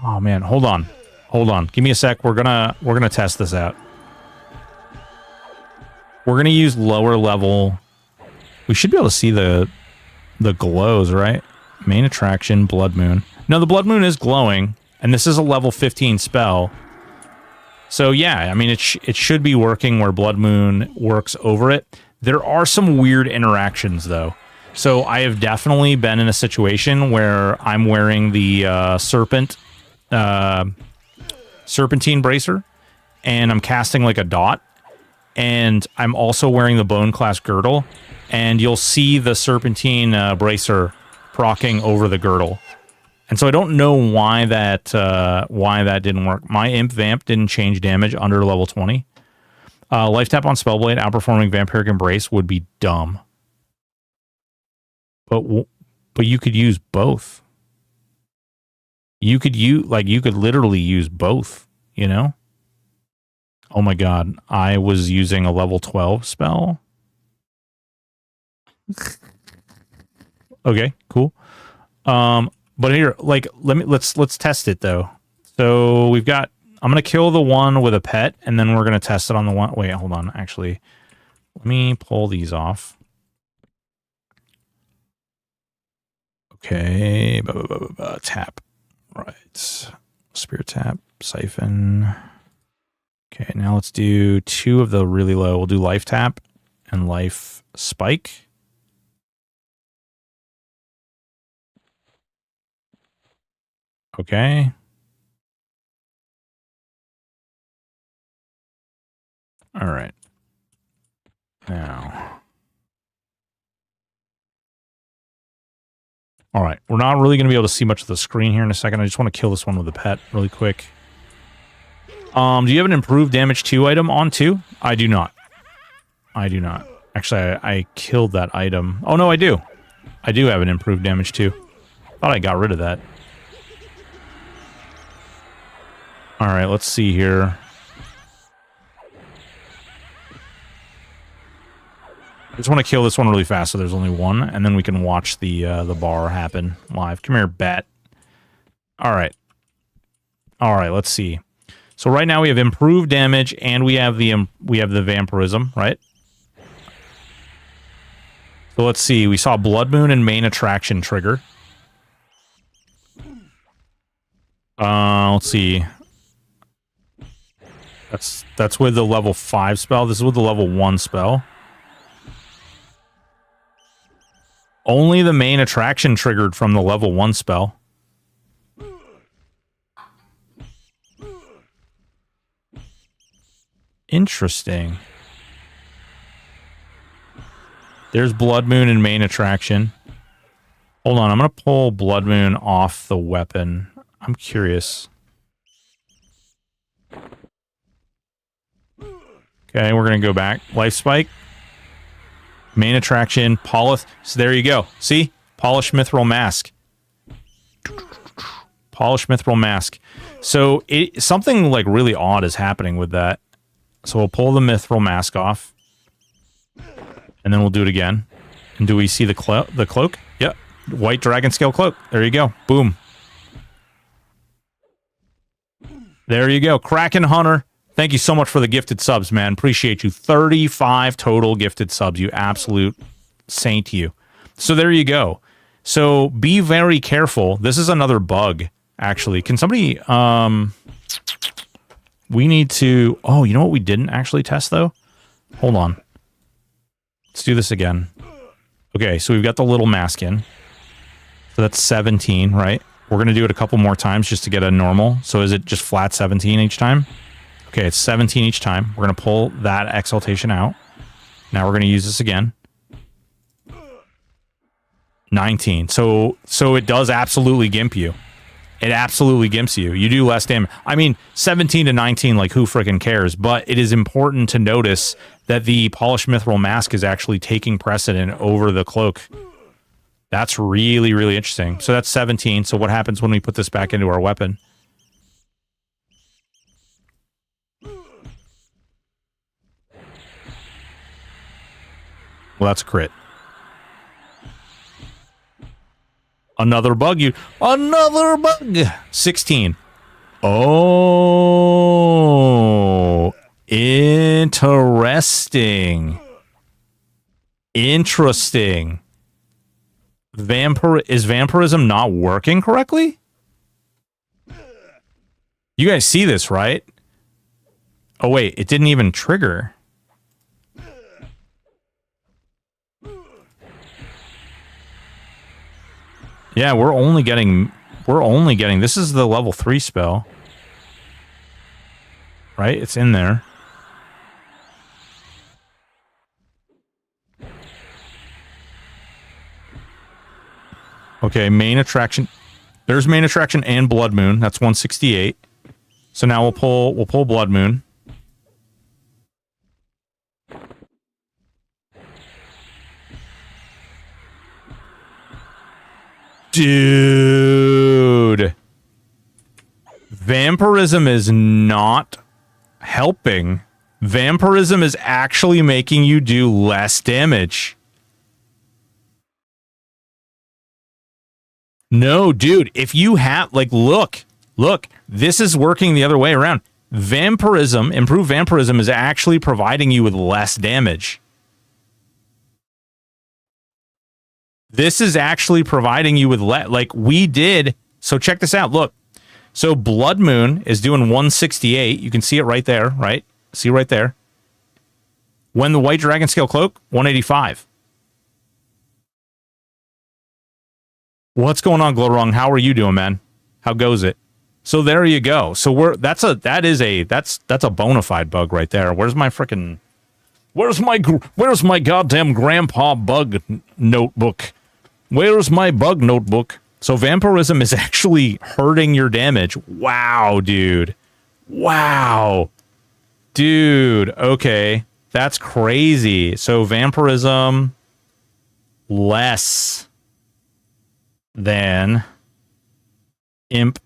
Oh, man, hold on. Hold on. Give me a sec. We're gonna test this out. We're going to use lower level. We should be able to see the glows, right? Main attraction, Blood Moon. No, the Blood Moon is glowing, and this is a level 15 spell. So, yeah, I mean, it should be working where Blood Moon works over it. There are some weird interactions, though. So, I have definitely been in a situation where I'm wearing the Serpentine Bracer, and I'm casting like a dot. And I'm also wearing the Bone Class Girdle, and you'll see the Serpentine Bracer proccing over the girdle. And so I don't know why that didn't work. My Imp Vamp didn't change damage under level 20. Life Tap on Spellblade outperforming Vampiric Embrace would be dumb. But you could use both. You could literally use both, you know? Oh my god, I was using a level 12 spell. Okay, cool. But here, like, let's test it though. So we've got, I'm gonna kill the one with a pet, and then we're gonna test it on the one. Wait, hold on. Actually, let me pull these off. Okay, tap. Right, Spirit Tap, Siphon. Okay, now let's do two of the really low. We'll do Life Tap and Life Spike. Okay. All right. Now. All right. We're not really going to be able to see much of the screen here in a second. I just want to kill this one with a pet really quick. Do you have an improved damage 2 item on 2? I do not. I do not. Actually, I killed that item. Oh, no, I do. I do have an improved damage 2. Thought I got rid of that. All right, let's see here. I just want to kill this one really fast so there's only one, and then we can watch the bar happen live. Come here, bat. All right. All right, let's see. So right now we have improved damage, and we have the vampirism, right? So let's see. We saw Blood Moon and Main Attraction trigger. Let's see. That's with the level 5 spell. This is with the level 1 spell. Only the Main Attraction triggered from the level 1 spell. Interesting. There's Blood Moon and Main Attraction. Hold on, I'm going to pull Blood Moon off the weapon. I'm curious. Okay, we're going to go back. Life Spike. Main Attraction. Polish. So there you go. See? Polish Mithril Mask. Polish Mithril Mask. So something like really odd is happening with that. So we'll pull the Mithril Mask off. And then we'll do it again. And do we see the cloak? Yep. White Dragon Scale Cloak. There you go. Boom. There you go. Kraken Hunter. Thank you so much for the gifted subs, man. Appreciate you. 35 total gifted subs. You absolute saint, you. So there you go. So be very careful. This is another bug, actually. Can somebody... we need to... Oh, you know what we didn't actually test, though? Hold on. Let's do this again. Okay, so we've got the little mask in. So that's 17, right? We're going to do it a couple more times just to get a normal. So is it just flat 17 each time? Okay, it's 17 each time. We're going to pull that exaltation out. Now we're going to use this again. 19. So it does absolutely gimp you. It absolutely gimps you. You do less damage. I mean, 17 to 19, like, who freaking cares? But it is important to notice that the Polished Mithril Mask is actually taking precedent over the cloak. That's really, really interesting. So that's 17. So what happens when we put this back into our weapon? Well, that's a crit. Another bug, you... Another bug! 16. Oh... Interesting. Interesting. Is vampirism not working correctly? You guys see this, right? Oh, wait. It didn't even trigger. Yeah, we're only getting... This is the level 3 spell. Right? It's in there. Okay, main attraction. There's main attraction and Blood Moon. That's 168. So now we'll pull Blood Moon. Dude. Vampirism is not helping. Vampirism is actually making you do less damage. No, dude, if you have, like, look, this is working the other way around. Vampirism, improved vampirism is actually providing you with less damage. This is actually providing you with like we did. So check this out. Look. So Blood Moon is doing 168. You can see it right there, right? See right there. When the White Dragon Scale Cloak, 185. What's going on, Glorong? How are you doing, man? How goes it? So there you go. So that's a bona fide bug right there. Where's my goddamn grandpa bug notebook? Where's my bug notebook? So vampirism is actually hurting your damage. Wow, dude. Wow. Dude, okay. That's crazy. So vampirism less than imp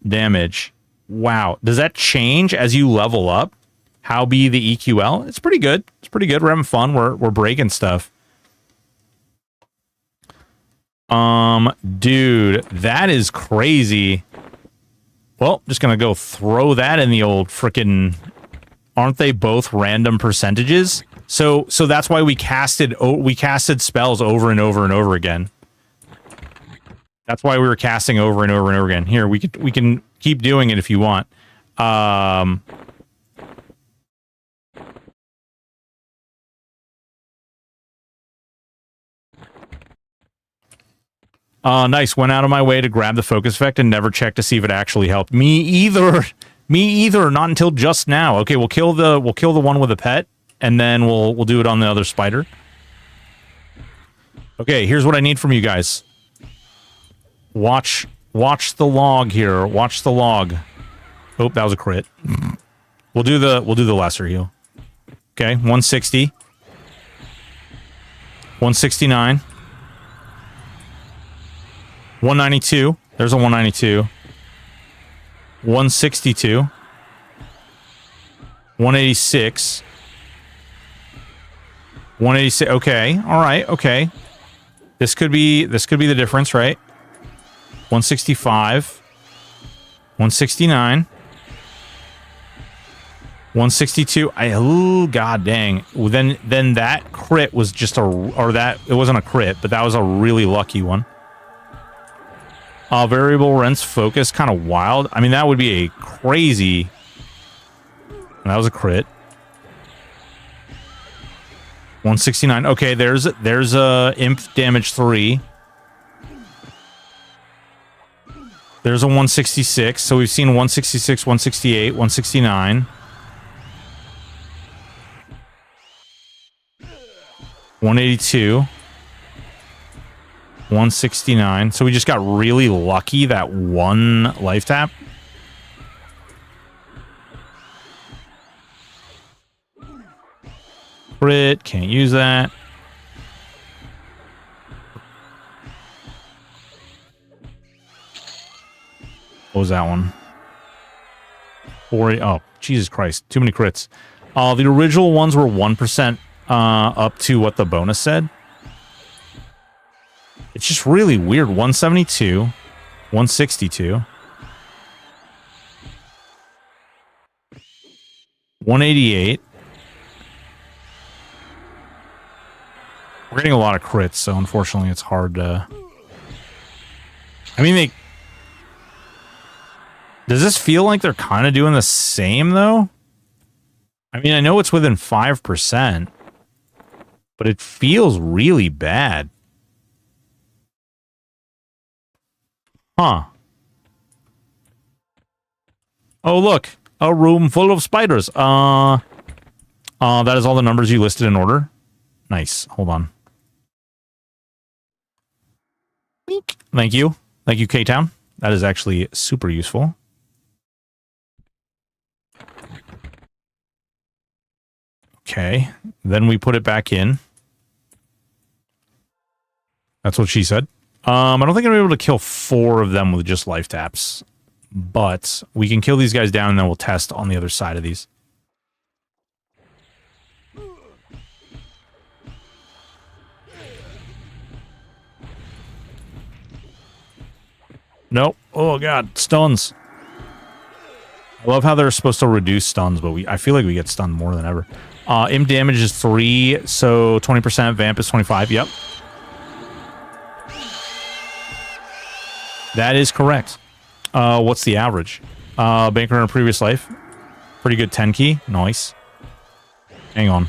damage. Wow. Does that change as you level up? How be the EQL? It's pretty good. It's pretty good. We're having fun. We're breaking stuff. Dude, that is crazy. Well, just gonna go throw that in the old frickin'... Aren't they both random percentages? So that's why we casted spells over and over and over again. That's why we were casting over and over and over again. Here, we can keep doing it if you want. Nice. Went out of my way to grab the focus effect and never checked to see if it actually helped. Me either. Me either. Not until just now. Okay, we'll kill the one with the pet, and then we'll do it on the other spider. Okay, here's what I need from you guys. Watch the log here. Watch the log. Oh, that was a crit. We'll do the lesser heal. Okay, 160. 169. 192. There's a 192. 162. 186. 186. Okay. All right. Okay. This could be the difference, right? 165. 169. 162. Oh, god dang. Well, then that crit was just it wasn't a crit, but that was a really lucky one. Variable rents focus, kind of wild. I mean, that would be a crazy... That was a crit. 169. Okay, there's a imp damage 3. There's a 166. So we've seen 166, 168, 169. 182. 169. So we just got really lucky that one life tap. Crit. Can't use that. What was that one? 40. Oh, Jesus Christ. Too many crits. The original ones were 1% up to what the bonus said. It's just really weird. 172. 162. 188. We're getting a lot of crits, so unfortunately it's hard to... I mean, does this feel like they're kind of doing the same, though? I mean, I know it's within 5%, but it feels really bad. Huh. Oh, look. A room full of spiders. That is all the numbers you listed in order. Nice. Hold on. Thank you. Thank you, K-Town. That is actually super useful. Okay. Then we put it back in. That's what she said. I don't think I'm able to kill 4 of them with just life taps. But we can kill these guys down and then we'll test on the other side of these. Nope. Oh, God. Stuns. I love how they're supposed to reduce stuns, but I feel like we get stunned more than ever. Imp damage is 3, so 20%. Vamp is 25. Yep. That is correct. What's the average? Banker in a previous life. Pretty good 10 key. Nice. Hang on.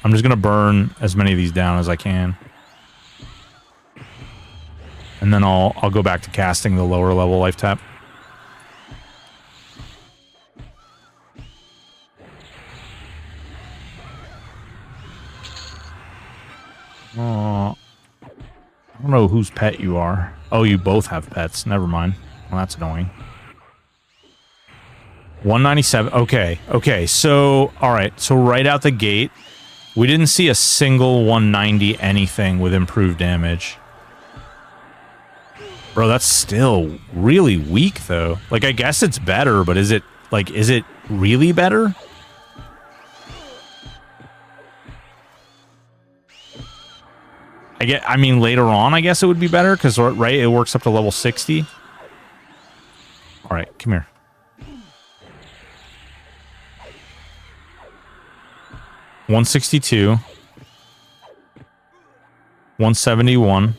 I'm just going to burn as many of these down as I can. And then I'll go back to casting the lower level life tap. I don't know whose pet you are. Oh, you both have pets. Never mind. Well, that's annoying. 197. Okay. Okay. So, all right. So right out the gate, we didn't see a single 190 anything with improved damage. Bro, that's still really weak, though. Like, I guess it's better, but is it really better? I mean, later on, I guess it would be better, because, right, it works up to level 60. All right, come here. $162. $171.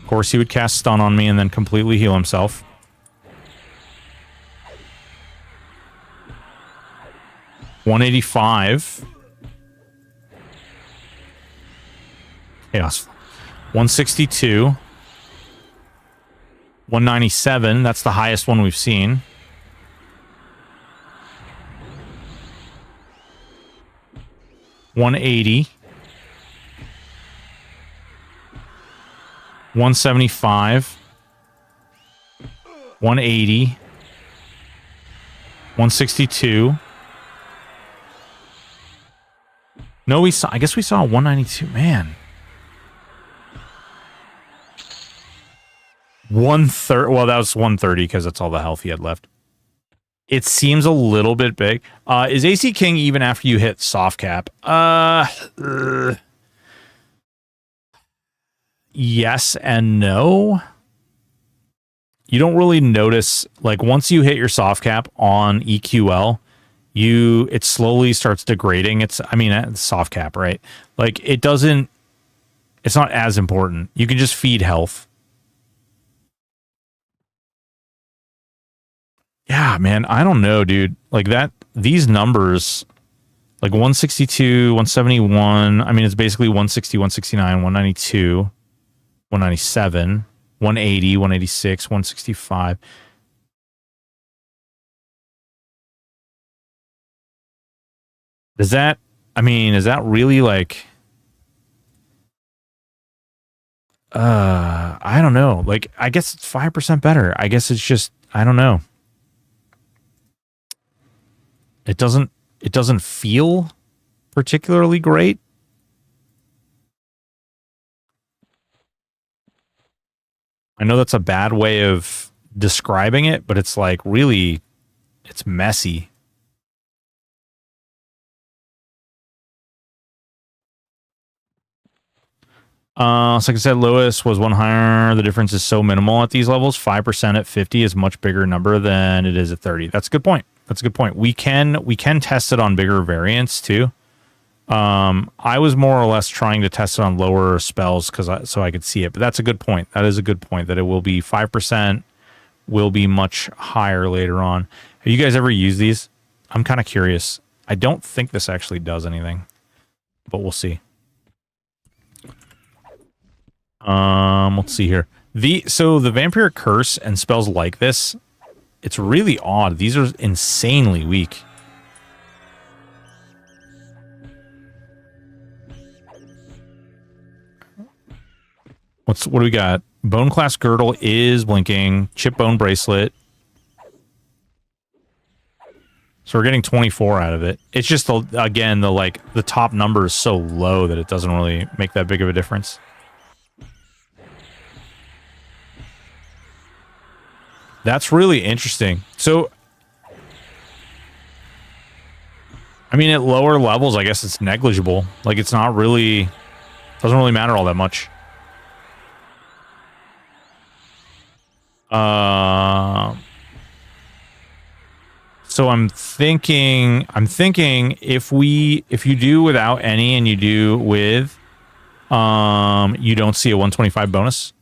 Of course, he would cast stun on me and then completely heal himself. $185. Chaos. 162. 197. That's the highest one we've seen. $180. 175. 180. 162. No, I guess we saw 192. Man. 130. Well, that was 130 because that's all the health he had left. It seems a little bit big. Is AC King even after you hit soft cap? Yes and no. you don't really notice, like, once you hit your soft cap on EQL, it slowly starts degrading. It's soft cap, right? Like, it's not as important. You can just feed health. Yeah, man, I don't know, dude. Like, these numbers, like 162, 171, I mean, it's basically 160, 169, 192, 197, 180, 186, 165. Is that really like, I don't know. Like, I guess it's 5% better. I guess it's just, I don't know. It doesn't feel particularly great. I know that's a bad way of describing it, but it's like, really, it's messy. So like I said, Lois was one higher. The difference is so minimal at these levels. 5% at 50 is a much bigger number than it is at 30. That's a good point. That's a good point. We can test it on bigger variants too. I was more or less trying to test it on lower spells so I could see it. But that's a good point. That is a good point, that it will be 5% will be much higher later on. Have you guys ever used these? I'm kind of curious. I don't think this actually does anything, but we'll see. Let's see here. So the Vampiric Curse and spells like this, it's really odd. These are insanely weak. What do we got? Bone Class Girdle is blinking. Chip Bone Bracelet. So we're getting 24 out of it. It's just, again, the top number is so low that it doesn't really make that big of a difference. That's really interesting. So, I mean, at lower levels, I guess it's negligible. Like, it's not really, doesn't really matter all that much. So I'm thinking if you do without any and you do with, you don't see a 125 bonus.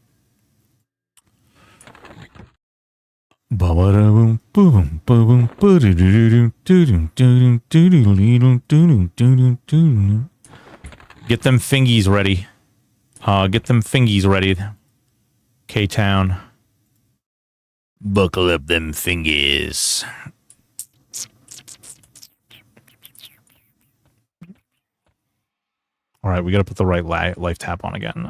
Get them fingies ready. Get them fingies ready. K-Town. Buckle up them fingies. All right, we got to put the right life tap on again.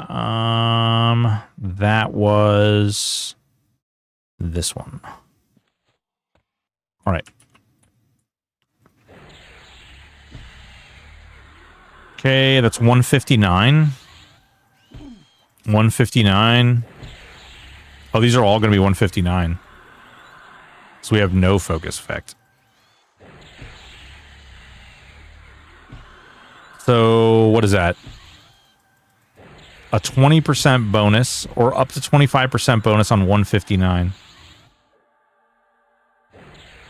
That was this one. All right. Okay, that's 159. 159. Oh, these are all going to be 159. So we have no focus effect. So what is that? A 20% bonus or up to 25% bonus on 159.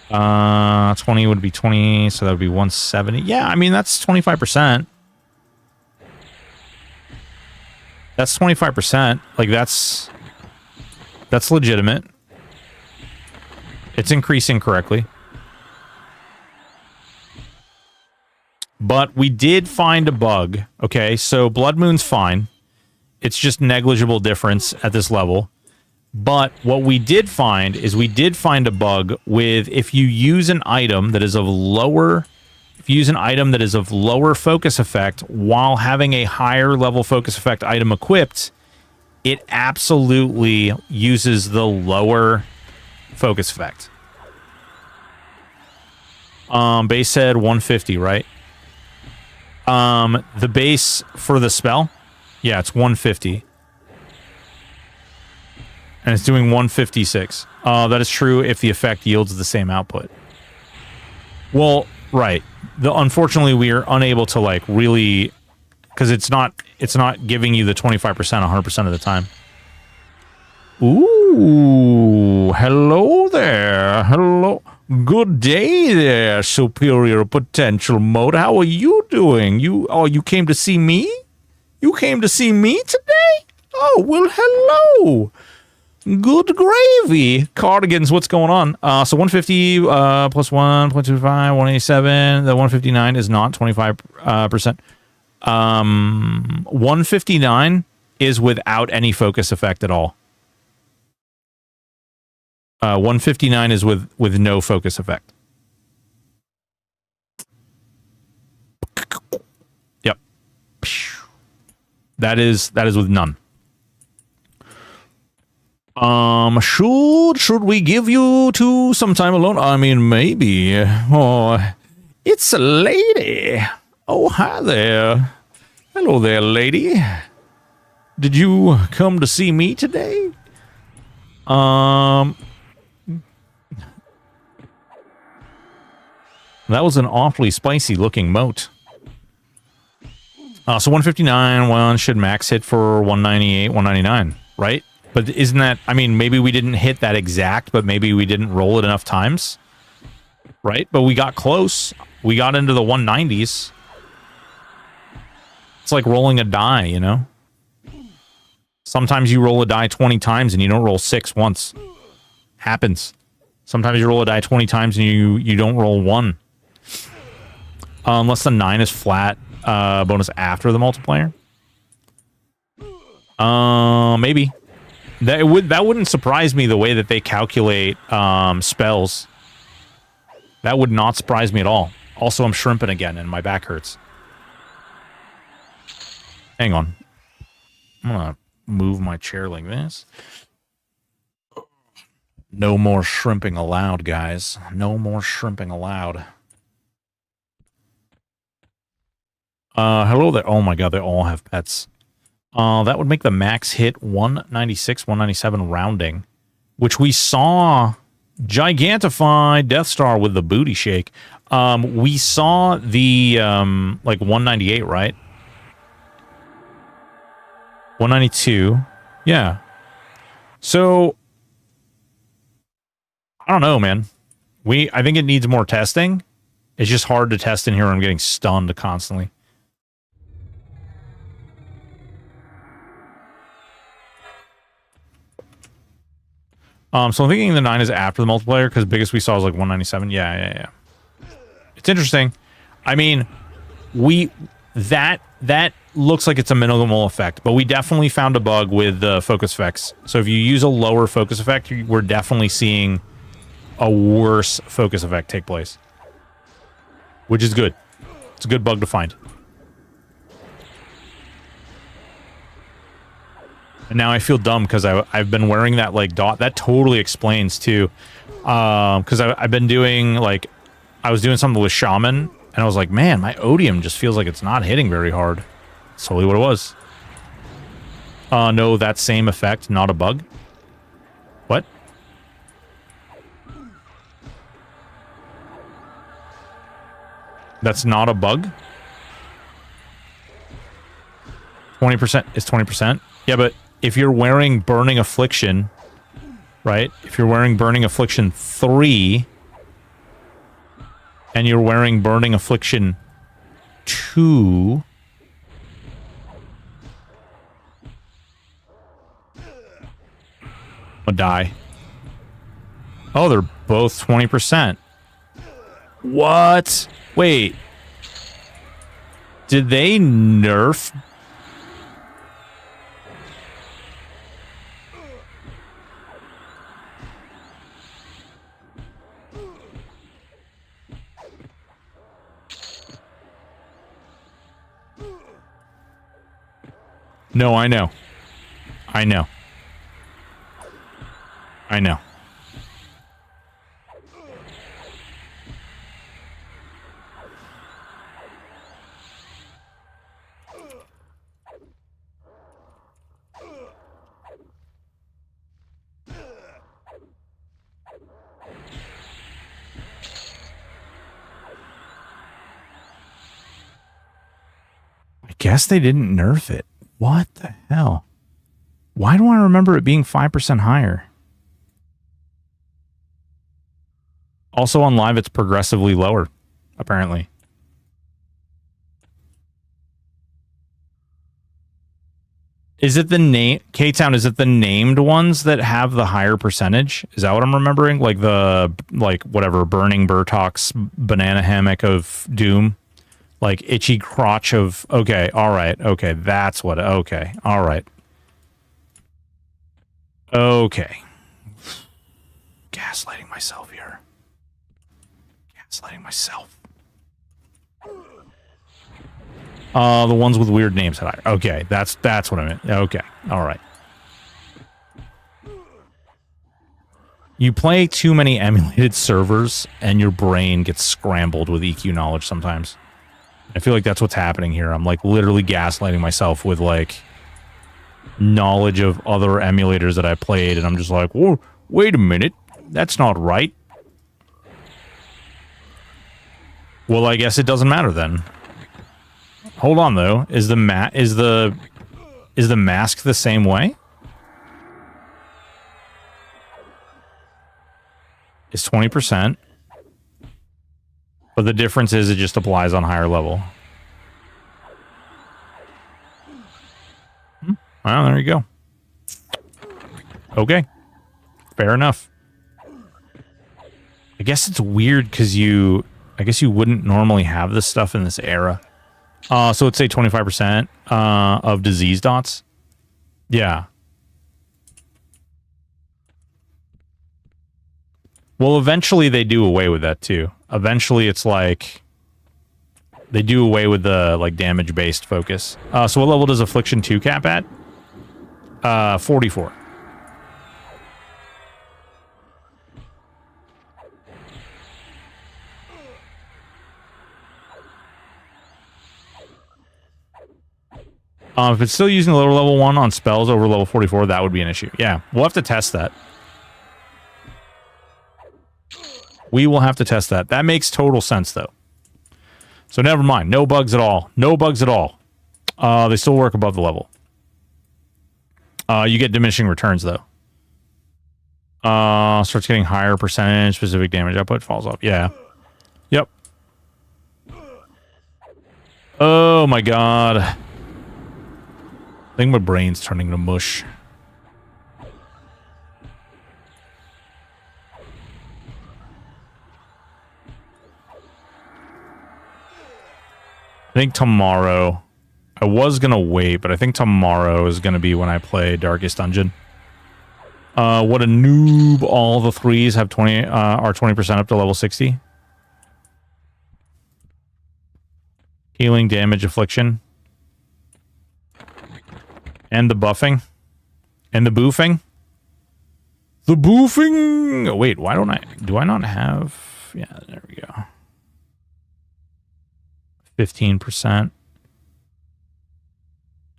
20 would be 20, so that would be 170. Yeah, I mean, that's 25%. That's 25%. Like, that's legitimate. It's increasing correctly. But we did find a bug. Okay, so Blood Moon's fine. It's just negligible difference at this level. But what we did find is we did find a bug with if you use an item that is of lower focus effect while having a higher level focus effect item equipped, it absolutely uses the lower focus effect. Base said 150, right? The base for the spell, yeah, it's 150. And it's doing 156. That is true if the effect yields the same output. Well, right. Unfortunately, we are unable to, like, really, because it's not giving you the 25% 100% of the time. Ooh, hello there. Hello. Good day there, superior potential mode. How are you doing? You came to see me? You came to see me today? Oh, well, hello. Good gravy. Cardigans, what's going on? So 150 plus 1.25, 187. The 159 is not 25%. 159 is without any focus effect at all. 159 is with no focus effect. Yep. That is with none. Should we give you two some time alone? I mean, maybe. Oh, it's a lady. Oh, hi there. Hello there, lady. Did you come to see me today? That was an awfully spicy looking moat. So 159, one should max hit for 198, 199, right? But isn't that, I mean, maybe we didn't hit that exact, but maybe we didn't roll it enough times, right? But we got close. We got into the 190s. It's like rolling a die, you know? Sometimes you roll a die 20 times and you don't roll 6 once. Happens. Sometimes you roll a die 20 times and you don't roll 1. Unless the 9 is flat bonus after the multiplier. Maybe. That wouldn't surprise me the way that they calculate spells. That would not surprise me at all. Also, I'm shrimping again and my back hurts. Hang on. I'm gonna move my chair like this. No more shrimping allowed, guys. No more shrimping allowed. Hello there. Oh my god, they all have pets. That would make the max hit 196, 197 rounding, which we saw gigantify Death Star with the booty shake. We saw the like 198, right? 192. Yeah. So I don't know, man. I think it needs more testing. It's just hard to test in here. I'm getting stunned constantly. So I'm thinking the 9 is after the multiplier because biggest we saw was like 197. Yeah. It's interesting. I mean, that looks like it's a minimal effect, but we definitely found a bug with the focus effects. So if you use a lower focus effect, we're definitely seeing a worse focus effect take place, which is good. It's a good bug to find. And now I feel dumb because I've been wearing that like dot. That totally explains too. Because I've been doing like, I was doing something with Shaman and I was like, man, my Odium just feels like it's not hitting very hard. That's totally what it was. No, that same effect, not a bug. What? That's not a bug? 20% is 20%? Yeah, but if you're wearing Burning Affliction, right? If you're wearing Burning Affliction 3, and you're wearing Burning Affliction 2... I'll die. Oh, they're both 20%. What? Wait. Did they nerf? No, I know. I know. I know. I guess they didn't nerf it. What the hell? Why do I remember it being 5% higher? Also on live, it's progressively lower, apparently. Is it the name K-Town? Is it the named ones that have the higher percentage? Is that what I'm remembering? Like the whatever burning Burtox banana hammock of doom, like itchy crotch of. Okay, all right, okay, that's what. Okay, all right, okay. Gaslighting myself here. Gaslighting myself. The ones with weird names. Okay, that's what I meant. Okay, all right. You play too many emulated servers, and your brain gets scrambled with EQ knowledge sometimes. I feel like that's what's happening here. I'm like literally gaslighting myself with like knowledge of other emulators that I played, and I'm just like, whoa, wait a minute, that's not right. Well, I guess it doesn't matter then. Hold on though. Is the mask the same way? It's 20%. But the difference is it just applies on higher level. Well, there you go. Okay. Fair enough. I guess it's weird because I guess you wouldn't normally have this stuff in this era. So let's say 25% of disease dots. Yeah. Well, eventually they do away with that too. Eventually it's like they do away with the like damage-based focus. So what level does Affliction 2 cap at? 44. If it's still using lower level 1 on spells over level 44, that would be an issue. Yeah, we'll have to test that. We will have to test that. That makes total sense, though. So never mind. No bugs at all. No bugs at all. They still work above the level. You get diminishing returns, though. Starts getting higher percentage. Specific damage output falls off. Yeah. Yep. Oh, my God. I think my brain's turning to mush. I think tomorrow, I was going to wait, but I think tomorrow is going to be when I play Darkest Dungeon. What a noob. All the threes have are 20% up to level 60. Healing, damage, affliction. And the buffing. And the boofing. The boofing! Oh, wait, why don't I... Do I not have... Yeah, there we go. 15%.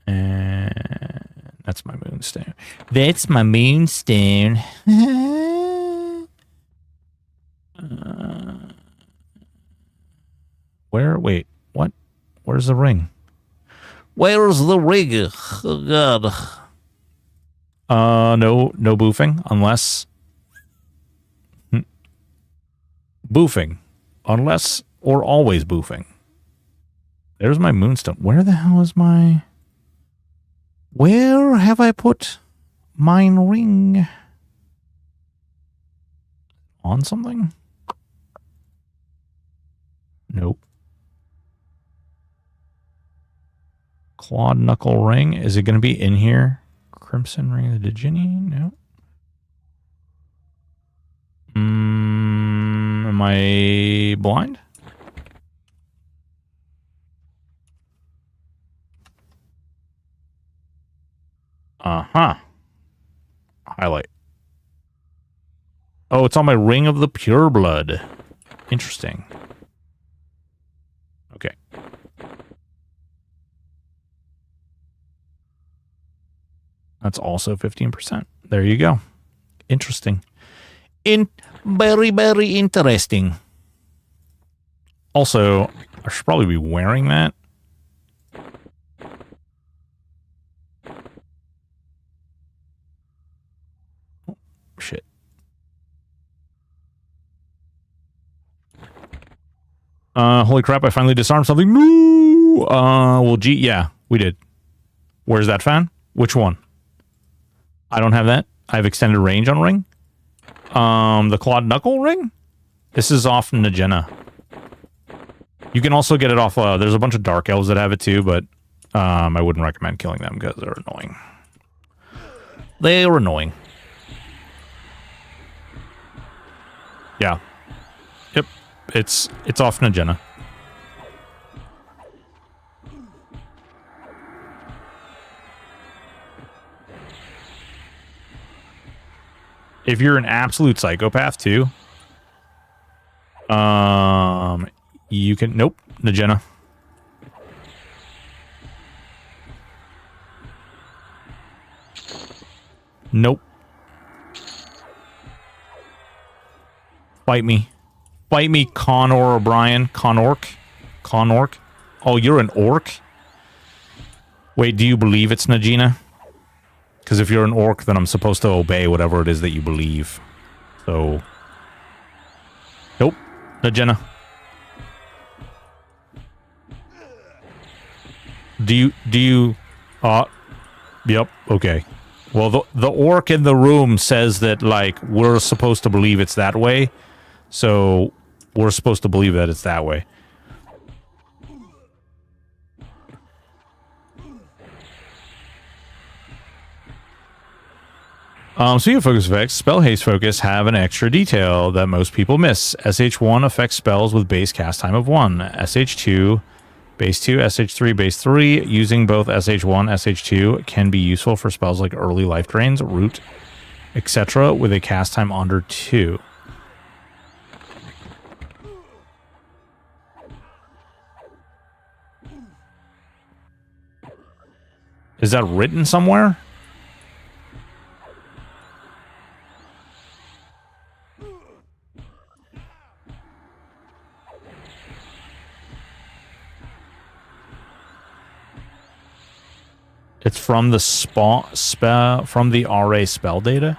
And that's my moonstone. That's my moonstone. Where? Wait, what? Where's the ring? Where's the ring? Oh, God. No boofing, unless... Boofing. Unless or always boofing. There's my moonstone. Where the hell is my... Where have I put mine ring? On something? Nope. Clawed knuckle ring. Is it going to be in here? Crimson ring of the Digini? No. Am I blind? Uh-huh. Highlight. Oh, it's on my ring of the pure blood. Interesting. Okay. That's also 15%. There you go. Interesting. Very, very interesting. Also, I should probably be wearing that. Holy crap, I finally disarmed something. No! Well, gee, yeah, we did. Where's that fan? Which one? I don't have that. I have extended range on ring. The clawed knuckle ring? This is off Najena. You can also get it off, there's a bunch of dark elves that have it too, but I wouldn't recommend killing them because they're annoying. They're annoying. Yeah. Yep. It's off Najena. If you're an absolute psychopath too, you can, nope, Najena. Nope. Fight me. Fight me, Connor O'Brien. Conorc. Conorc. Oh, you're an orc? Wait, do you believe it's Najena? Because if you're an orc, then I'm supposed to obey whatever it is that you believe. So... Nope. Najena. Do you... Yep, okay. Well, the orc in the room says that, like, we're supposed to believe it's that way. So, we're supposed to believe that it's that way. So your focus effects, spell haste focus, have an extra detail that most people miss. SH1 affects spells with base cast time of 1. SH2, base 2, SH3, base 3. Using both SH1, SH2 can be useful for spells like early life drains, root, etc. with a cast time under 2. Is that written somewhere? It's from the from the RA spell data?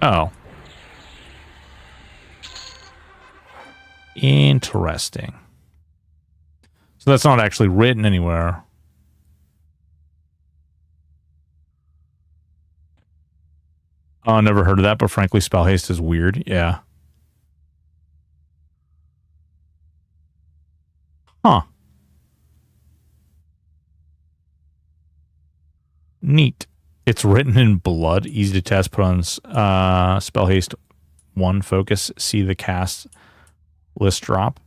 Oh. Interesting. So that's not actually written anywhere. Oh, never heard of that, but frankly, spell haste is weird. Yeah. Huh. Neat. It's written in blood. Easy to test. Put on spell haste 1 focus. See the cast list drop.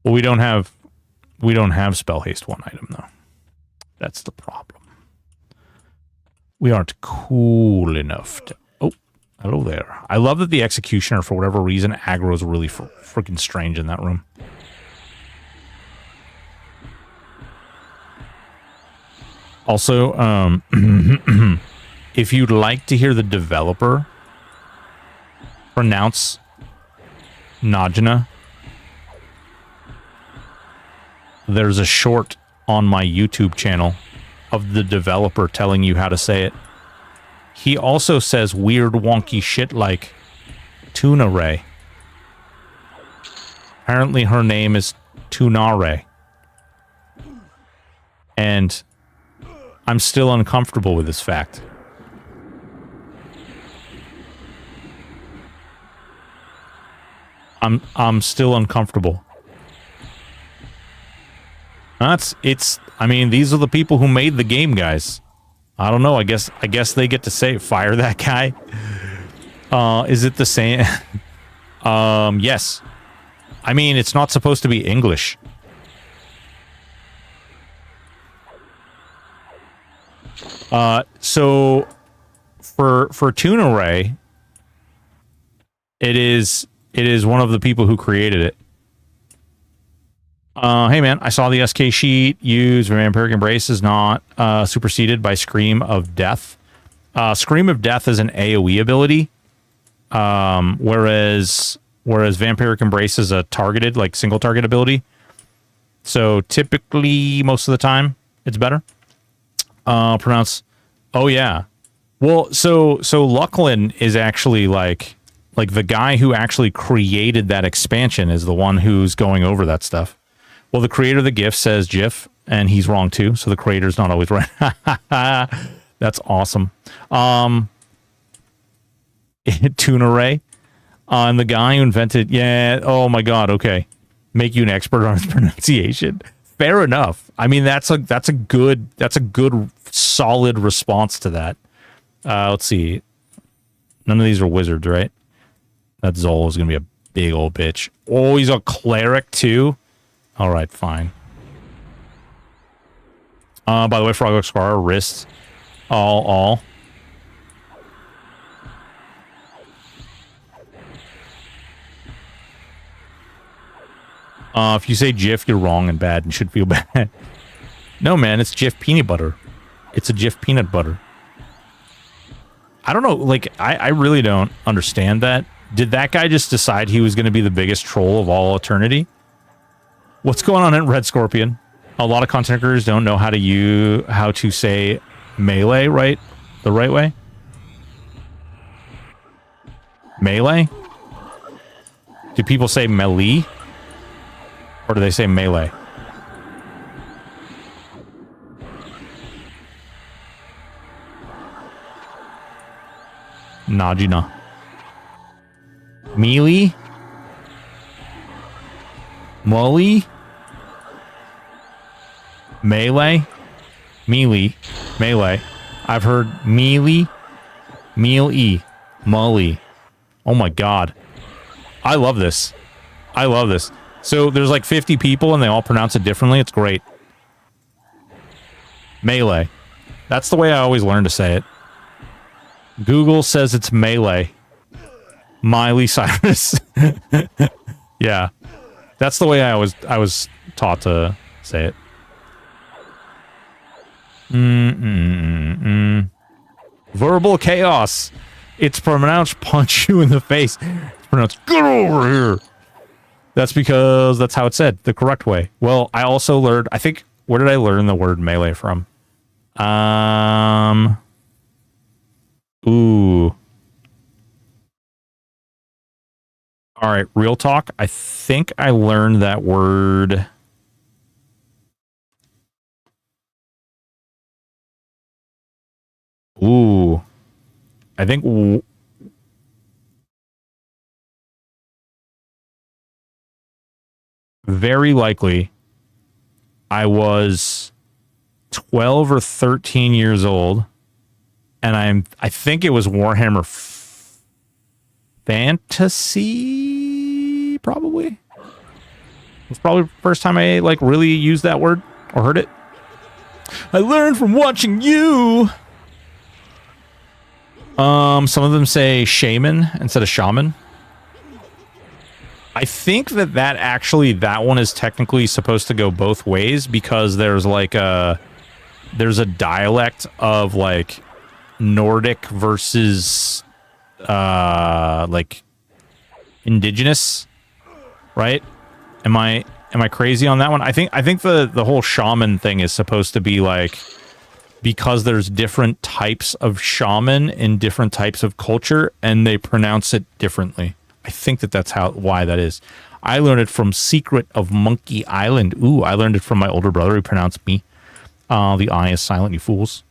Well, we don't have spell haste 1 item though. That's the problem. We aren't cool enough to... Oh, hello there. I love that the executioner, for whatever reason, aggro is really freaking strange in that room. Also, if you'd like to hear the developer pronounce Najena, there's a short on my YouTube channel of the developer telling you how to say it. He also says weird wonky shit like Tuna Ray. Apparently her name is Tunare. And I'm still uncomfortable with this fact. I'm still uncomfortable. I mean, these are the people who made the game, guys. I don't know. I guess they get to say fire that guy. Is it the same? Yes. I mean, it's not supposed to be English. So for Tuna Ray, it is one of the people who created it. Hey man, I saw the SK sheet. Use Vampiric Embrace is not superseded by Scream of Death. Scream of Death is an AoE ability, whereas Vampiric Embrace is a targeted, like single target ability. So typically, most of the time, it's better. Pronounce. Oh yeah. Well, so Lucklin is actually like Like, the guy who actually created that expansion is the one who's going over that stuff. Well, the creator of the GIF says GIF, and he's wrong too, so the creator's not always right. That's awesome. Tuna Ray. And the guy who invented... Yeah, oh my god, okay. Make you an expert on its pronunciation. Fair enough. I mean, that's a good solid response to that. Let's see. None of these are wizards, right? That Zol is going to be a big old bitch. Oh, he's a cleric too? All right, fine. By the way, Frog Scar, wrist. All. If you say Jif, you're wrong and bad and should feel bad. No, man, it's Jif peanut butter. It's a Jif peanut butter. I don't know, like, I really don't understand that. Did that guy just decide he was going to be the biggest troll of all eternity? What's going on in Red Scorpion? A lot of content creators don't know how to say melee the right way. Melee? Do people say melee? Or do they say melee? Najina. Melee? Molly? Melee? Melee. Melee. I've heard melee. Melee. Molly. Oh my god. I love this. I love this. So there's like 50 people and they all pronounce it differently. It's great. Melee. That's the way I always learn to say it. Google says it's melee. Miley Cyrus. Yeah. That's the way I was taught to say it. Verbal chaos. It's pronounced punch you in the face. It's pronounced get over here. That's because that's how it's said, the correct way. Well, I also learned, I think, where did I learn the word melee from? Ooh. All right, real talk. I think I learned that word. Ooh. I think... very likely, I was 12 or 13 years old, and I think it was Warhammer Fantasy, probably. It's probably the first time I like really used that word or heard it. I learned from watching you. Some of them say shaman instead of shaman. I think that one is technically supposed to go both ways because there's like there's a dialect of like Nordic versus like indigenous, right? Am I crazy on that one? I think the whole shaman thing is supposed to be like because there's different types of shaman in different types of culture and they pronounce it differently. I think that's why that is. I learned it from Secret of Monkey Island. Ooh, I learned it from my older brother who pronounced me. The I is silent, you fools.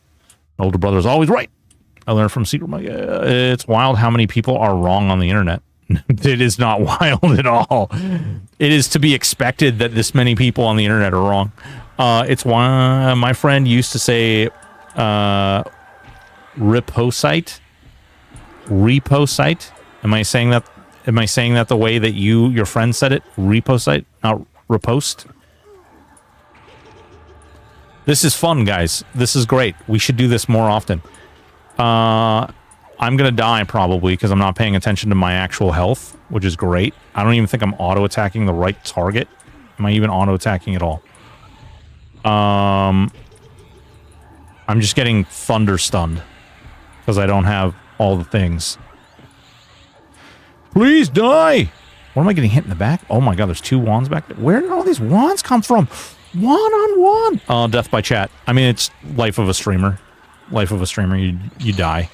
My older brother is always right. I learned from Secret Monkey. It's wild how many people are wrong on the internet. It is not wild at all. It is to be expected that this many people on the internet are wrong. It's why my friend used to say reposite. Reposite. Am I saying that the way that your friend said it? Reposite, not repost. This is fun, guys. This is great. We should do this more often. I'm gonna die probably because I'm not paying attention to my actual health, which is great. I don't even think I'm auto-attacking the right target. Am I even auto-attacking at all? I'm just getting thunder stunned because I don't have all the things. Please die! What am I getting hit in the back? Oh my god, there's 2 wands back there. Where did all these wands come from? One-on-one! Death by chat. I mean, it's life of a streamer. Life of a streamer, you die.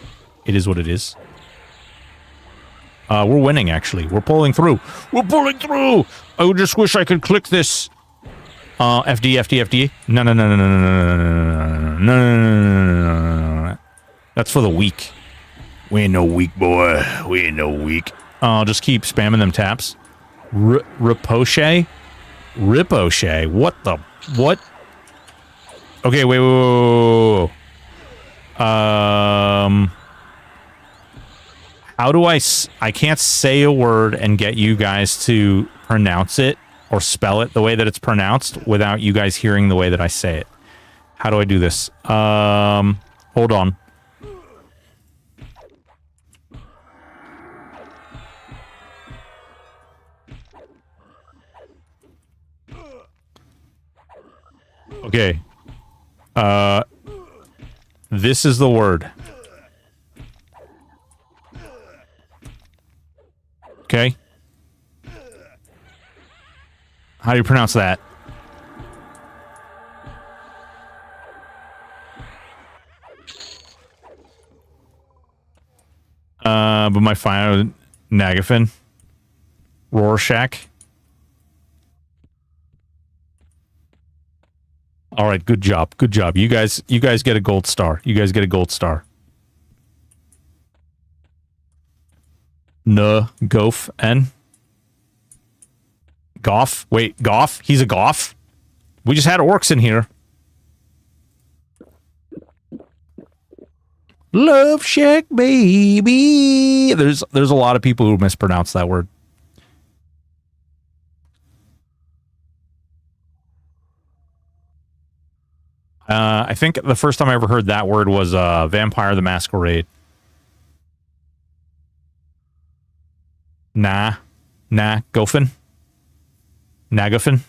It is what it is. We're winning, actually. We're pulling through. We're pulling through! I just wish I could click this. FD, FD, FD. No, no, no, no, no, no, no, no, no, no, no. That's for the weak. We ain't no weak, boy. We ain't no weak. I'll just keep spamming them taps. Ricochet? Ricochet? What the... What? Okay, wait. How do I can't say a word and get you guys to pronounce it or spell it the way that it's pronounced without you guys hearing the way that I say it. How do I do this? Hold on. Okay. This is the word. Okay. How do you pronounce that? But my final Nagafin. Rorschach. All right, good job. Good job. You guys get a gold star. You guys get a gold star. Goff, N. Goff? Wait, Goff? He's a Goff? We just had orcs in here. Love Shack, baby. There's a lot of people who mispronounce that word. I think the first time I ever heard that word was Vampire the Masquerade. Goffin. Nagafin.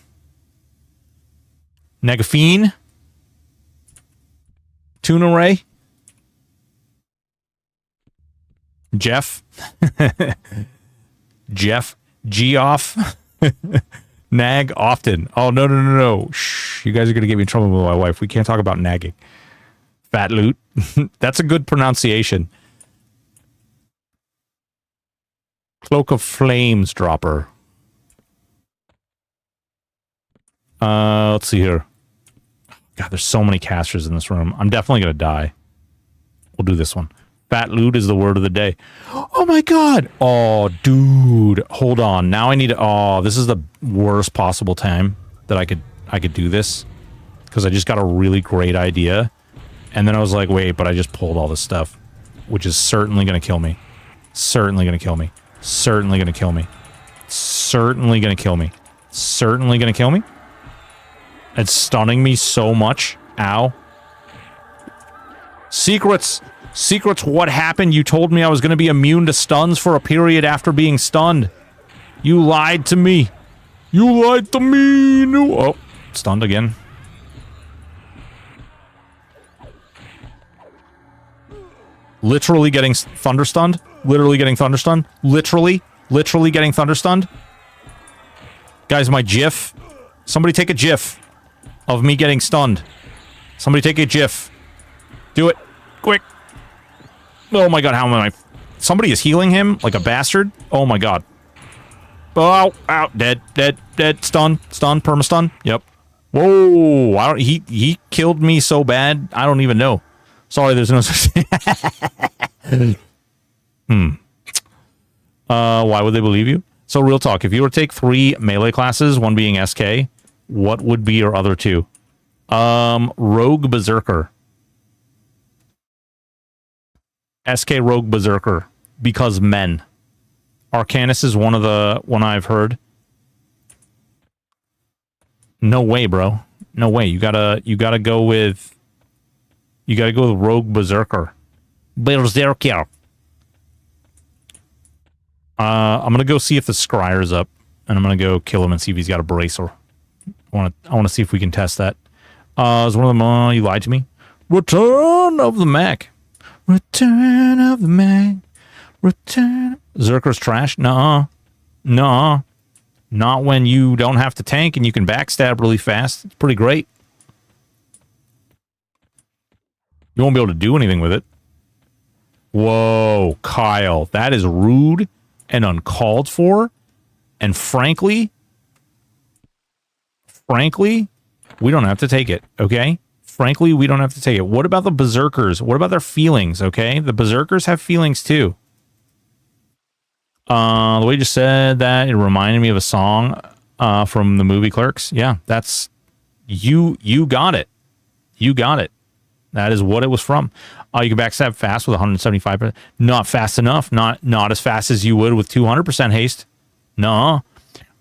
Nagafine. Tuna Ray. Jeff. Jeff. Geoff. Nag often. Oh, no. Shh. You guys are going to get me in trouble with my wife. We can't talk about nagging. Fat loot. That's a good pronunciation. Cloak of Flames dropper. Let's see here. God, there's so many casters in this room. I'm definitely going to die. We'll do this one. Fat loot is the word of the day. Oh my god! Oh, dude. Hold on. Now I need to... Oh, this is the worst possible time that I could do this. Because I just got a really great idea. And then I was like, wait, but I just pulled all this stuff. Which is certainly going to kill me. Certainly going to kill me. Certainly going to kill me. Certainly going to kill me. Certainly going to kill me. It's stunning me so much. Ow. Secrets! Secrets, what happened? You told me I was going to be immune to stuns for a period after being stunned. You lied to me. You lied to me. No. Oh, stunned again. Literally getting thunder stunned. Literally getting thunder stunned. Literally getting thunder stunned. Guys, my GIF. Somebody take a GIF of me getting stunned. Somebody take a GIF. Do it. Quick. Oh my god, how am I... Somebody is healing him like a bastard. Oh my god. Oh, out. Dead. Stun. Perma-stun. Yep. Whoa. I don't... He killed me so bad, I don't even know. Sorry, there's no such thing. Why would they believe you? So, real talk. If you were to take 3 melee classes, one being SK, what would be your other 2? Rogue Berserker. SK Rogue Berserker. Because men. Arcanus is one I've heard. No way, bro. No way. You gotta go with... You gotta go with Rogue Berserker. Berserker. I'm gonna go see if the Scryer's up. And I'm gonna go kill him and see if he's got a bracer. I wanna see if we can test that. Is one of them, you lied to me? Return of the Mac. Return of the Mac. Return. Zerker's trash? Nuh-uh. Nuh-uh. Not when you don't have to tank and you can backstab really fast. It's pretty great. You won't be able to do anything with it. Whoa, Kyle. That is rude and uncalled for. And frankly, we don't have to take it, okay? Frankly, we don't have to take it. What about the berserkers? What about their feelings, okay? The berserkers have feelings too. The way you just said that, it reminded me of a song from the movie Clerks. Yeah, that's... You got it. You got it. That is what it was from. You can backstab fast with 175%. Not fast enough. Not as fast as you would with 200% haste. No.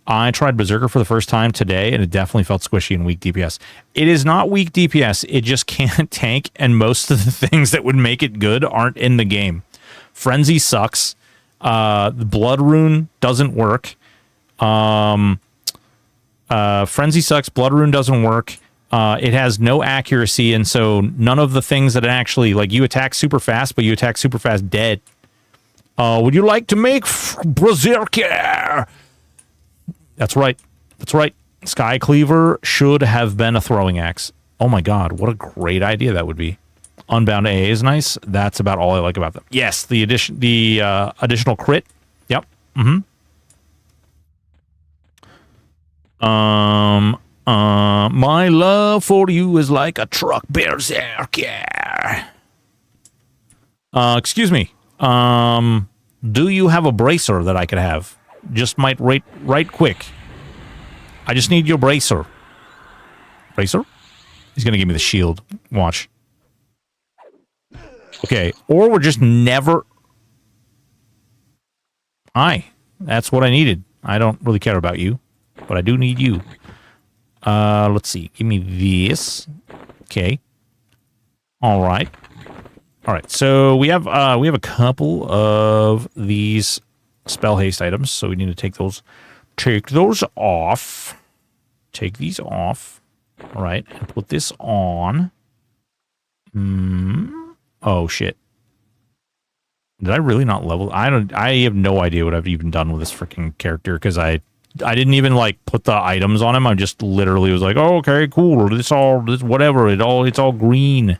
I tried Berserker for the first time today, and it definitely felt squishy and weak DPS. It is not weak DPS. It just can't tank, and most of the things that would make it good aren't in the game. Frenzy sucks. The Blood Rune doesn't work. Frenzy sucks. Blood Rune doesn't work. It has no accuracy, and so none of the things that actually, like, you attack super fast, but you attack super fast dead. Would you like to make Berserker? That's right. That's right. Sky Cleaver should have been a throwing axe. Oh my god, what a great idea that would be. Unbound AA is nice. That's about all I like about them. Yes, the additional crit. Yep. My love for you is like a truck berserker. Excuse me. Do you have a bracer that I could have? Just might right quick. I just need your bracer. Bracer? He's gonna give me the shield. Watch. Okay, or we're just never... Hi. That's what I needed. I don't really care about you, but I do need you. Let's see. Give me this. Okay. All right. All right. So we have a couple of these spell haste items, so we need to take those off. Take these off. All right, and put this on. Oh shit. Did I really not level? I have no idea what I've even done with this freaking character, because I didn't even like put the items on him. I just literally was like, oh, okay, cool. This whatever. It's all green.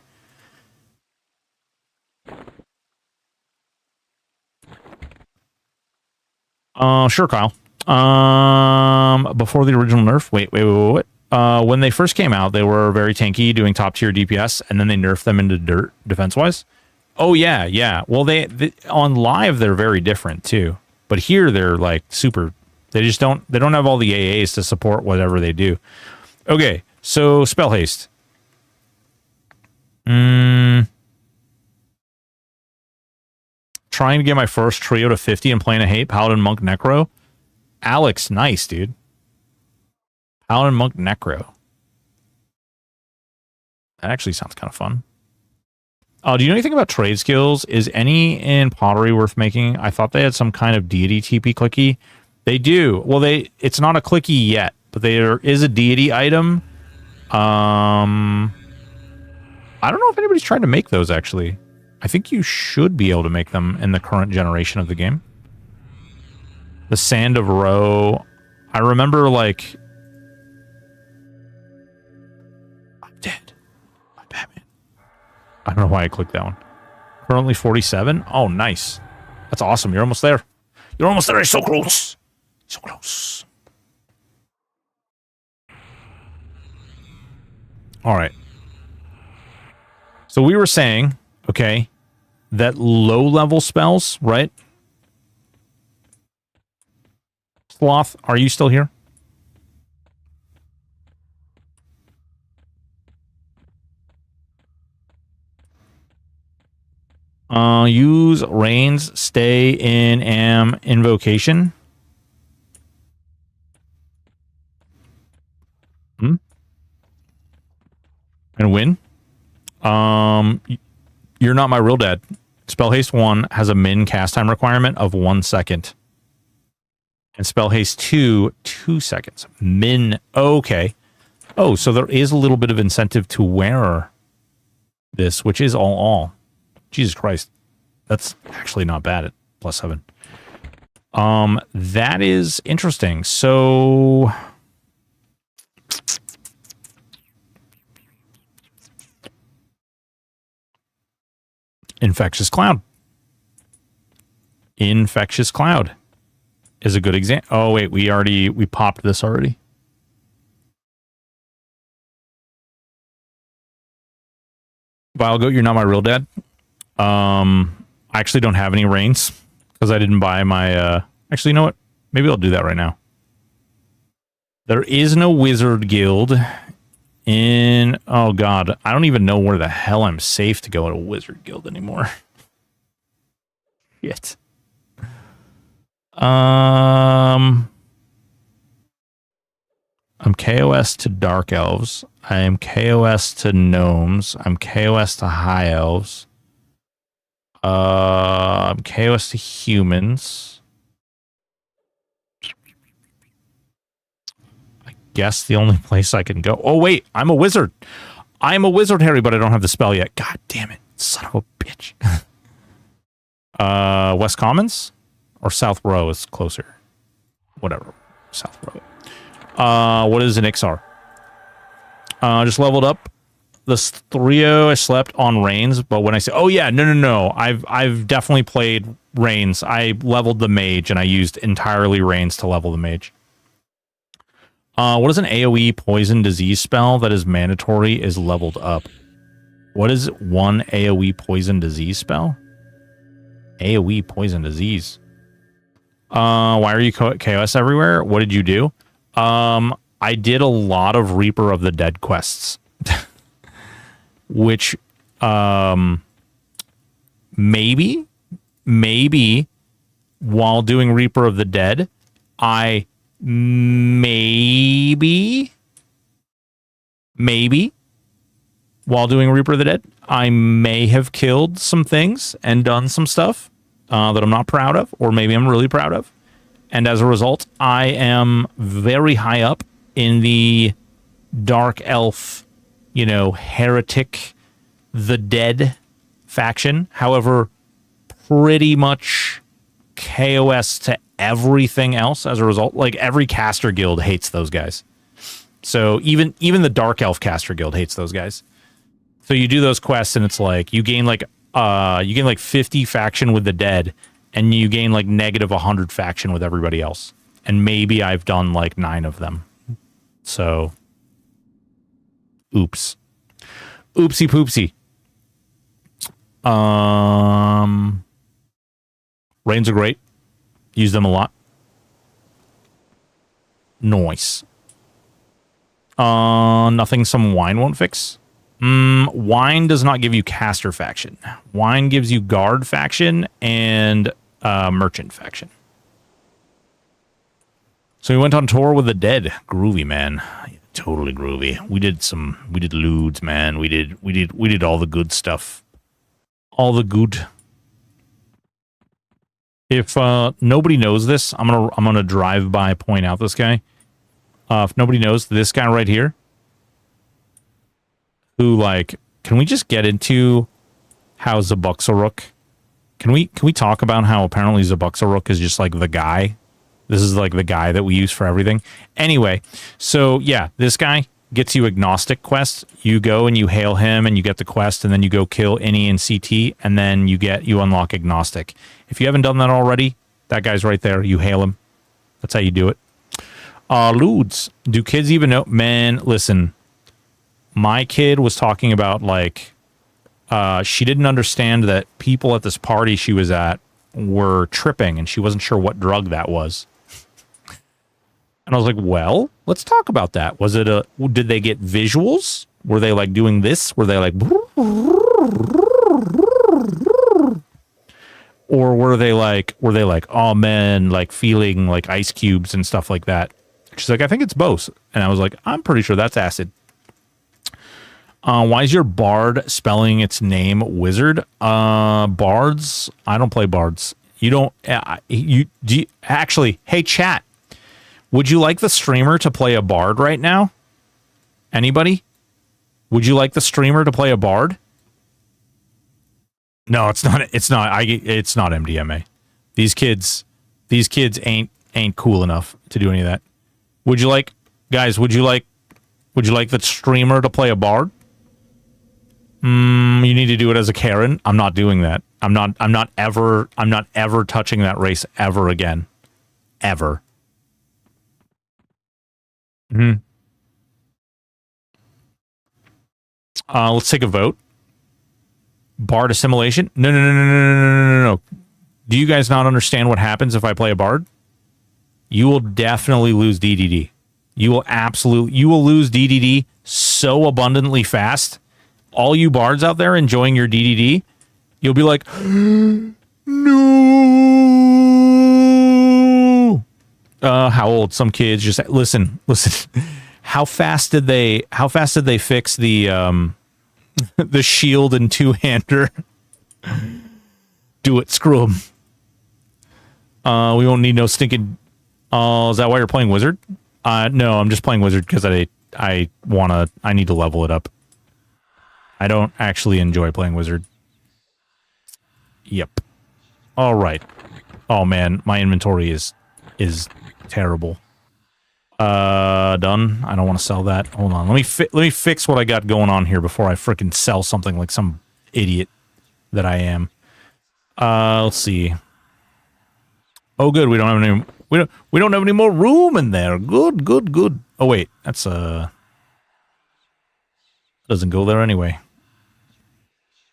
Sure, Kyle. Before the original nerf, wait. When they first came out, they were very tanky, doing top tier DPS, and then they nerfed them into dirt defense wise. Oh yeah. Well, they on live they're very different too, but here they're like super. They don't have all the AAs to support whatever they do. Okay, so spell haste. Trying to get my first trio to 50 and playing a hate Paladin Monk Necro. Alex, nice, dude. Paladin Monk Necro. That actually sounds kind of fun. Do you know anything about trade skills? Is any in pottery worth making? I thought they had some kind of deity TP clicky. They do. Well, it's not a clicky yet, but there is a deity item. I don't know if anybody's trying to make those, actually. I think you should be able to make them in the current generation of the game. The Sand of Roe. I remember, like... I'm dead. I'm Batman. I don't know why I clicked that one. Currently 47? Oh, nice. That's awesome. You're almost there. You're almost there. You're so close. So close. All right. So we were saying, okay, that low-level spells, right? Sloth, are you still here? Use Rain's Stay in Am Invocation. And win. You're Not My Real Dad. Spell Haste 1 has a min cast time requirement of 1 second. And Spell Haste 2, 2 seconds. Min. Okay. Oh, so there is a little bit of incentive to wear this, which is all. Jesus Christ. That's actually not bad at +7. That is interesting. So... Infectious Cloud. Infectious Cloud. is a good example. Oh wait, we popped this already. Vilegoat, you're not my real dad. I actually don't have any reins because I didn't buy my. Actually, you know what? Maybe I'll do that right now. There is no wizard guild in. Oh god, I don't even know where the hell I'm safe to go at a wizard guild anymore. Shit. I'm KOS to Dark Elves. I am KOS to Gnomes. I'm KOS to High Elves. I'm KOS to Humans. I guess the only place I can go... Oh, wait. I'm a wizard. I'm a wizard, Harry, but I don't have the spell yet. God damn it. Son of a bitch. West Commons? Or South Row is closer. Whatever. South Row. What is an XR? Just leveled up this 3-0. I slept on Reigns, but when I say, oh yeah, no. I've definitely played Reigns. I leveled the mage and I used entirely Reigns to level the mage. What is an AoE poison disease spell that is mandatory is leveled up? What is one AoE poison disease spell? AoE poison disease. Why are you KOS everywhere? What did you do? I did a lot of Reaper of the Dead quests, which, maybe while doing Reaper of the Dead, I maybe while doing Reaper of the Dead, I may have killed some things and done some stuff that I'm not proud of, or maybe I'm really proud of. And as a result, I am very high up in the Dark Elf, Heretic, the Dead faction. However, pretty much KOS to everything else as a result. Like, every caster guild hates those guys. So even the Dark Elf caster guild hates those guys. So you do those quests and it's like you gain like 50 faction with the Dead, and you gain like negative 100 faction with everybody else. And maybe I've done like 9 of them. So, oops. Oopsie poopsie. Reigns are great. Use them a lot. Nice. Nothing some wine won't fix. Wine does not give you caster faction. Wine gives you guard faction and merchant faction. So we went on tour with the Dead. Groovy, man. Totally groovy. We did lewds, man. We did all the good stuff. All the good. If nobody knows this, I'm gonna drive by, point out this guy. If nobody knows this guy right here, who, like, can we just get into how Zabuxaruk? Can we talk about how apparently Zabuxaruk is just like the guy? This is like the guy that we use for everything. Anyway, so yeah, this guy gets you agnostic quests. You go and you hail him and you get the quest, and then you go kill any in CT, and then you unlock agnostic. If you haven't done that already, that guy's right there. You hail him. That's how you do it. Ludes. Do kids even know? Man, listen. My kid was talking about, like, she didn't understand that people at this party she was at were tripping, and she wasn't sure what drug that was. And I was like, well, let's talk about that. Was it did they get visuals? Were they like doing this? Were they like, or were they like, oh man, like feeling like ice cubes and stuff like that? She's like, I think it's both. And I was like, I'm pretty sure that's acid. Why is your bard spelling its name wizard? Bards? I don't play bards. You don't, actually, hey chat, would you like the streamer to play a bard right now? Anybody? Would you like the streamer to play a bard? No, it's not MDMA. These kids ain't cool enough to do any of that. Would you like, guys, would you like the streamer to play a bard? You need to do it as a Karen. I'm not doing that. I'm not ever touching that race ever again. ever. Hmm. Let's take a vote. Bard assimilation? No, no, no, no, no, no, no, no, no. Do you guys not understand what happens if I play a bard? You will definitely lose DDD. You will lose DDD so abundantly fast. All you bards out there enjoying your DDD, you'll be like, no. How old? Some kids just listen. How fast did they fix the the shield and two-hander? Do it, screw them. We won't need no stinking. Is that why you're playing wizard? No, I'm just playing wizard because I need to level it up. I don't actually enjoy playing wizard. Yep. All right. Oh man, my inventory is terrible. Done. I don't want to sell that. Hold on. Let me fix what I got going on here before I frickin' sell something like some idiot that I am. Let's see. Oh, good. We don't have any. We don't have any more room in there. Good, good, good. Oh wait, that's doesn't go there anyway.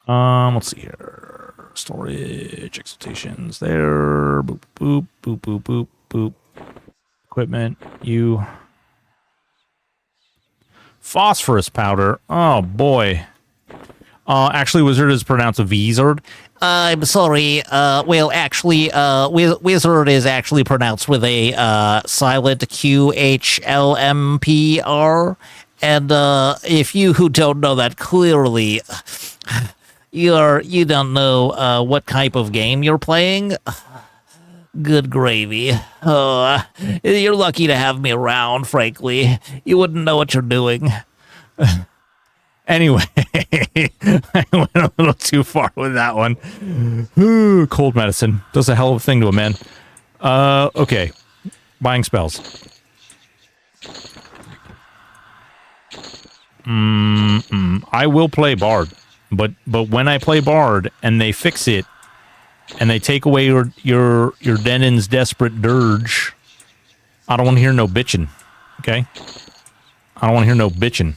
Let's see here. Storage, exaltations there. Boop, boop, boop, boop, boop, boop. Equipment, you. Phosphorus powder. Oh boy. Actually, wizard is pronounced a V-zard. I'm sorry. Well, actually, wizard is actually pronounced with a silent QHLMPR. And if you who don't know that clearly, you don't know what type of game you're playing. Good gravy. You're lucky to have me around, frankly. You wouldn't know what you're doing. Anyway, I went a little too far with that one. Ooh, cold medicine does a hell of a thing to a man. Okay. Buying spells. I will play Bard, but when I play Bard and they fix it and they take away your Denin's desperate dirge, I don't want to hear no bitching. Okay? I don't want to hear no bitching.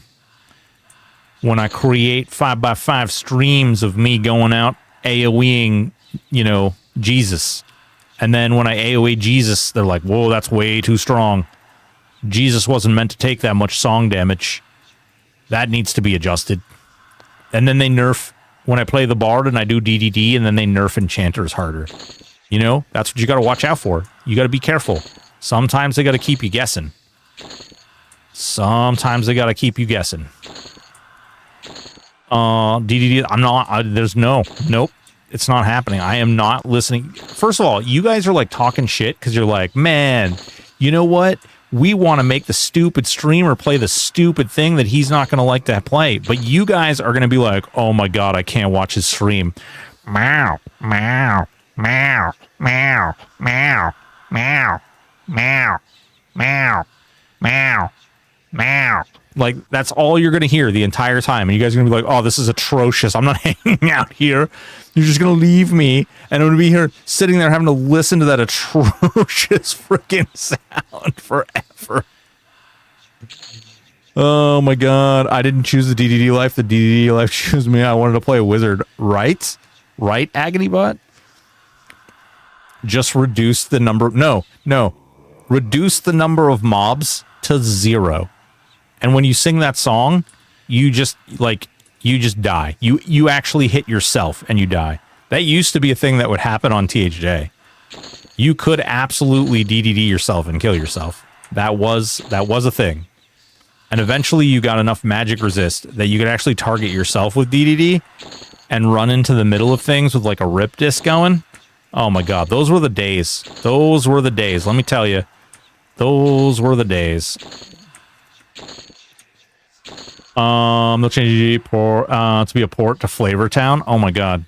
When I create 5x5 streams of me going out AoEing, Jesus. And then when I AoE Jesus, they're like, whoa, that's way too strong. Jesus wasn't meant to take that much song damage. That needs to be adjusted. And then they nerf, when I play the Bard and I do DDD, and then they nerf enchanters harder. That's what you got to watch out for. You got to be careful. Sometimes they got to keep you guessing. DDD, I'm not, nope, it's not happening. I am not listening. First of all, you guys are like talking shit because you're like, man, you know what? We want to make the stupid streamer play the stupid thing that he's not going to like to play. But you guys are going to be like, oh my God, I can't watch his stream. Meow, meow, meow, meow, meow, meow, meow, meow, meow, meow. Like, that's all you're going to hear the entire time. And you guys are going to be like, oh, this is atrocious. I'm not hanging out here. You're just going to leave me. And I'm going to be here sitting there having to listen to that atrocious freaking sound forever. Oh, my God. I didn't choose the DDD life. The DDD life chose me. I wanted to play a wizard. Right? Right, Agonybot? Just reduce the number. No. Reduce the number of mobs to 0. And when you sing that song, you just die. You actually hit yourself and you die. That used to be a thing that would happen on THJ. You could absolutely DDD yourself and kill yourself. That was a thing. And eventually you got enough magic resist that you could actually target yourself with DDD and run into the middle of things with like a rip disc going. Oh my God, those were the days. Those were the days. Let me tell you. Those were the days. They'll change to be a port to Flavor Town. Oh my God.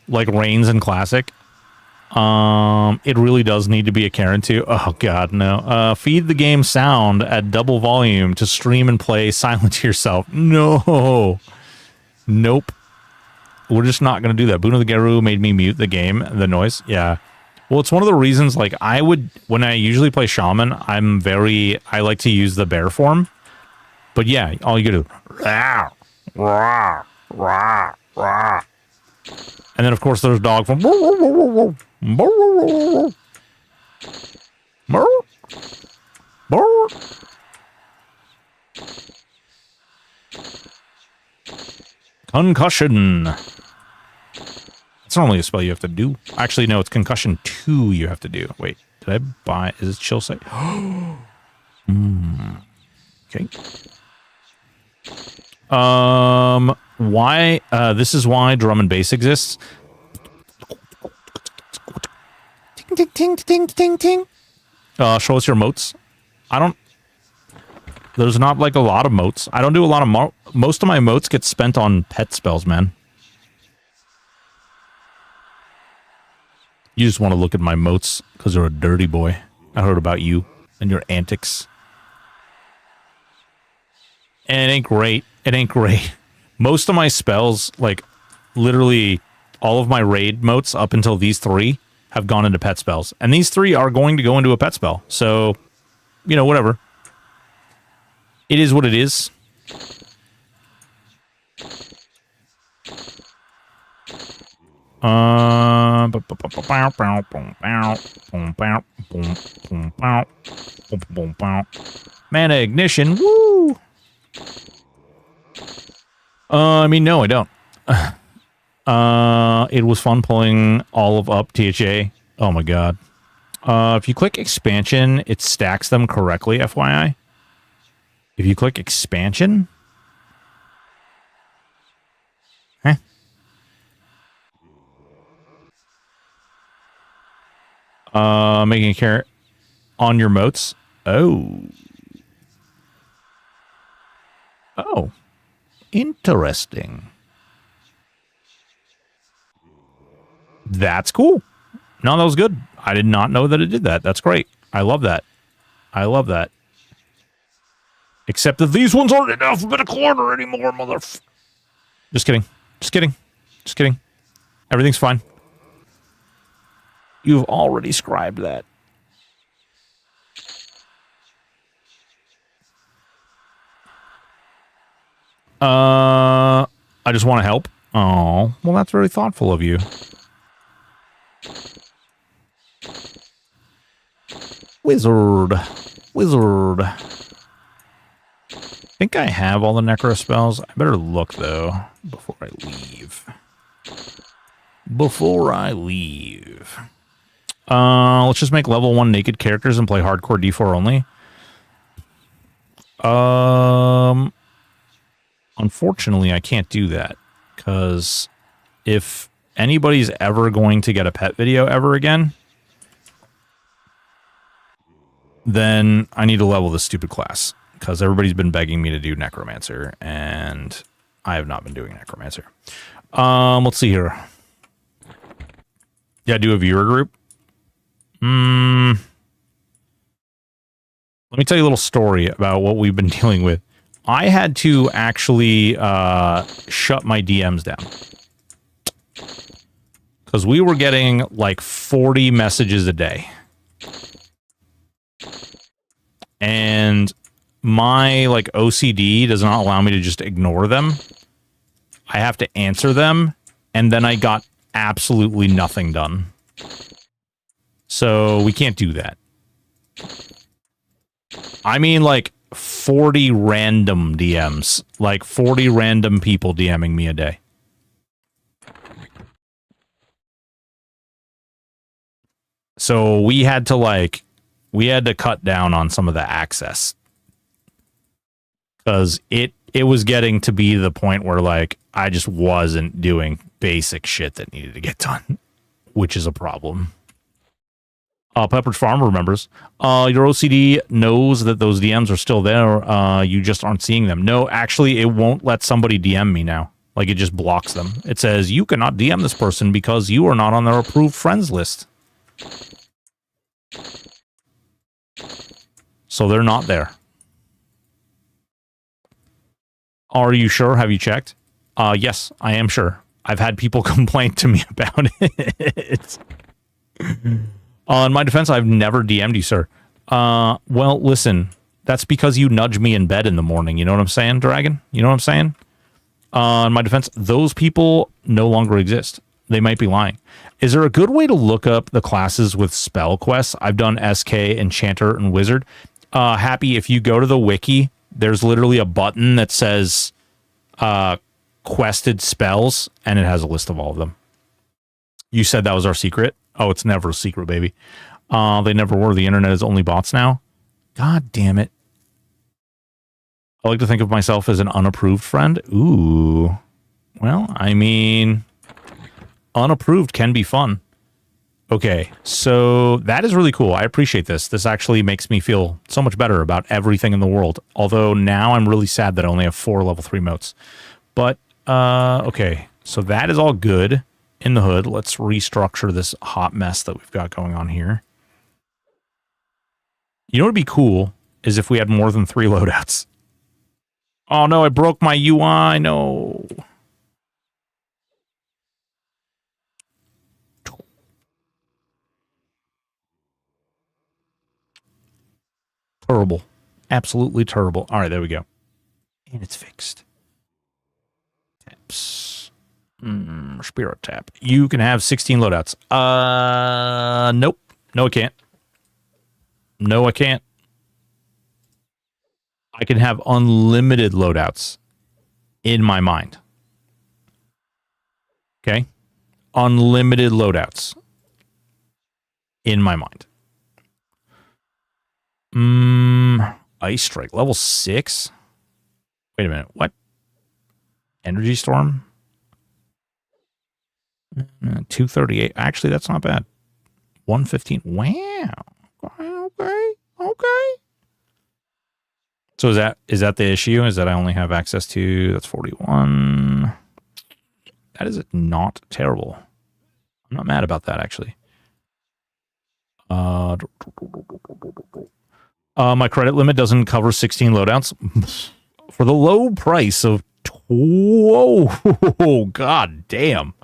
Like Reigns in Classic. It really does need to be a Karen too. Oh God, no. Feed the game sound at double volume to stream and play silent to yourself. No. Nope. We're just not going to do that. Boon of the Garu made me mute the game, the noise. Yeah. Well, it's one of the reasons, like, when I usually play Shaman, I like to use the bear form. But yeah, all you gotta do. And then, of course, there's dog form. Concussion. It's normally a spell you have to do. Actually, no, it's Concussion 2 you have to do. Wait, did I buy... Is it Chill Sight? Okay. Why... this is why drum and bass exists. Ting, ting, ting, ting, ting, ting. Show us your motes. I don't... There's not, like, a lot of motes. I don't do a lot of... Most of my motes get spent on pet spells, man. You just want to look at my motes because you're a dirty boy. I heard about you and your antics. And it ain't great. It ain't great. Most of my spells, like, literally all of my raid motes up until these 3 have gone into pet spells. And these 3 are going to go into a pet spell. So, you know, whatever. It is what it is. Mana Ignition. Woo! I mean, no, I don't. It was fun pulling all of up THA. Oh my god. If you click expansion, it stacks them correctly, FYI. If you click expansion... Making a carrot on your motes. Oh. Oh. Interesting. That's cool. No, that was good. I did not know that it did that. That's great. I love that. I love that. Except that these ones aren't in alphabetical order anymore, Just kidding. Just kidding. Just kidding. Everything's fine. You've already scribed that. I just want to help. Oh, well, that's very thoughtful of you. Wizard. Wizard. I think I have all the necro spells. I better look, though, before I leave. Before I leave. Let's just make level 1 naked characters and play hardcore D4 only. Unfortunately, I can't do that, because if anybody's ever going to get a pet video ever again, then I need to level this stupid class, because everybody's been begging me to do Necromancer, and I have not been doing Necromancer. Let's see here. Yeah, do a viewer group. Let me tell you a little story about what we've been dealing with. I had to actually shut my DMs down, because we were getting like 40 messages a day. And my like OCD does not allow me to just ignore them. I have to answer them, and then I got absolutely nothing done. So we can't do that. I mean, like 40 random DMs, like 40 random people DMing me a day. So we had to cut down on some of the access, because it was getting to be the point where like I just wasn't doing basic shit that needed to get done, which is a problem. Pepperidge Farm remembers. Your OCD knows that those DMs are still there. You just aren't seeing them. No, actually, it won't let somebody DM me now. Like, it just blocks them. It says, you cannot DM this person because you are not on their approved friends list. So they're not there. Are you sure? Have you checked? Yes, I am sure. I've had people complain to me about it. In my defense, I've never DM'd you, sir. Well, listen, that's because you nudge me in bed in the morning. You know what I'm saying, Dragon? You know what I'm saying? In my defense, those people no longer exist. They might be lying. Is there a good way to look up the classes with spell quests? I've done SK, Enchanter, and Wizard. Happy, if you go to the wiki, there's literally a button that says quested spells, and it has a list of all of them. You said that was our secret? Oh, it's never a secret, baby. They never were. The internet is only bots now. God damn it. I like to think of myself as an unapproved friend. Ooh. Well, I mean, unapproved can be fun. Okay, so that is really cool. I appreciate this. This actually makes me feel so much better about everything in the world. Although now I'm really sad that I only have 4 level 3 motes. But, okay, so that is all good in the hood. Let's restructure this hot mess that we've got going on here. You know what would be cool is if we had more than 3 loadouts. Oh no, I broke my UI. No. Terrible. Absolutely terrible. All right, there we go. And it's fixed. Taps. Spirit tap. You can have 16 loadouts. Nope. No, I can't. No, I can't. I can have unlimited loadouts in my mind. Okay? Unlimited loadouts in my mind. Ice Strike, level 6? Wait a minute, what? Energy Storm? 238. Actually, that's not bad. 115. Wow. Okay. So is that the issue? Is that I only have access to, that's 41. That is not terrible. I'm not mad about that, actually. My credit limit doesn't cover 16 loadouts for the low price of whoa, god damn.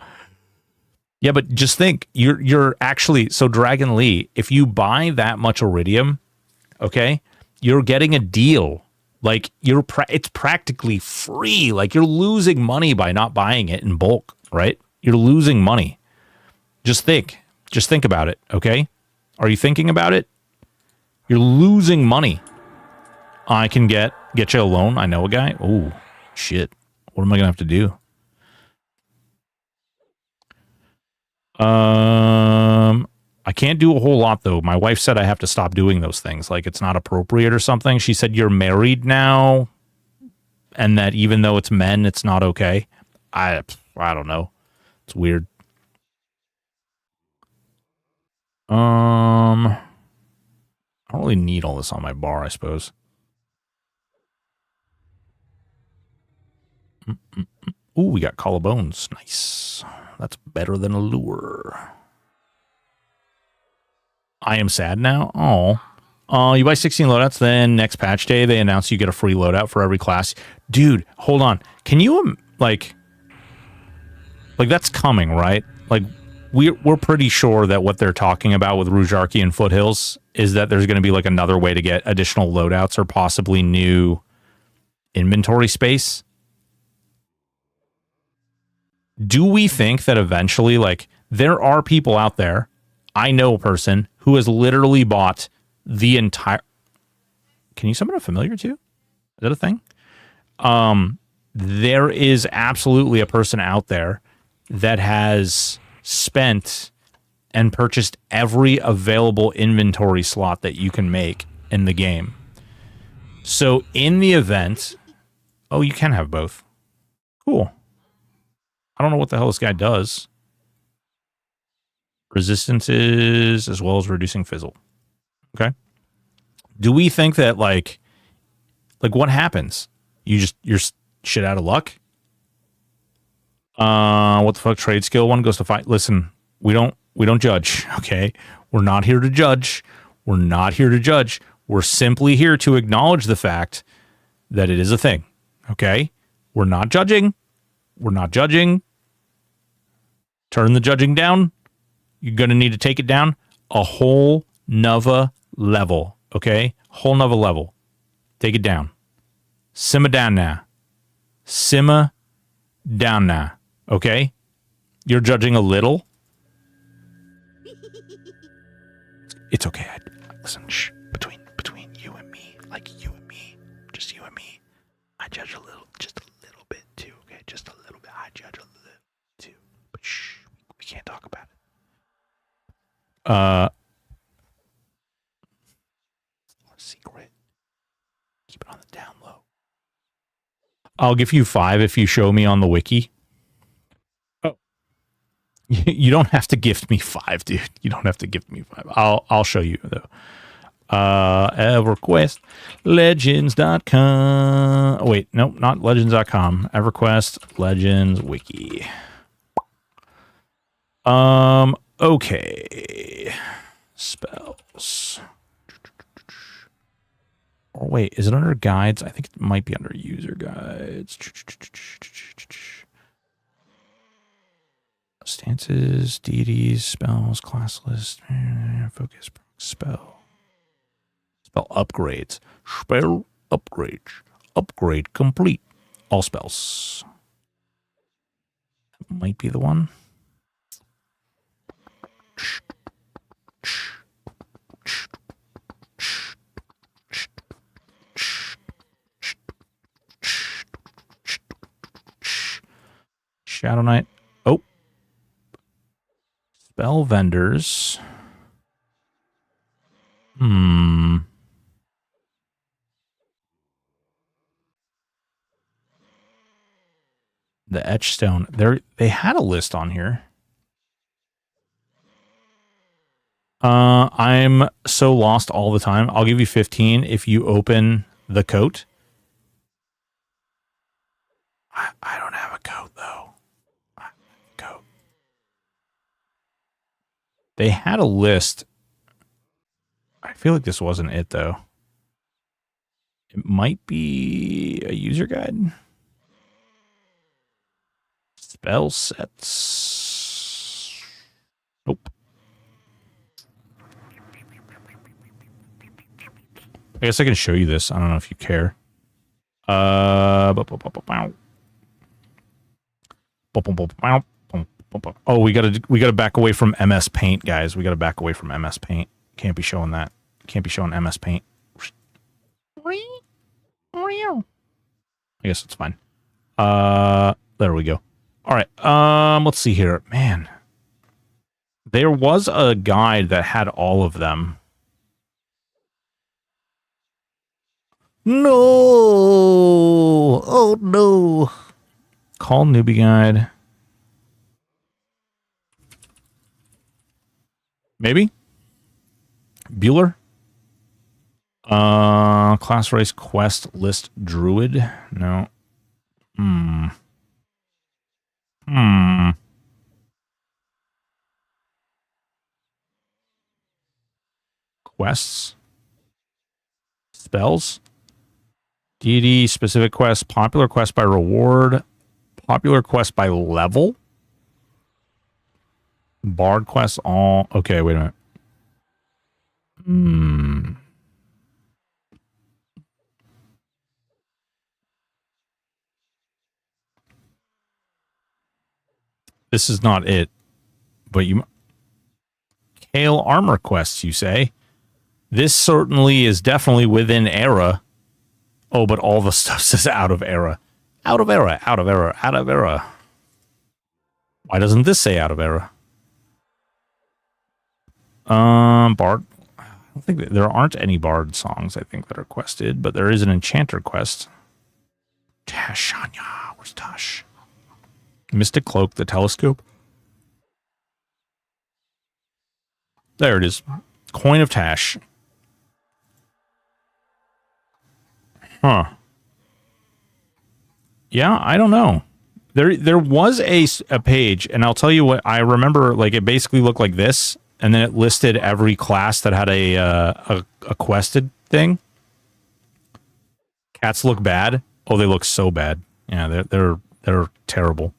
Yeah, but just think, you're actually, so Dragon Lee, if you buy that much iridium, okay, you're getting a deal. Like it's practically free. Like you're losing money by not buying it in bulk, right? You're losing money. Just think about it, okay? Are you thinking about it? You're losing money. I can get you a loan. I know a guy. Oh, shit. What am I going to have to do? I can't do a whole lot, though. My wife said I have to stop doing those things. Like, it's not appropriate or something. She said, you're married now, and that even though it's men, it's not okay. I don't know. It's weird. I don't really need all this on my bar, I suppose. Ooh, we got collarbones. Nice. That's better than a lure. I am sad now. Oh. You buy 16 loadouts, then next patch day, they announce you get a free loadout for every class. Dude, hold on. Can you, like that's coming, right? Like, we're pretty sure that what they're talking about with Rougearchy and Foothills is that there's going to be like another way to get additional loadouts or possibly new inventory space. Do we think that eventually, like, there are people out there, I know a person who has literally bought the entire... Can you summon a familiar too? Is that a thing? There is absolutely a person out there that has spent and purchased every available inventory slot that you can make in the game. So in the event... Oh, you can have both. Cool. I don't know what the hell this guy does. Resistances as well as reducing fizzle. Okay. Do we think that like what happens? You're shit out of luck? What the fuck? Trade skill 1 goes to 5. Listen, we don't judge, okay? We're not here to judge. We're not here to judge. We're simply here to acknowledge the fact that it is a thing. Okay? We're not judging. We're not judging. Turn the judging down. You're going to need to take it down. a whole nother level, okay? Whole nother level. Take it down. Simmer down now. Simmer down now, okay? You're judging a little. It's okay. Listen, shh. Between you and me, like you and me, just you and me, I judge a little, just a little bit too, okay? Just a little bit. I judge a little too. But shh, we can't talk about it. Secret. Keep it on the down low. I'll give you 5 if you show me on the wiki. Oh. You don't have to gift me 5, dude. You don't have to gift me 5. I'll show you though. EverQuest Legends.com. Oh, wait, nope, not Legends.com. EverQuest Legends Wiki. Okay. Spells. Or wait, is it under guides? I think it might be under user guides. Stances, deities, spells, class list, focus, spell. Spell upgrades. Spell upgrades. Upgrade complete. All spells. That might be the one. Shadow Knight. Oh. Spell vendors. The Etchstone. They had a list on here. I'm so lost all the time. I'll give you 15 if you open the coat. I don't have a coat though. Coat. They had a list. I feel like this wasn't it though. It might be a user guide. Spell sets. Nope. I guess I can show you this. I don't know if you care. Oh, we gotta back away from MS Paint, guys. We gotta back away from MS Paint. Can't be showing that. Can't be showing MS Paint. I guess it's fine. There we go. All right. Let's see here. Man, there was a guide that had all of them. No! Oh, no. Call newbie guide. Maybe? Bueller? Class race quest list druid? No. Quests? Spells? Deity, specific quest, popular quest by reward, popular quest by level, bard quests, all. Okay, wait a minute. This is not it, but you. Kale armor quests, you say? This certainly is definitely within era. Oh, but all the stuff says out of era. Out of era, out of era, out of era. Why doesn't this say out of era? Bard. I don't think there aren't any bard songs, I think, that are quested, but there is an enchanter quest. Tashanya. Where's Tash? Mystic Cloak, the telescope. There it is. Coin of Tash. Huh. Yeah, I don't know. There was a page, and I'll tell you what, I remember, like, it basically looked like this, and then it listed every class that had a quested thing. Cats look bad. Oh, they look so bad. Yeah, they're terrible.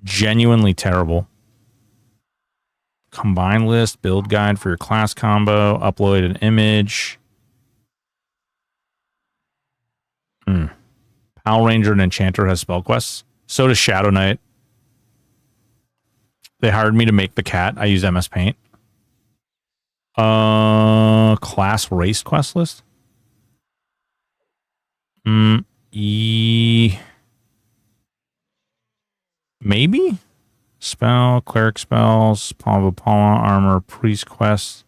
Genuinely terrible. combine list, build guide for your class combo, upload an image. Power Ranger and Enchanter has spell quests. So does Shadow Knight. They hired me to make the cat. I use MS Paint. Class race quest list. Maybe? Spell, cleric spells, Paula armor, priest quest.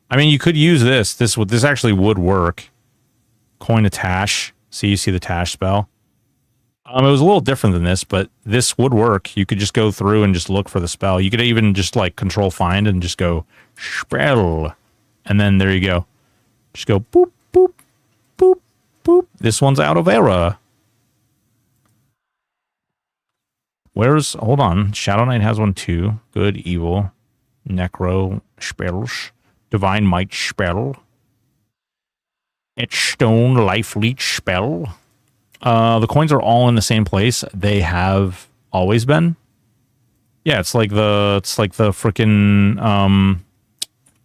I mean, you could use this. This actually would work. Coin a Tash. See, you see the Tash spell. It was a little different than this, but this would work. You could just go through and just look for the spell. You could even just like control find and just go spell. And then there you go. Just go boop, boop, boop, boop. This one's out of era. Hold on. Shadow Knight has one too. Good, evil. Necro spells. Divine Might spell. Etchstone Life Leech spell. The coins are all in the same place. They have always been. Yeah, it's like the freaking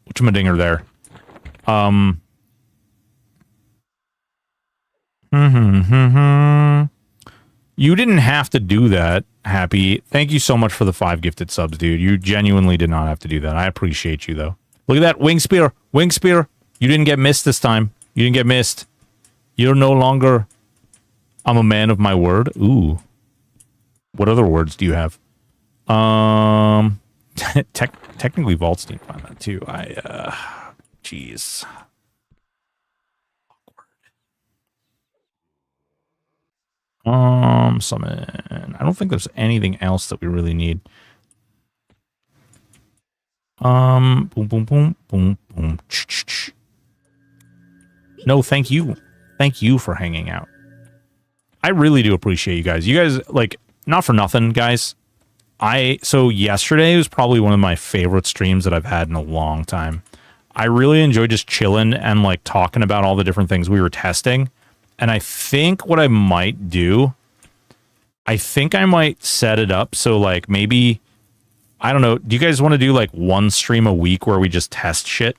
whatchamadinger there. You didn't have to do that, Happy. Thank you so much for the 5 gifted subs, dude. You genuinely did not have to do that. I appreciate you though. Look at that wing spear. Wing spear. You didn't get missed this time. You didn't get missed. You're no longer... I'm a man of my word. Ooh. What other words do you have? Technically Vaults didn't find that too. Jeez. Summon. I don't think there's anything else that we really need. Boom, boom, boom, boom, boom. No, thank you. Thank you for hanging out. I really do appreciate you guys. You guys, like, not for nothing, guys. So yesterday was probably one of my favorite streams that I've had in a long time. I really enjoyed just chilling and, like, talking about all the different things we were testing. And I think what I might do, I think I might set it up so, like, maybe, I don't know, do you guys want to do, like, one stream a week where we just test shit?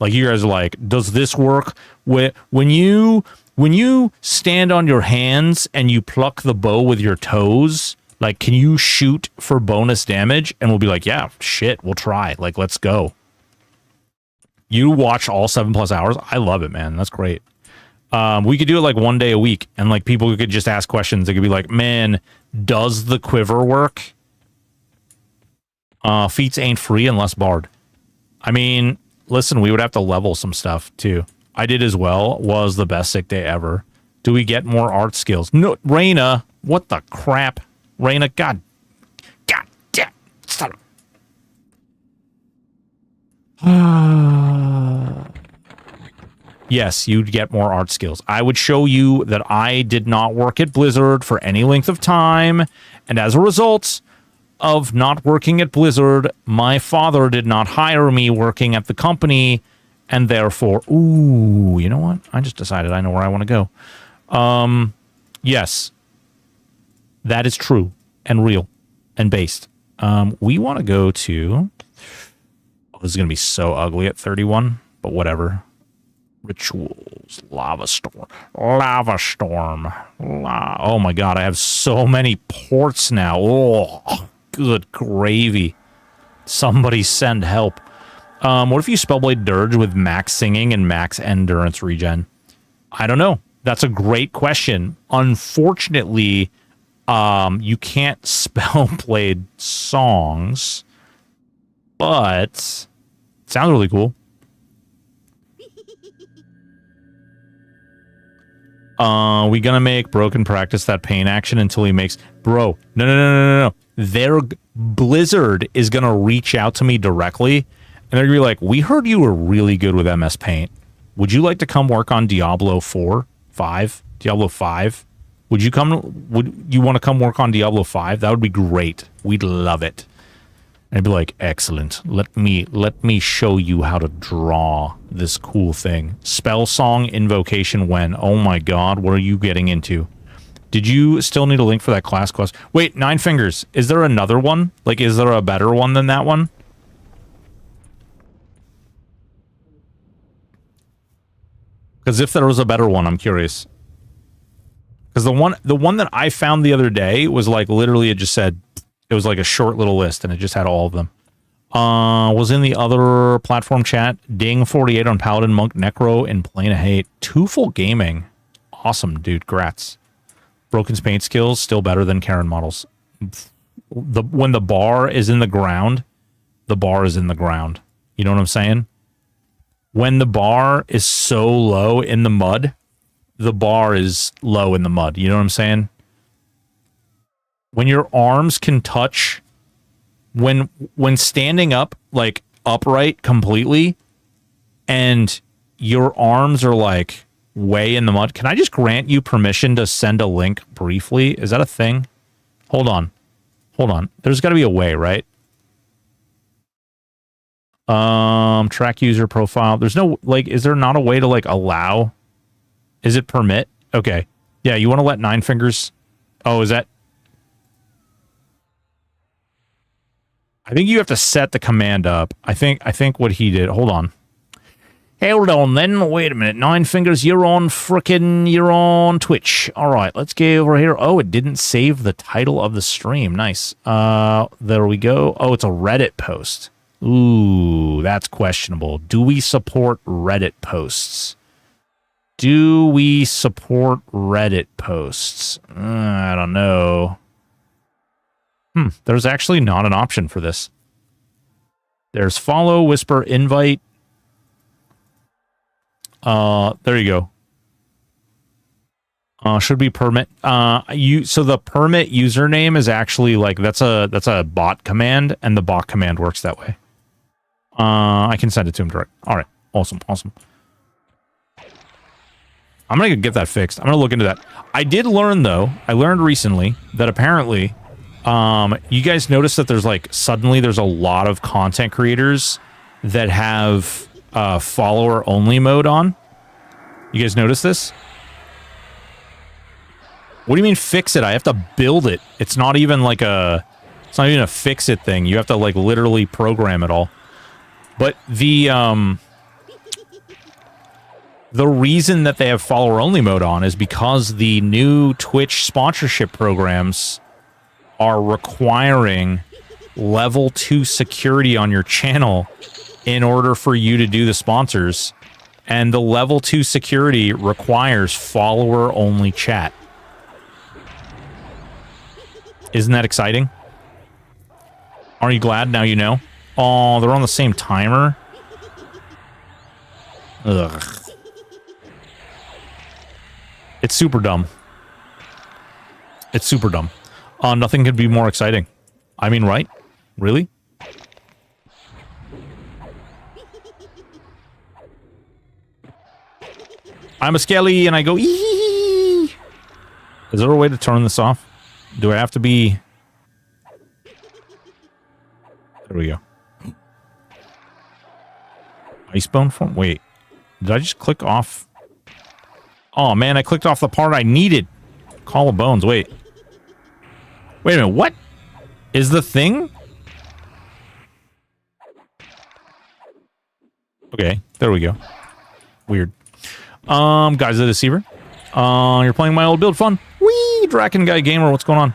Like, you guys are like, does this work? When you stand on your hands and you pluck the bow with your toes, like, can you shoot for bonus damage? And we'll be like, yeah, shit, we'll try. Like, let's go. You watch all 7+ hours? I love it, man. That's great. We could do it like one day a week, and like people could just ask questions. They could be like, man, does the quiver work? Feats ain't free unless barred. I mean, listen, we would have to level some stuff too. I did as well. Was the best sick day ever. Do we get more art skills? No, Raina. What the crap? Raina, God damn. Stop. Yes, you'd get more art skills. I would show you that I did not work at Blizzard for any length of time, and as a result of not working at Blizzard, my father did not hire me working at the company, and therefore, ooh, you know what? I just decided I know where I want to go. Yes, that is true and real and based. We want to go to... Oh, this is going to be so ugly at 31, but whatever. Rituals, lava storm. Oh my god, I have so many ports now. Oh, good gravy. Somebody send help. What if you Spellblade Dirge with max singing and max endurance regen? I don't know. That's a great question. Unfortunately, you can't Spellblade songs, but it sounds really cool. We gonna make Broken practice that pain action until he makes... Bro, no. Blizzard is gonna reach out to me directly, and they're gonna be like, we heard you were really good with MS Paint. Would you like to come work on Diablo 4? 5? Diablo 5? Would you want to come work on Diablo 5? That would be great. We'd love it. And I'd be like, excellent. Let me show you how to draw this cool thing. Spell song invocation when. Oh my god, what are you getting into? Did you still need a link for that class quest? Wait, Nine Fingers. Is there another one? Like, is there a better one than that one? Because if there was a better one, I'm curious. Because the one that I found the other day was like literally it just said it was like a short little list and it just had all of them. Was in the other platform chat. Ding 48 on Paladin Monk Necro and Plane of Hate. Twofold Gaming. Awesome, dude. Grats. Broken paint skills still better than Karen models. When the bar is in the ground, the bar is in the ground. You know what I'm saying? When the bar is so low in the mud, the bar is low in the mud. You know what I'm saying? When your arms can touch, when standing up, like upright completely, and your arms are like way in the mud. Can I just grant you permission to send a link briefly? Is that a thing? Hold on. Hold on. There's got to be a way, right? Track user profile. There's no, like, is there not a way to, like, allow? Is it permit? Okay. Yeah, you want to let Nine Fingers? Oh, is that? I think you have to set the command up. I think what he did. Hold on. Hold on then. Wait a minute. Nine Fingers, you're on Twitch. All right, let's get over here. Oh, it didn't save the title of the stream. Nice. There we go. Oh, it's a Reddit post. Ooh, that's questionable. Do we support Reddit posts? Do we support Reddit posts? I don't know. There's actually not an option for this. There's follow, whisper, invite. There you go. Should be permit. So the permit username is actually like that's a bot command, and the bot command works that way. I can send it to him direct. All right, awesome. I'm gonna get that fixed. I'm gonna look into that. I did learn though. I learned recently that apparently, you guys notice that there's like suddenly there's a lot of content creators that have follower only mode on. You guys notice this? What do you mean fix it? I have to build it. It's not even like it's not even a fix it thing. You have to like literally program it all. But the reason that they have follower only mode on is because the new Twitch sponsorship programs are requiring level 2 security on your channel in order for you to do the sponsors. And the level 2 security requires follower only chat. Isn't that exciting? Are you glad now you know? Oh, they're on the same timer? Ugh. It's super dumb. It's super dumb. Nothing could be more exciting. I mean, right? Really? I'm a skelly and I go ee. Is there a way to turn this off? Do I have to be... There we go. Icebone form? Wait. Did I just click off? Oh man, I clicked off the part I needed. Call of Bones, wait. Wait a minute, what? Is the thing? Okay, there we go. Weird. Guys, the Deceiver. You're playing my old build fun. Wee, Draken Guy Gamer, what's going on?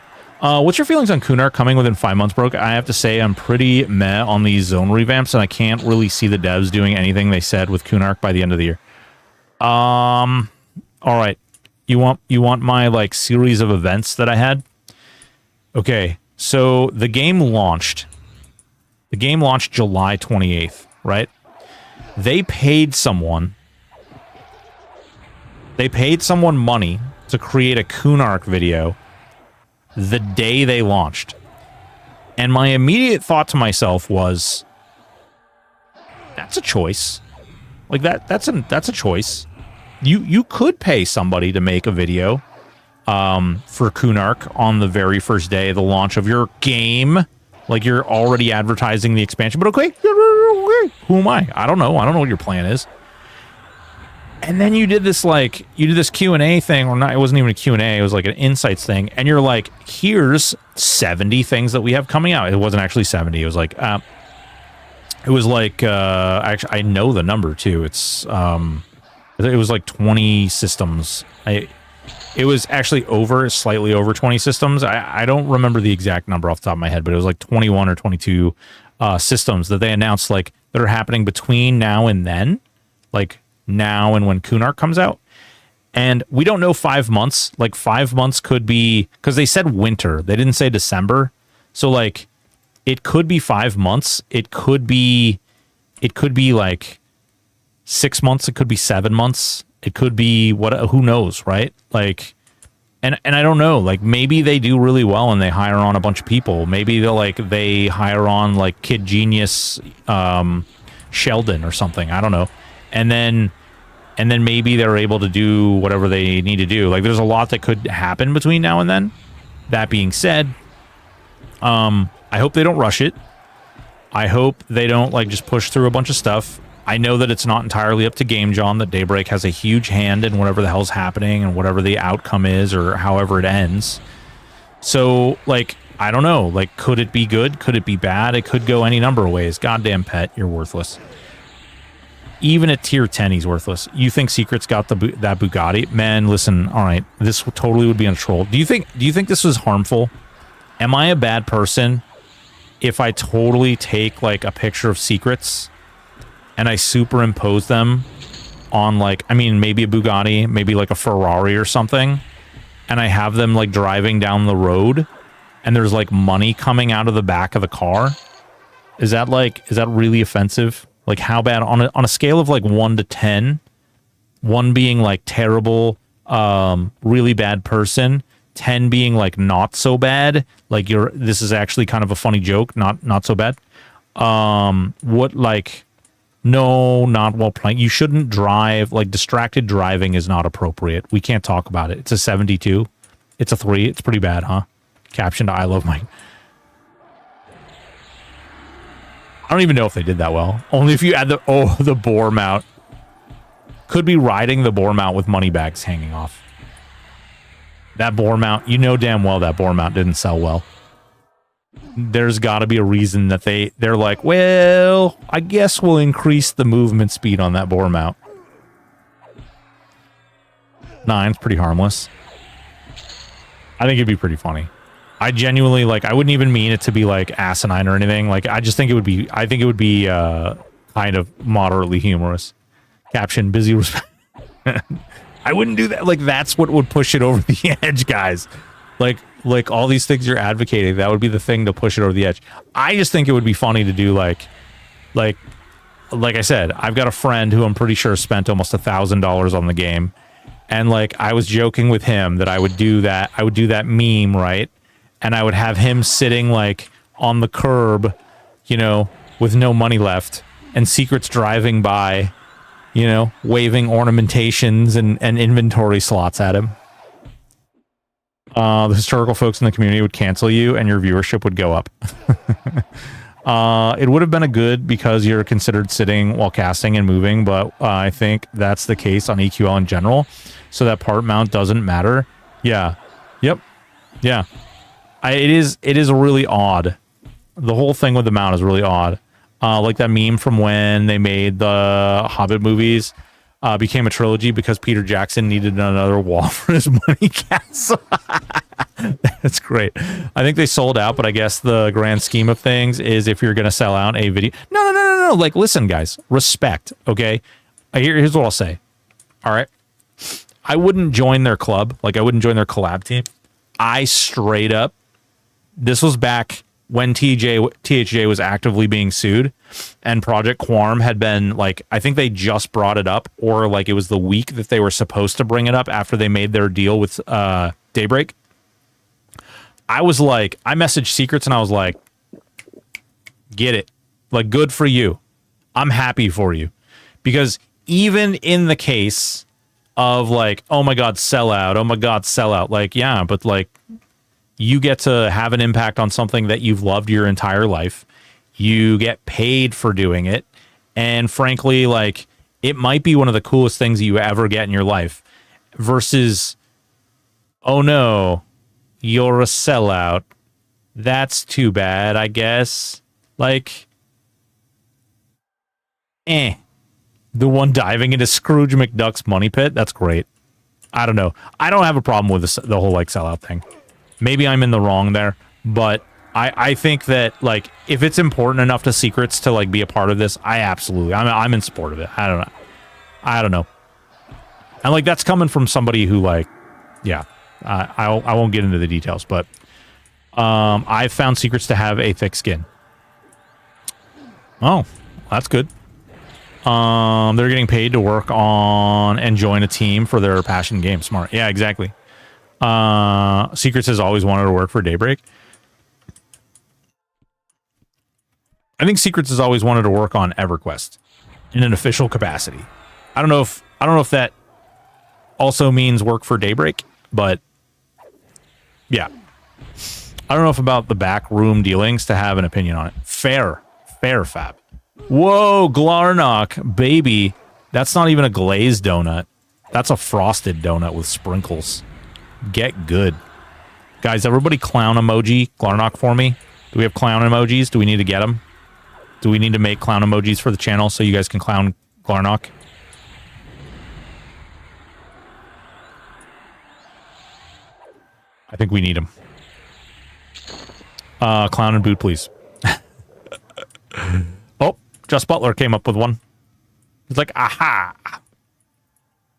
What's your feelings on Kunark coming within 5 months, broke? I have to say I'm pretty meh on these zone revamps, and I can't really see the devs doing anything they said with Kunark by the end of the year. All right. You want my like series of events that I had? Okay, so the game launched. The game launched July 28th, right? They paid someone money to create a Kunark video the day they launched. And my immediate thought to myself was, that's a choice. Like that's a choice. You could pay somebody to make a video for Kunark on the very first day of the launch of your game. Like you're already advertising the expansion, but okay, who am I? I don't know what your plan is. And then you did this Q&A thing, or not, it wasn't even a Q&A, it was like an insights thing, and you're like, here's 70 things that we have coming out. It wasn't actually 70, it was like, actually, I know the number too. It's It was like 20 systems. It was actually slightly over 20 systems. I don't remember the exact number off the top of my head, but it was like 21 or 22 systems that they announced, like, that are happening between now and then, like now and when Kunark comes out. And we don't know 5 months. Like 5 months could be, because they said winter. They didn't say December. So like it could be 5 months. It could be like 6 months. It could be 7 months. It could be who knows, right? Like, and I don't know, like maybe they do really well and they hire on a bunch of people. Maybe they hire on like Kid Genius, Sheldon or something. I don't know. And then maybe they're able to do whatever they need to do. Like, there's a lot that could happen between now and then. That being said, I hope they don't rush it. I hope they don't, like, just push through a bunch of stuff. I know that it's not entirely up to Game John, that Daybreak has a huge hand in whatever the hell's happening and whatever the outcome is or however it ends. So, like, I don't know. Like, could it be good? Could it be bad? It could go any number of ways. Goddamn Pet, you're worthless. Even at tier 10, he's worthless. You think Secret's got that Bugatti? Man, listen, all right, this totally would be on a troll. Do you think this was harmful? Am I a bad person if I totally take, like, a picture of Secrets and I superimpose them on, like, I mean, maybe a Bugatti, maybe like a Ferrari or something, and I have them, like, driving down the road and there's, like, money coming out of the back of the car? Is that really offensive? Like, how bad on a scale of like 1 to 10, 1 being like terrible, really bad person, 10 being like not so bad, like this is actually kind of a funny joke, not so bad. What, like, no, not while playing. You shouldn't drive, like, distracted driving is not appropriate. We can't talk about it. It's a 72. It's a 3. It's pretty bad, huh? Captioned, I love my... I don't even know if they did that well. Only if you add the boar mount. Could be riding the boar mount with money bags hanging off. That boar mount, you know damn well that boar mount didn't sell well. There's got to be a reason that they're like, well, I guess we'll increase the movement speed on that boar mount. 9's pretty harmless. I think it'd be pretty funny. I genuinely, like, I wouldn't even mean it to be like asinine or anything. Like, I just think it would be, kind of moderately humorous. Caption, busy respect. I wouldn't do that. Like, that's what would push it over the edge, guys. Like all these things you're advocating, that would be the thing to push it over the edge. I just think it would be funny to do like I said, I've got a friend who I'm pretty sure spent almost $1,000 on the game. And, like, I was joking with him that I would do that meme, right? And I would have him sitting, like, on the curb, you know, with no money left, and Secret's driving by, you know, waving ornamentations and inventory slots at him. The historical folks in the community would cancel you, and your viewership would go up. It would have been a good because you're considered sitting while casting and moving, but I think that's the case on EQL in general, so that part mount doesn't matter. Yeah. Yep. Yeah. It is really odd. The whole thing with the mount is really odd. Like that meme from when they made the Hobbit movies became a trilogy because Peter Jackson needed another wall for his money castle. That's great. I think they sold out, but I guess the grand scheme of things is if you're going to sell out a video... No. Like, listen, guys. Respect, okay? Here's what I'll say. All right? I wouldn't join their club. Like, I wouldn't join their collab team. I straight up... This was back when THJ was actively being sued, and Project Quorum had been, like, I think they just brought it up, or like it was the week that they were supposed to bring it up after they made their deal with Daybreak. I was like, I messaged Secrets and I was like, get it. Like, good for you. I'm happy for you. Because even in the case of, like, oh my God, sellout. Like, yeah, but, like, you get to have an impact on something that you've loved your entire life. You get paid for doing it. And frankly, like, it might be one of the coolest things you ever get in your life versus, oh no, you're a sellout. That's too bad, I guess. Like, The one diving into Scrooge McDuck's money pit? That's great. I don't know. I don't have a problem with this, the whole, like, sellout thing. Maybe I'm in the wrong there, but I think that, like, if it's important enough to Secrets to, like, be a part of this, I'm in support of it. I don't know. And, like, that's coming from somebody who, like, yeah, I won't get into the details, but I've found Secrets to have a thick skin. Oh, that's good. They're getting paid to work on and join a team for their passion game. Smart. Yeah, exactly. Secrets has always wanted to work for Daybreak. I think Secrets has always wanted to work on EverQuest in an official capacity. I don't know if that also means work for Daybreak, but yeah. I don't know if about the backroom dealings to have an opinion on it. Fair, Fab. Whoa, Glarnock, baby. That's not even a glazed donut. That's a frosted donut with sprinkles. Get good. Guys, everybody clown emoji Glarnock for me. Do we have clown emojis? Do we need to get them? Do we need to make clown emojis for the channel so you guys can clown Glarnock? I think we need them. Clown and boot, please. Oh, Just Butler came up with one. He's like, aha.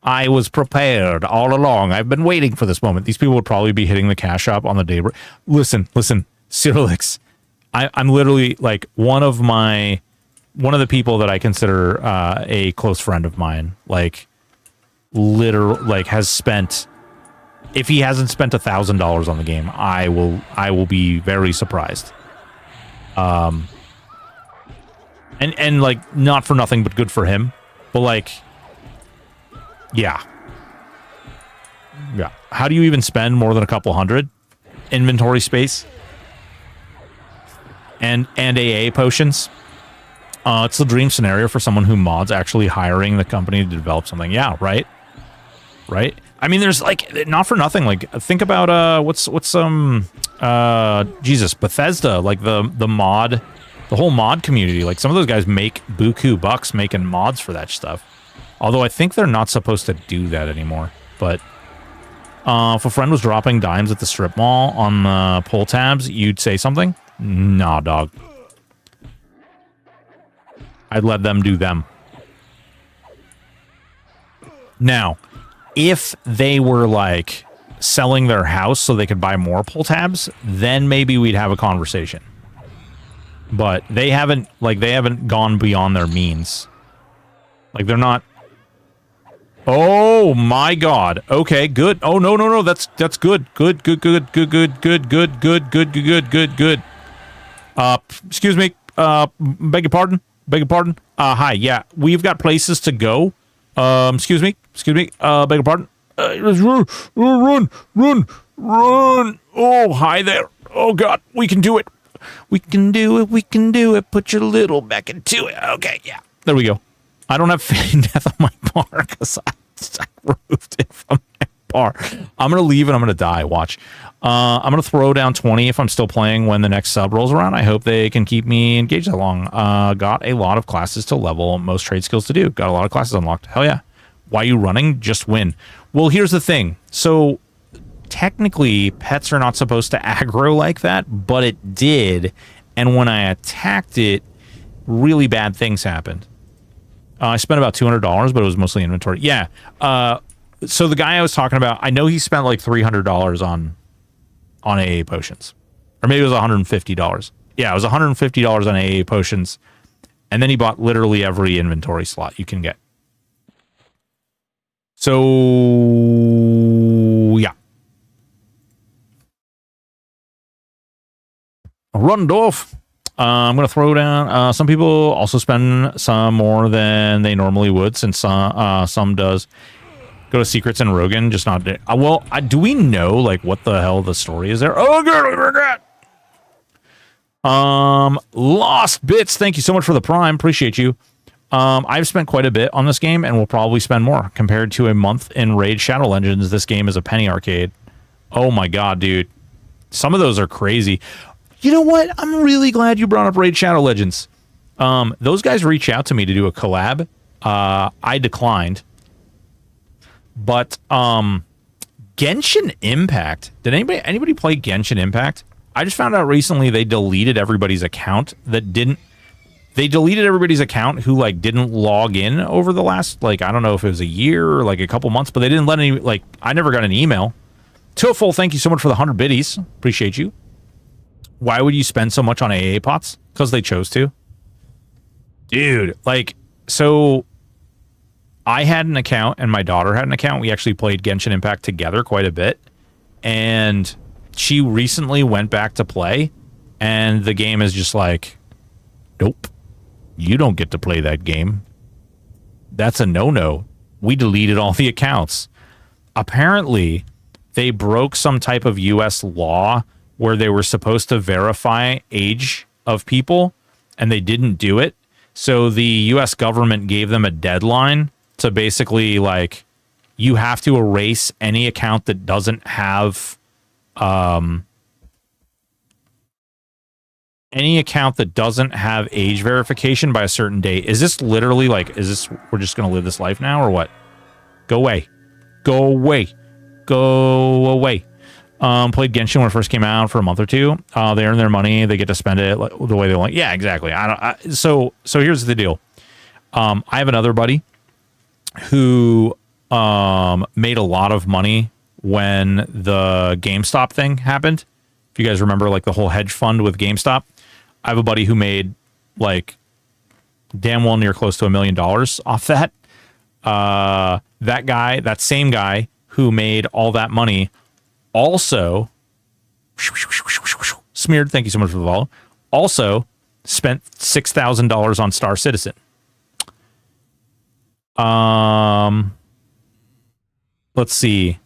I was prepared all along. I've been waiting for this moment. These people would probably be hitting the cash shop on the day. Listen, Cyrilix. I'm literally like one of the people that I consider a close friend of mine. Like, has spent. If he hasn't spent $1,000 on the game, I will be very surprised. And like, not for nothing, but good for him. But like, yeah. How do you even spend more than a couple hundred? Inventory space and AA potions. It's the dream scenario for someone who mods, actually hiring the company to develop something. Yeah, right. I mean, there's like, not for nothing. Like, think about what's Bethesda, like the mod, the whole mod community. Like, some of those guys make buku bucks making mods for that stuff. Although I think they're not supposed to do that anymore. But if a friend was dropping dimes at the strip mall on the pull tabs, you'd say something? Nah, dog. I'd let them do them. Now, if they were like selling their house so they could buy more pull tabs, then maybe we'd have a conversation. But they haven't gone beyond their means. Like, they're not. Oh my God. Okay, good. Oh no. That's good. Good. Excuse me. Beg your pardon. Hi. Yeah, we've got places to go. Excuse me. Beg your pardon. Run. Oh, hi there. Oh God, we can do it. We can do it. Put your little back into it. Okay, yeah. There we go. I don't have fading death on my bar because I removed it from my bar. I'm going to leave and I'm going to die. Watch. I'm going to throw down 20 if I'm still playing when the next sub rolls around. I hope they can keep me engaged that long. Got a lot of classes to level, most trade skills to do. Got a lot of classes unlocked. Hell yeah. Why are you running? Just win. Well, here's the thing. So technically, pets are not supposed to aggro like that, but it did. And when I attacked it, really bad things happened. I spent about $200, but it was mostly inventory. Yeah. So the guy I was talking about, I know he spent like $300 on AA potions. Or maybe it was $150. Yeah, it was $150 on AA potions. And then he bought literally every inventory slot you can get. So, yeah. Rundorf. I'm going to throw down. Some people also spend some more than they normally would, since some does go to Secrets and Rogan, just not. Well, do we know like what the hell the story is there? Oh, God, I forgot. Lost Bits. Thank you so much for the Prime. Appreciate you. I've spent quite a bit on this game and will probably spend more. Compared to a month in Raid Shadow Legends, this game is a penny arcade. Oh my God, dude. Some of those are crazy. You know what? I'm really glad you brought up Raid Shadow Legends. Those guys reached out to me to do a collab I declined. But Genshin Impact. Did anybody play Genshin Impact? I just found out recently they deleted everybody's account that didn't. They deleted everybody's account who like didn't log in over the last like I don't know if it was a year or like a couple months, but they didn't let any like I never got an email. Full, thank you so much for the 100 biddies. Appreciate you. Why would you spend so much on AA pots? Because they chose to. Dude, like so I had an account and my daughter had an account. We actually played Genshin Impact together quite a bit. And she recently went back to play and the game is just like, nope. You don't get to play that game. That's a no-no. We deleted all the accounts. Apparently, they broke some type of U.S. law where they were supposed to verify age of people, and they didn't do it. So the U.S. government gave them a deadline to basically, like, you have to erase any account that doesn't have... any account that doesn't have age verification by a certain date. Is this literally like, is this, we're just going to live this life now or what? Go away. Go away. Go away. Played Genshin when it first came out for a month or two. They earn their money. They get to spend it the way they want. Yeah, exactly. So here's the deal. I have another buddy who made a lot of money when the GameStop thing happened. If you guys remember like the whole hedge fund with GameStop. I have a buddy who made like damn well near close to $1 million off that. That same guy who made all that money also smeared. Thank you so much for the follow. Also spent $6,000 on Star Citizen. Let's see.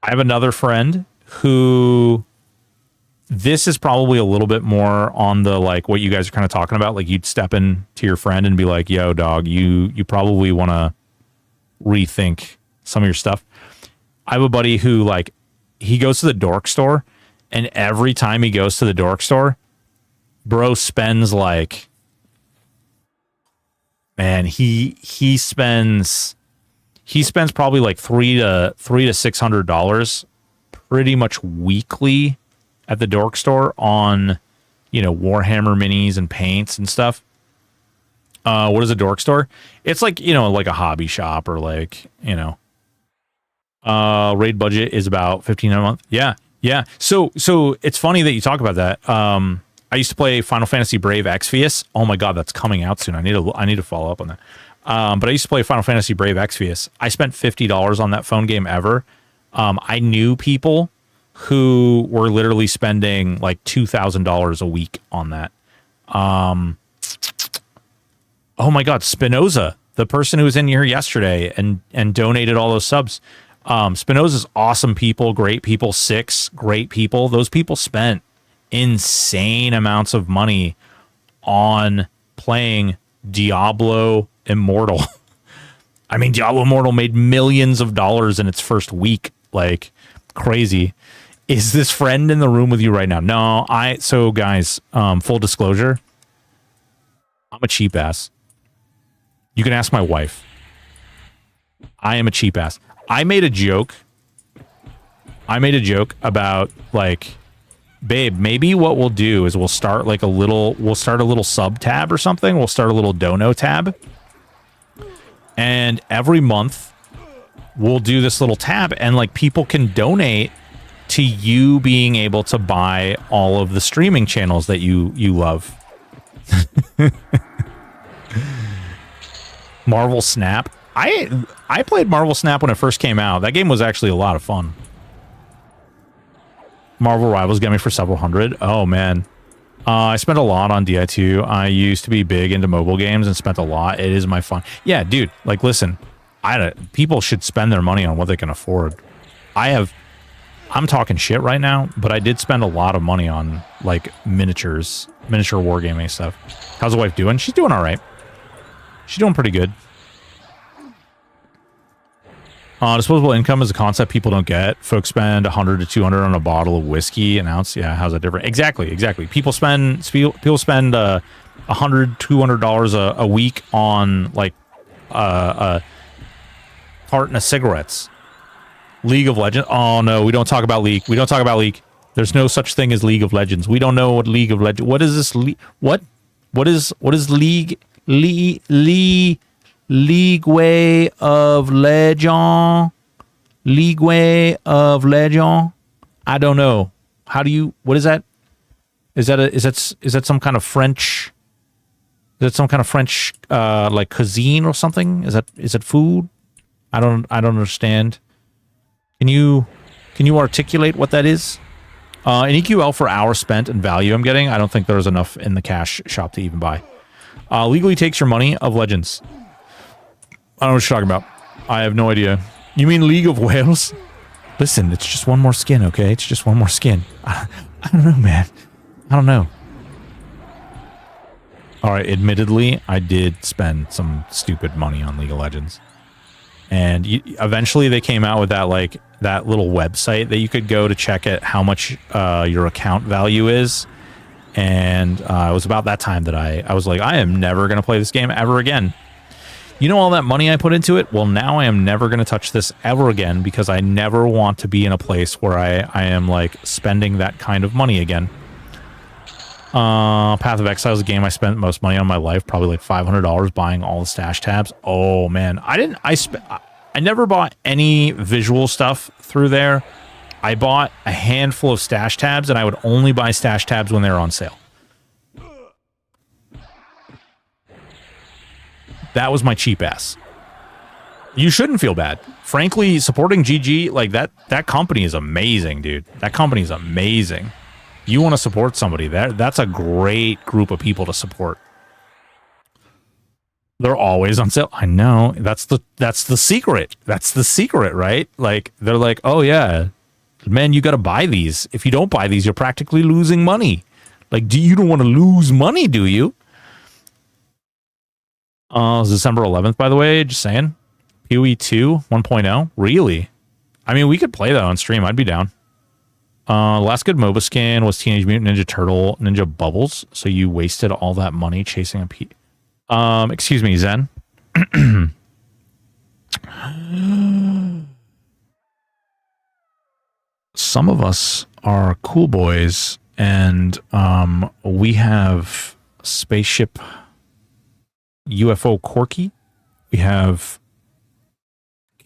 I have another friend who this is probably a little bit more on the like what you guys are kind of talking about. Like you'd step in to your friend and be like, yo, dog, you probably want to rethink some of your stuff. I have a buddy who like he goes to the dork store and every time he goes to the dork store, bro spends like, man, he spends probably like $300 to $600 pretty much weekly at the dork store on, you know, Warhammer minis and paints and stuff. What is a dork store? It's like, you know, like a hobby shop or like, you know, raid budget is about $1,500 a month. Yeah. Yeah. So it's funny that you talk about that. I used to play Final Fantasy Brave Exvius. Oh my God, that's coming out soon. I need to follow up on that. But I used to play Final Fantasy Brave Exvius. I spent $50 on that phone game ever. I knew people who were literally spending like $2,000 a week on that. Oh my God, Spinoza, the person who was in here yesterday and donated all those subs. Spinoza's awesome people, great people, Six, great people. Those people spent insane amounts of money on playing Diablo Immortal. I mean, Diablo Immortal made millions of dollars in its first week. Like crazy. Is this friend in the room with you right now? No, so guys, full disclosure, I'm a cheap ass. You can ask my wife. I am a cheap ass. I made a joke about like, babe, maybe what we'll do is we'll start a little sub tab or something. We'll start a little dono tab. And every month we'll do this little tab and like people can donate to you being able to buy all of the streaming channels that you love. Marvel Snap. I played Marvel Snap when it first came out. That game was actually a lot of fun. Marvel Rivals got me for several hundred. Oh man. I spent a lot on DI2. I used to be big into mobile games and spent a lot. It is my fun. Yeah, dude, like listen, people should spend their money on what they can afford. I'm talking shit right now, but I did spend a lot of money on like miniature wargaming stuff. How's the wife doing? She's doing all right. She's doing pretty good. Disposable income is a concept people don't get. Folks spend $100 to $200 on a bottle of whiskey an ounce. Yeah, how's that different? Exactly. People spend $100, $200 a week on like a carton of cigarettes. League of Legends. Oh no, we don't talk about League. We don't talk about League. There's no such thing as League of Legends. We don't know what League of Legends. What is this? What is League? League Way of Legend? League Way of Legend? I don't know. How do you? What is that? Is that some kind of French? Is that some kind of French like cuisine or something? Is it food? I don't understand. Can you articulate what that is? An EQL for hours spent and value I'm getting. I don't think there's enough in the cash shop to even buy. Legally takes your money of Legends. I don't know what you're talking about. I have no idea. You mean League of Whales? Listen, it's just one more skin, okay? It's just one more skin. I don't know, man. I don't know. All right, admittedly, I did spend some stupid money on League of Legends. And eventually they came out with that little website that you could go to check at how much your account value is. And it was about that time that I was like, I am never going to play this game ever again. You know all that money I put into it? Well, now I am never going to touch this ever again because I never want to be in a place where I am like spending that kind of money again. Path of Exile is a game I spent most money on in my life, probably like $500 buying all the stash tabs. Oh man, I never bought any visual stuff through there. I bought a handful of stash tabs, and I would only buy stash tabs when they were on sale. That was my cheap ass. You shouldn't feel bad. Frankly, supporting GG, like that company is amazing, dude. That company is amazing. You want to support somebody, that's a great group of people to support. They're always on sale. I know. That's the secret. That's the secret, right? Like they're like, "Oh yeah, man, you got to buy these. If you don't buy these, you're practically losing money." Like, you don't want to lose money, do you? It's December 11th, by the way, just saying. PoE 2 1.0. Really? I mean, we could play that on stream. I'd be down. Last good MOBA skin was Teenage Mutant Ninja Turtle Ninja Bubbles. So you wasted all that money chasing a P. Excuse me, Zen. Some of us are cool boys, and we have spaceship UFO Corky. We have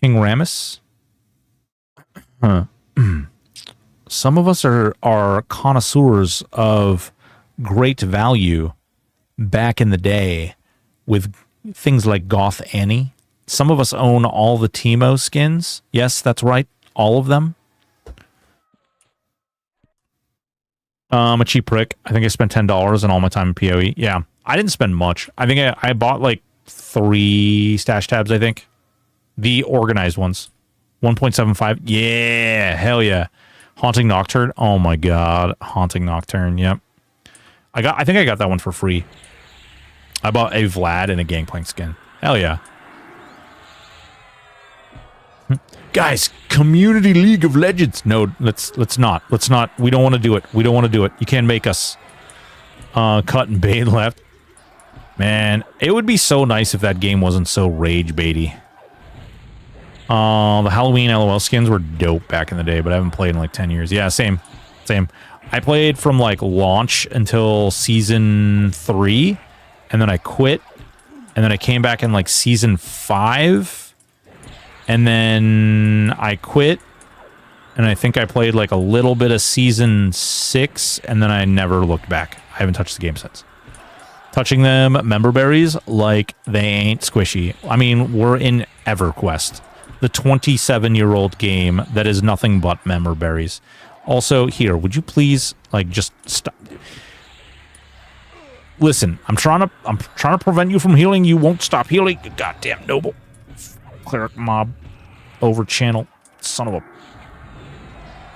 King Ramus. Some of us are connoisseurs of great value back in the day with things like Goth Annie. Some of us own all the Teemo skins. Yes, that's right. All of them. I'm a cheap prick. I think I spent $10 on all my time in PoE. Yeah, I didn't spend much. I think I bought like 3 stash tabs, I think. The organized ones. 1.75. Yeah, hell yeah. Haunting Nocturne. Oh my god. Haunting Nocturne, yep. I think I got that one for free. I bought a Vlad and a Gangplank skin. Hell yeah. Guys, Community League of Legends. No, let's not. Let's not. We don't want to do it. We don't want to do it. You can't make us. Cut and bait left. Man, it would be so nice if that game wasn't so rage baity. The Halloween LOL skins were dope back in the day, but I haven't played in like 10 years. Yeah, same. I played from like launch until season 3, and then I quit, and then I came back in like season 5, and then I quit, and I think I played like a little bit of season 6, and then I never looked back. I haven't touched the game since. Touching them member berries like they ain't squishy. I mean, we're in EverQuest, the 27-year-old game that is nothing but member berries. Also, here, would you please like just stop? Listen, I'm trying to prevent you from healing. You won't stop healing. You goddamn noble cleric mob over channel son of a.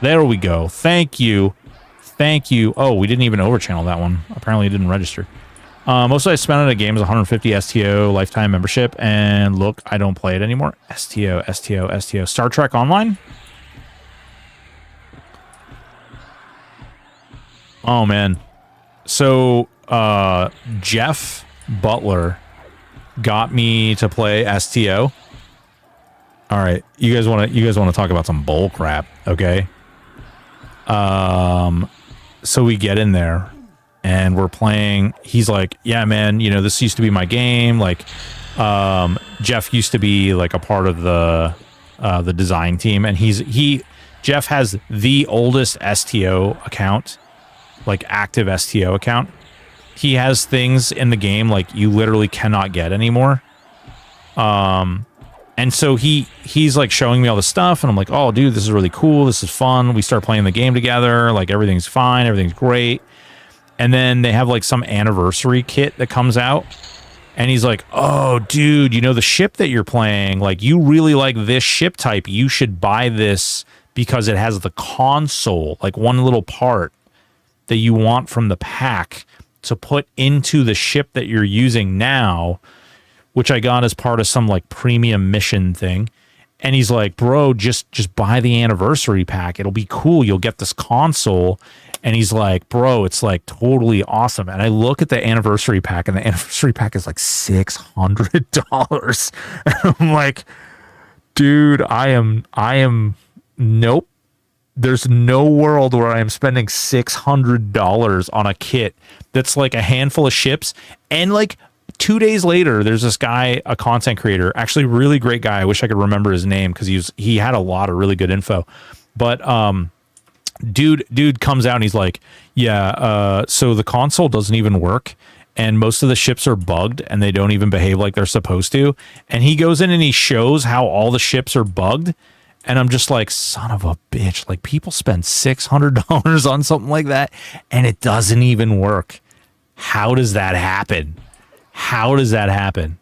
There we go. Thank you. Oh, we didn't even over channel that one. Apparently, it didn't register. Most I spent on a game is 150 STO lifetime membership, and look, I don't play it anymore. STO. Star Trek Online. Oh man, So Jeff Butler got me to play STO. All right, you guys want to talk about some bull crap, okay? So we get in there and we're playing. He's like, yeah, man, you know, this used to be my game. Like, Jeff used to be like a part of the design team, and Jeff has the oldest STO account, like active STO account. He has things in the game like you literally cannot get anymore. And so he's like showing me all the stuff, and I'm like, oh, dude, this is really cool. This is fun. We start playing the game together. Like, everything's fine. Everything's great. And then they have like some anniversary kit that comes out. And he's like, oh, dude, you know, the ship that you're playing, like, you really like this ship type. You should buy this because it has the console, like one little part that you want from the pack to put into the ship that you're using now, which I got as part of some like premium mission thing. And he's like, bro, just buy the anniversary pack. It'll be cool. You'll get this console. And he's like, bro, it's like totally awesome. And I look at the anniversary pack, and the anniversary pack is like $600. And I'm like, dude, I am nope. There's no world where I am spending $600 on a kit that's like a handful of ships. And like 2 days later, there's this guy, a content creator, actually really great guy. I wish I could remember his name because he had a lot of really good info. But dude comes out and he's like, yeah, so the console doesn't even work, and most of the ships are bugged and they don't even behave like they're supposed to. And he goes in and he shows how all the ships are bugged. And I'm just like, son of a bitch, like, people spend $600 on something like that and it doesn't even work. How does that happen? How does that happen?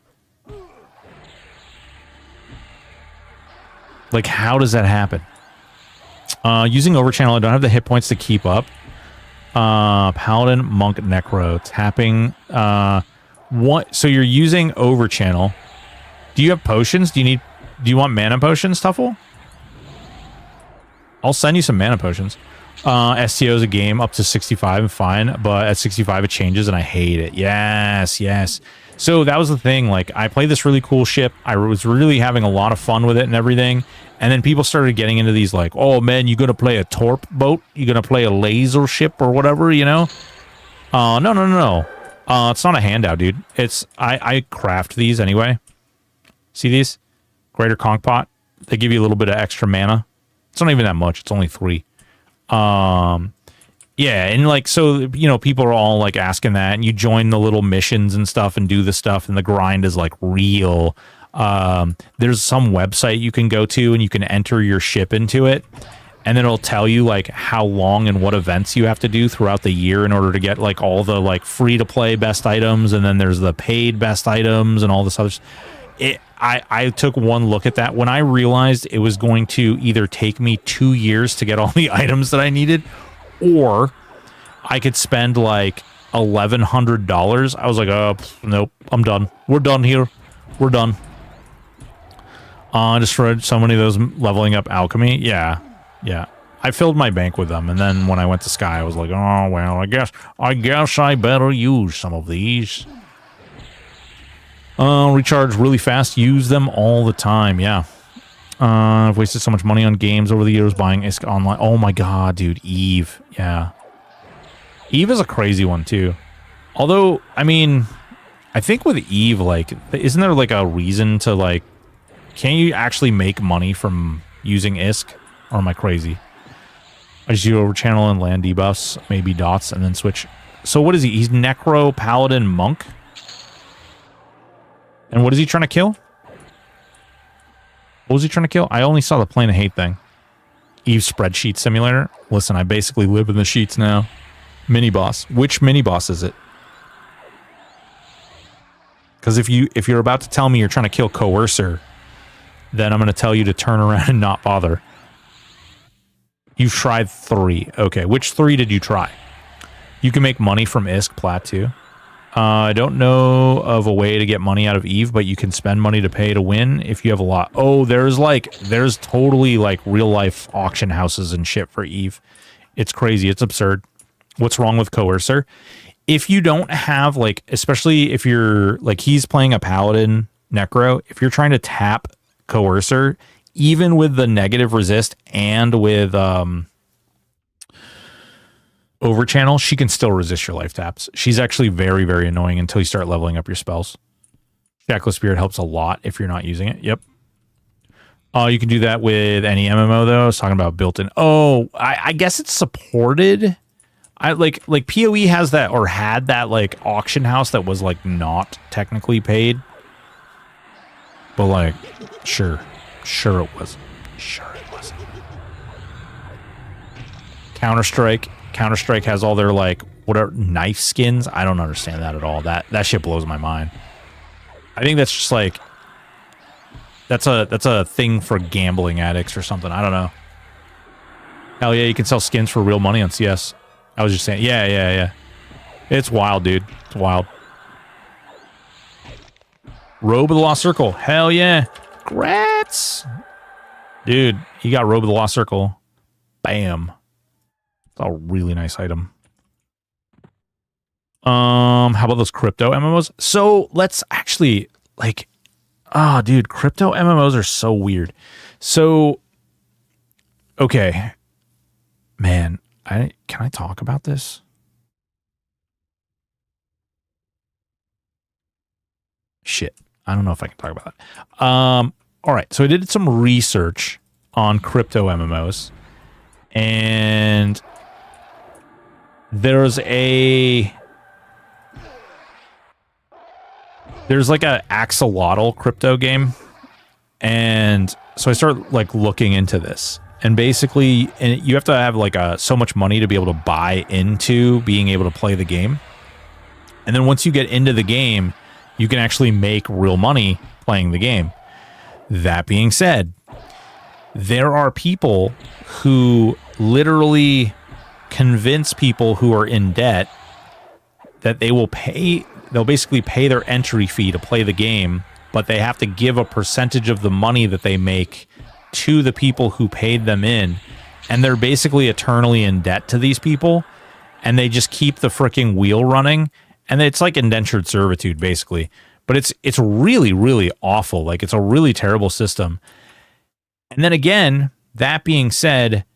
Like, how does that happen? Using overchannel, I don't have the hit points to keep up. Paladin, Monk, Necro, tapping. What? So you're using overchannel. Do you have potions? Do you want mana potions, Tuffle? I'll send you some mana potions. STO is a game up to 65 and fine, but at 65 it changes and I hate it. Yes. So that was the thing. Like, I played this really cool ship. I was really having a lot of fun with it and everything. And then people started getting into these like, oh man, you gonna play a torp boat? You gonna play a laser ship or whatever, you know? No. It's not a handout, dude. It's I craft these anyway. See these? Greater Conch Pot. They give you a little bit of extra mana. It's not even that much. It's only 3. Yeah, and like, so, you know, people are all like asking that, and you join the little missions and stuff and do the stuff, and the grind is like real. There's some website you can go to and you can enter your ship into it, and then it'll tell you like how long and what events you have to do throughout the year in order to get like all the like free to play best items, and then there's the paid best items and all this other stuff. I took one look at that when I realized it was going to either take me 2 years to get all the items that I needed, or I could spend like $1,100. I was like, oh, nope, I'm done. We're done here. We're done. I destroyed so many of those leveling up alchemy. Yeah. I filled my bank with them, and then when I went to Sky, I was like, oh, well, I guess I better use some of these. Recharge really fast. Use them all the time. Yeah. I've wasted so much money on games over the years buying ISK online. Oh my god, dude. Eve. Yeah. Eve is a crazy one, too. Although, I mean, I think with Eve, like, isn't there, like, a reason to, like, can you actually make money from using ISK? Or am I crazy? I just do over channel and land debuffs, maybe dots, and then switch. So what is he? He's Necro, Paladin, Monk? And what is he trying to kill? What was he trying to kill? I only saw the Plane of Hate thing. Eve Spreadsheet Simulator. Listen, I basically live in the sheets now. Mini boss. Which mini boss is it? Because if you're about to tell me you're trying to kill Coercer, then I'm going to tell you to turn around and not bother. You've tried 3. Okay, which 3 did you try? You can make money from ISK Plat 2. I don't know of a way to get money out of Eve, but you can spend money to pay to win if you have a lot. Oh, there's totally like real life auction houses and shit for Eve. It's crazy. It's absurd. What's wrong with Coercer? if you don't have like, especially if you're like, he's playing a paladin necro, if you're trying to tap coercer, even with the negative resist and with overchannel, she can still resist your life taps. She's actually very, very annoying until you start leveling up your spells. Shackle Spirit helps a lot if you're not using it. Yep. You can do that with any MMO though. I was talking about built-in. Oh, I guess it's supported. I like PoE has that, or had that, like auction house that was like not technically paid. But like, sure it was. Sure it wasn't. Counter-Strike has all their like whatever knife skins. I don't understand that at all. That shit blows my mind. I think that's just like that's a thing for gambling addicts or something. I don't know. Hell yeah, you can sell skins for real money on CS. I was just saying, yeah. It's wild, dude. It's wild. Robe of the Lost Circle. Hell yeah. Congrats. Dude, you got Robe of the Lost Circle. Bam. It's a really nice item. How about those crypto MMOs? So let's actually like, oh dude, crypto MMOs are so weird. So, okay, man, can I talk about this? Shit, I don't know if I can talk about that. All right, so I did some research on crypto MMOs, and there's like a axolotl crypto game, and so I started like looking into this, and basically, and you have to have like so much money to be able to buy into being able to play the game, and then once you get into the game, you can actually make real money playing the game. That being said, there are people who literally convince people who are in debt that they'll basically pay their entry fee to play the game, but they have to give a percentage of the money that they make to the people who paid them in, and they're basically eternally in debt to these people, and they just keep the freaking wheel running, and it's like indentured servitude basically. But it's really, really awful. Like, it's a really terrible system. And then again, that being said,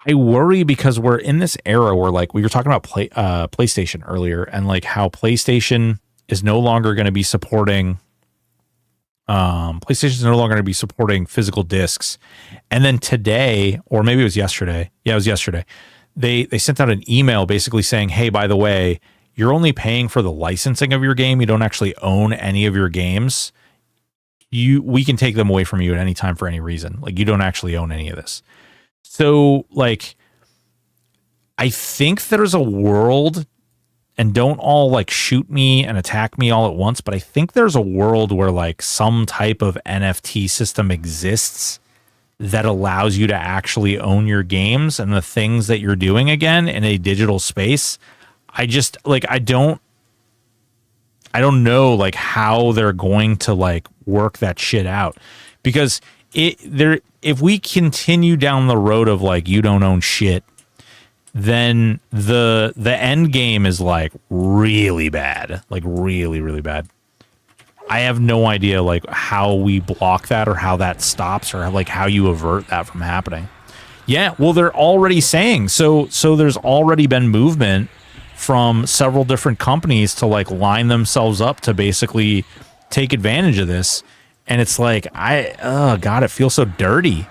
I worry because we're in this era where, like, we were talking about PlayStation earlier, and like how PlayStation is no longer going to be supporting PlayStation is no longer going to be supporting physical discs. And then today, or maybe it was yesterday. Yeah, it was yesterday. They sent out an email basically saying, "Hey, by the way, you're only paying for the licensing of your game. You don't actually own any of your games. We can take them away from you at any time for any reason. Like, you don't actually own any of this." So, like, I think there's a world, and don't all like shoot me and attack me all at once, but I think there's a world where like some type of NFT system exists that allows you to actually own your games and the things that you're doing again in a digital space. I just like, I don't know like how they're going to like work that shit out, because if we continue down the road of like, you don't own shit, then the end game is like really bad, like really, really bad. I have no idea like how we block that or how that stops or like how you avert that from happening. Yeah, well, they're already saying so there's already been movement from several different companies to like line themselves up to basically take advantage of this. And it's like, God, it feels so dirty.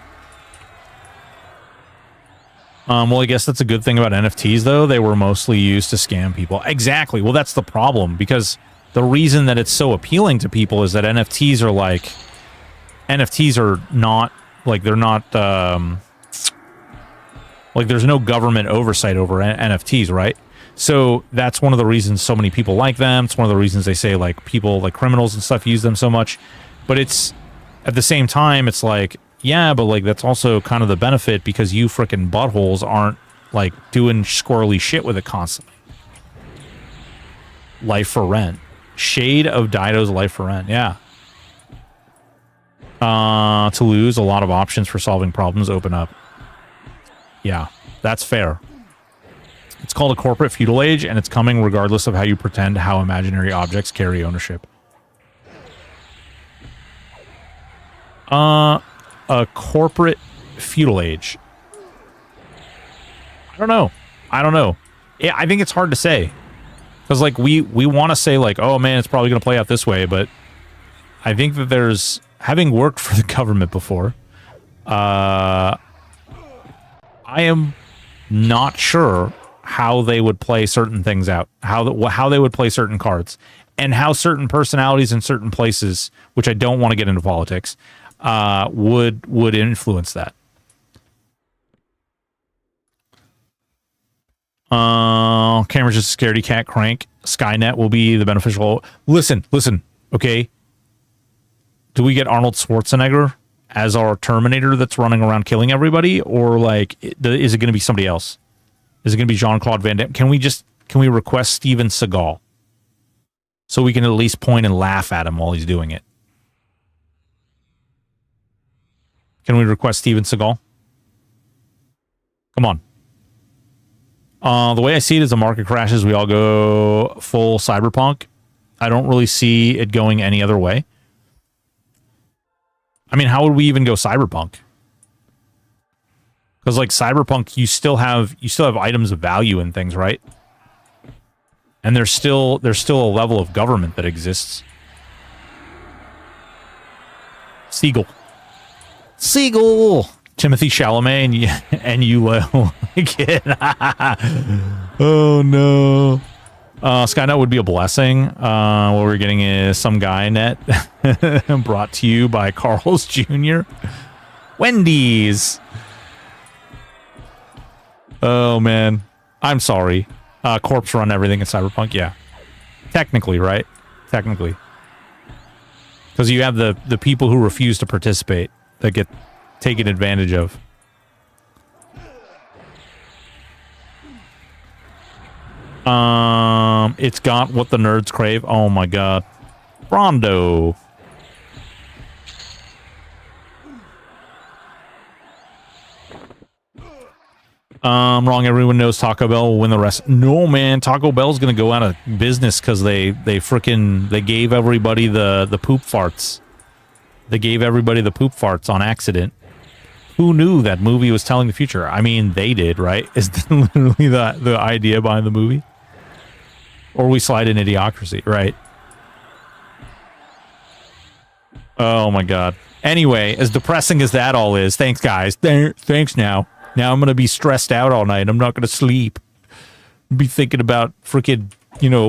Well, I guess that's a good thing about NFTs, though. They were mostly used to scam people. Exactly. Well, that's the problem, because the reason that it's so appealing to people is that NFTs are not, like, they're not, like, there's no government oversight over NFTs, right? So that's one of the reasons so many people like them. It's one of the reasons they say, like, people, like, criminals and stuff use them so much. But it's, at the same time, it's like, yeah, but like that's also kind of the benefit, because you frickin' buttholes aren't like doing squirrely shit with it constantly. Life for Rent. Shade of Dido's Life for Rent. Yeah. To lose, a lot of options for solving problems open up. Yeah, that's fair. It's called a corporate feudal age, and it's coming regardless of how you pretend how imaginary objects carry ownership. A corporate feudal age. I don't know. Yeah, I think it's hard to say. Because, like, we want to say, like, oh, man, it's probably going to play out this way, but I think that there's... Having worked for the government before, I am not sure how they would play certain things out, how they would play certain cards, and how certain personalities in certain places, which I don't want to get into politics, would influence that. Camera's just a scaredy cat crank. Skynet will be the beneficial. Listen, okay? Do we get Arnold Schwarzenegger as our Terminator that's running around killing everybody? Or, like, is it going to be somebody else? Is it going to be Jean-Claude Van Damme? Can we request Steven Seagal? So we can at least point and laugh at him while he's doing it. Can we request Steven Seagal? Come on. The way I see it is the market crashes, we all go full cyberpunk. I don't really see it going any other way. I mean, how would we even go cyberpunk? Because, like, cyberpunk, you still have items of value and things, right? And there's still a level of government that exists. Seagull. Timothy Chalamet and you like it. Oh no. Skynet would be a blessing. What we're getting is some guy net brought to you by Carl's Jr. Wendy's. Oh man. I'm sorry. Corpse run everything in Cyberpunk, yeah. Technically, right? Technically. Because you have the people who refuse to participate that get taken advantage of. It's got what the nerds crave. Oh my god. Rondo. Wrong. Everyone knows Taco Bell will win the rest. No, man. Taco Bell's gonna go out of business because they gave everybody the poop farts. They gave everybody the poop farts on accident. Who knew that movie was telling the future? I mean, they did, right? Is that literally the idea behind the movie? Or we slide in Idiocracy, right? Oh my god. Anyway, as depressing as that all is, thanks guys. Thanks now. Now I'm going to be stressed out all night. I'm not going to sleep. Be thinking about freaking,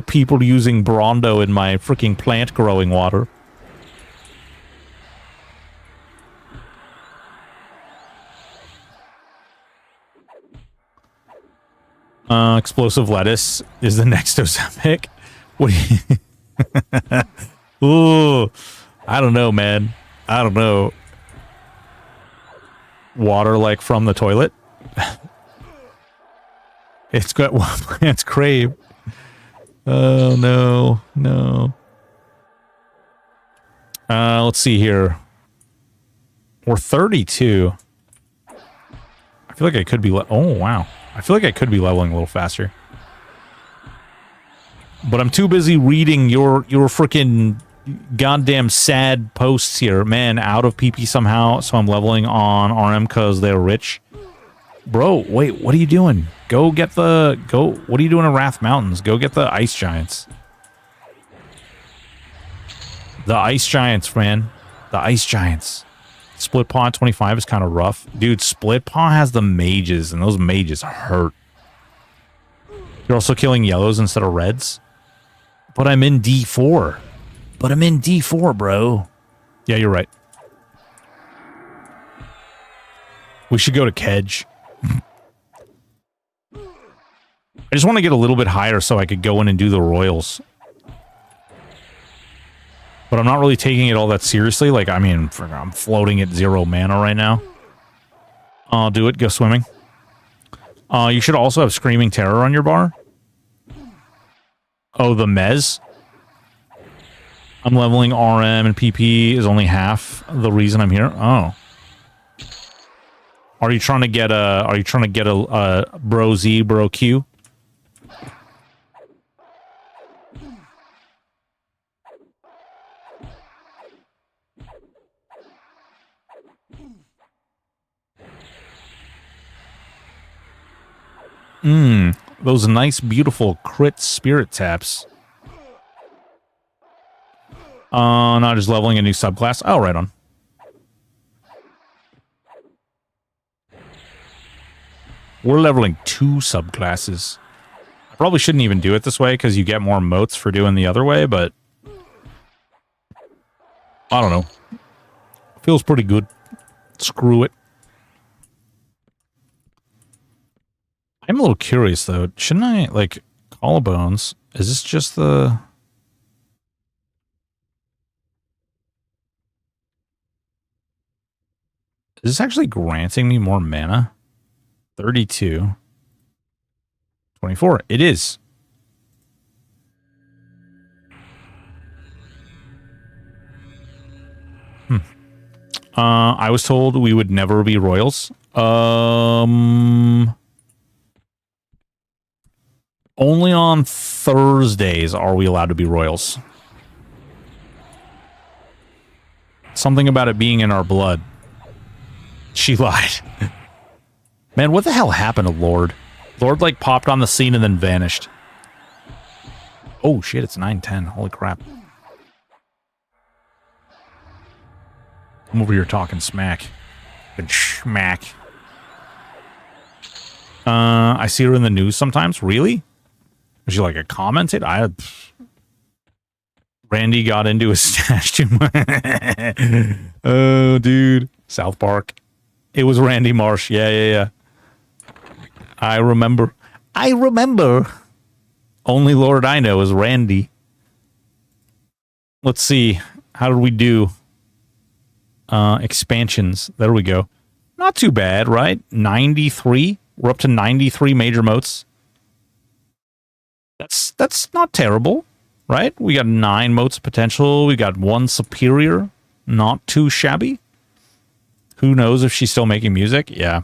people using Brondo in my freaking plant growing water. Explosive lettuce is the next Ozempic. What do you... Ooh, I don't know, man. I don't know. Water, like, from the toilet? It's got what plants crave. Oh, no. No. Let's see here. We're 32. I feel like I could be... Oh, wow. I feel like I could be leveling a little faster. But I'm too busy reading your freaking goddamn sad posts here. Man, out of PP somehow, so I'm leveling on RM because they're rich. Bro, wait, what are you doing? Go get the... What are you doing in Wrath Mountains? Go get the Ice Giants. The Ice Giants, man. The Ice Giants. Split Paw 25 is kind of rough. Dude, Split Paw has the mages, and those mages hurt. You're also killing yellows instead of reds. But I'm in D4. Bro. Yeah, you're right. We should go to Kedge. I just want to get a little bit higher so I could go in and do the Royals. But I'm not really taking it all that seriously. Like, I mean, I'm floating at 0 mana right now. I'll do it. Go swimming. You should also have Screaming Terror on your bar. Oh, the Mez? I'm leveling RM and PP is only half the reason I'm here. Oh. Are you trying to get a Bro Z, Bro Q? Those nice, beautiful crit spirit taps. Not just leveling a new subclass. Oh, right on. We're leveling 2 subclasses. I probably shouldn't even do it this way because you get more motes for doing the other way, but I don't know. Feels pretty good. Screw it. I'm a little curious, though. Shouldn't I, like, collarbones? Is this just the... Is this actually granting me more mana? 32. 24. It is. I was told we would never be royals. Only on Thursdays are we allowed to be royals. Something about it being in our blood. She lied. Man, what the hell happened to Lord? Lord, like, popped on the scene and then vanished. Oh, shit, it's 9:10. Holy crap. I'm over here talking smack. Good schmack. I see her in the news sometimes. Really? Is she like a commentator? Randy got into his stash too much. Oh, dude. South Park. It was Randy Marsh. Yeah. I remember. Only Lord I know is Randy. Let's see. How did we do? Expansions. There we go. Not too bad, right? 93. We're up to 93 major motes. That's not terrible, right? We got 9 motes of potential. We got 1 superior. Not too shabby. Who knows if she's still making music? Yeah.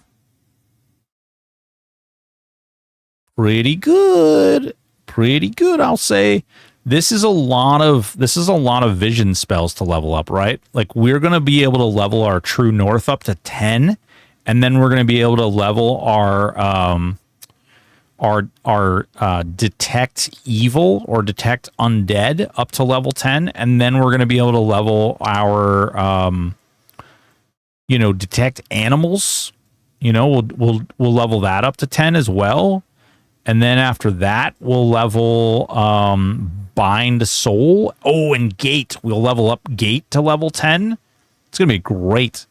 Pretty good. Pretty good, I'll say. This is a lot of vision spells to level up, right? Like, we're going to be able to level our True North up to 10, and then we're going to be able to level our detect evil or detect undead up to level 10, and then we're going to be able to level our detect animals. We'll level that up to 10 as well. And then after that, we'll level Bind Soul. Oh, and Gate. We'll level up Gate to level 10. It's going to be great.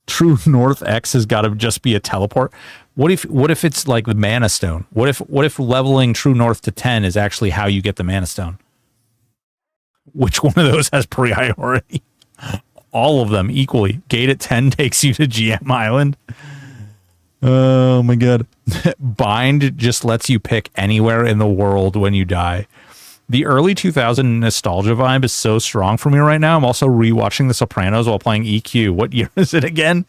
True North X has got to just be a teleport. What if it's like the Mana Stone? What if leveling True North to 10 is actually how you get the Mana Stone? Which one of those has priority? All of them equally. Gate at 10 takes you to GM Island. Oh my god. Bind just lets you pick anywhere in the world when you die. The early 2000 nostalgia vibe is so strong for me right now. I'm also rewatching The Sopranos while playing EQ. What year is it again?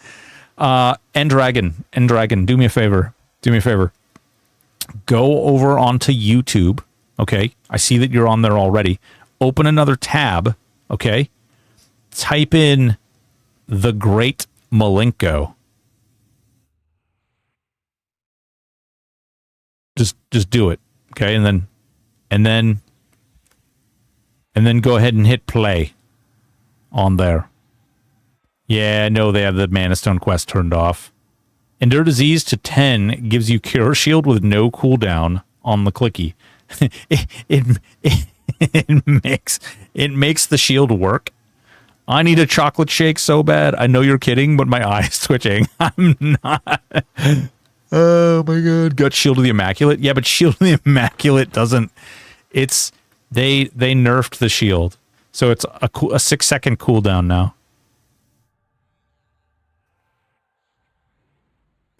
End Dragon, do me a favor. Go over onto YouTube, okay? I see that you're on there already. Open another tab, okay? Type in The Great Malenko. Just do it, okay? And then go ahead and hit play on there. Yeah, no, they have the Mana Stone quest turned off. Endure Disease to 10 gives you Cure Shield with no cooldown on the clicky. it makes the shield work. I need a chocolate shake so bad. I know you're kidding, but my eye is twitching. I'm not. Oh my god. Got Shield of the Immaculate? Yeah, but Shield of the Immaculate doesn't... They nerfed the shield. So it's a 6-second cooldown now.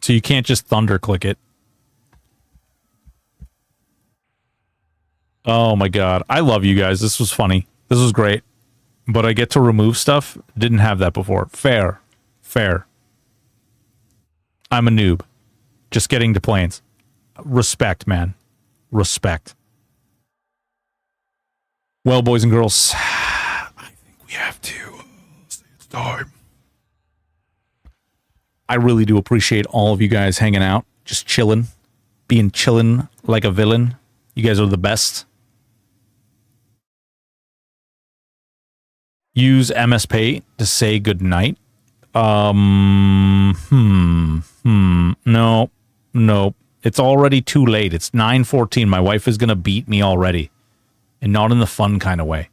So you can't just thunder click it. Oh my god. I love you guys. This was funny. This was great. But I get to remove stuff. Didn't have that before. Fair. I'm a noob. Just getting to planes. Respect, man. Respect. Well, boys and girls, I think we have to say it's time. I really do appreciate all of you guys hanging out. just chilling, being chilling like a villain. You guys are the best. Use MS Pay to say goodnight. No. It's already too late. It's 9:14. My wife is gonna beat me already, and not in the fun kind of way.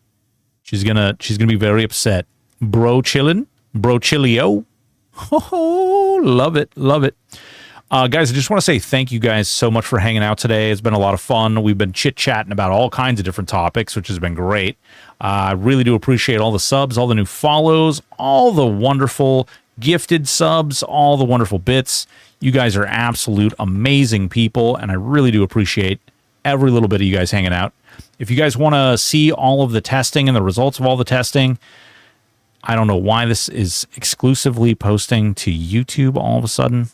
She's gonna be very upset. Bro chillin', bro chillio. Oh, love it. Guys, I just want to say thank you guys so much for hanging out today. It's been a lot of fun. We've been chit-chatting about all kinds of different topics, which has been great. I really do appreciate all the subs, all the new follows, all the wonderful gifted subs, all the wonderful bits. You guys are absolute amazing people, and I really do appreciate every little bit of you guys hanging out. If you guys want to see all of the testing and the results of all the testing, I don't know why this is exclusively posting to YouTube all of a sudden.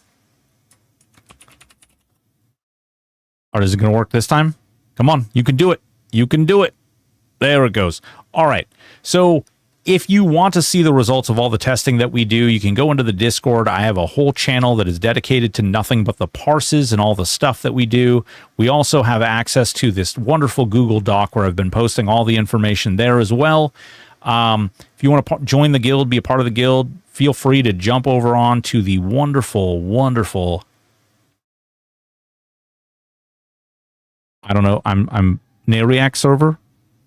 Or is it going to work this time? Come on, you can do it. You can do it. There it goes. All right. So if you want to see the results of all the testing that we do, you can go into the Discord. I have a whole channel that is dedicated to nothing but the parses and all the stuff that we do. We also have access to this wonderful Google Doc where I've been posting all the information there as well. If you want to join the guild, be a part of the guild, feel free to jump over on to the wonderful, wonderful... I don't know. I'm Neriak server.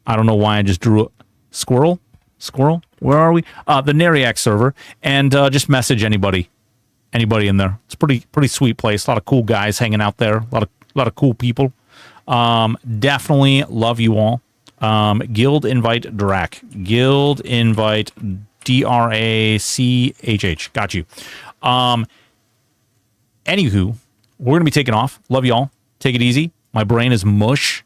I don't know why I just drew a squirrel. Where are we? The Neriak server, and just message anybody in there. It's a pretty sweet place. A lot of cool guys hanging out there. A lot of cool people. Definitely love you all. Guild invite Drac. Guild invite DRACHH. Got you. Anywho, we're gonna be taking off. Love you all. Take it easy. My brain is mush.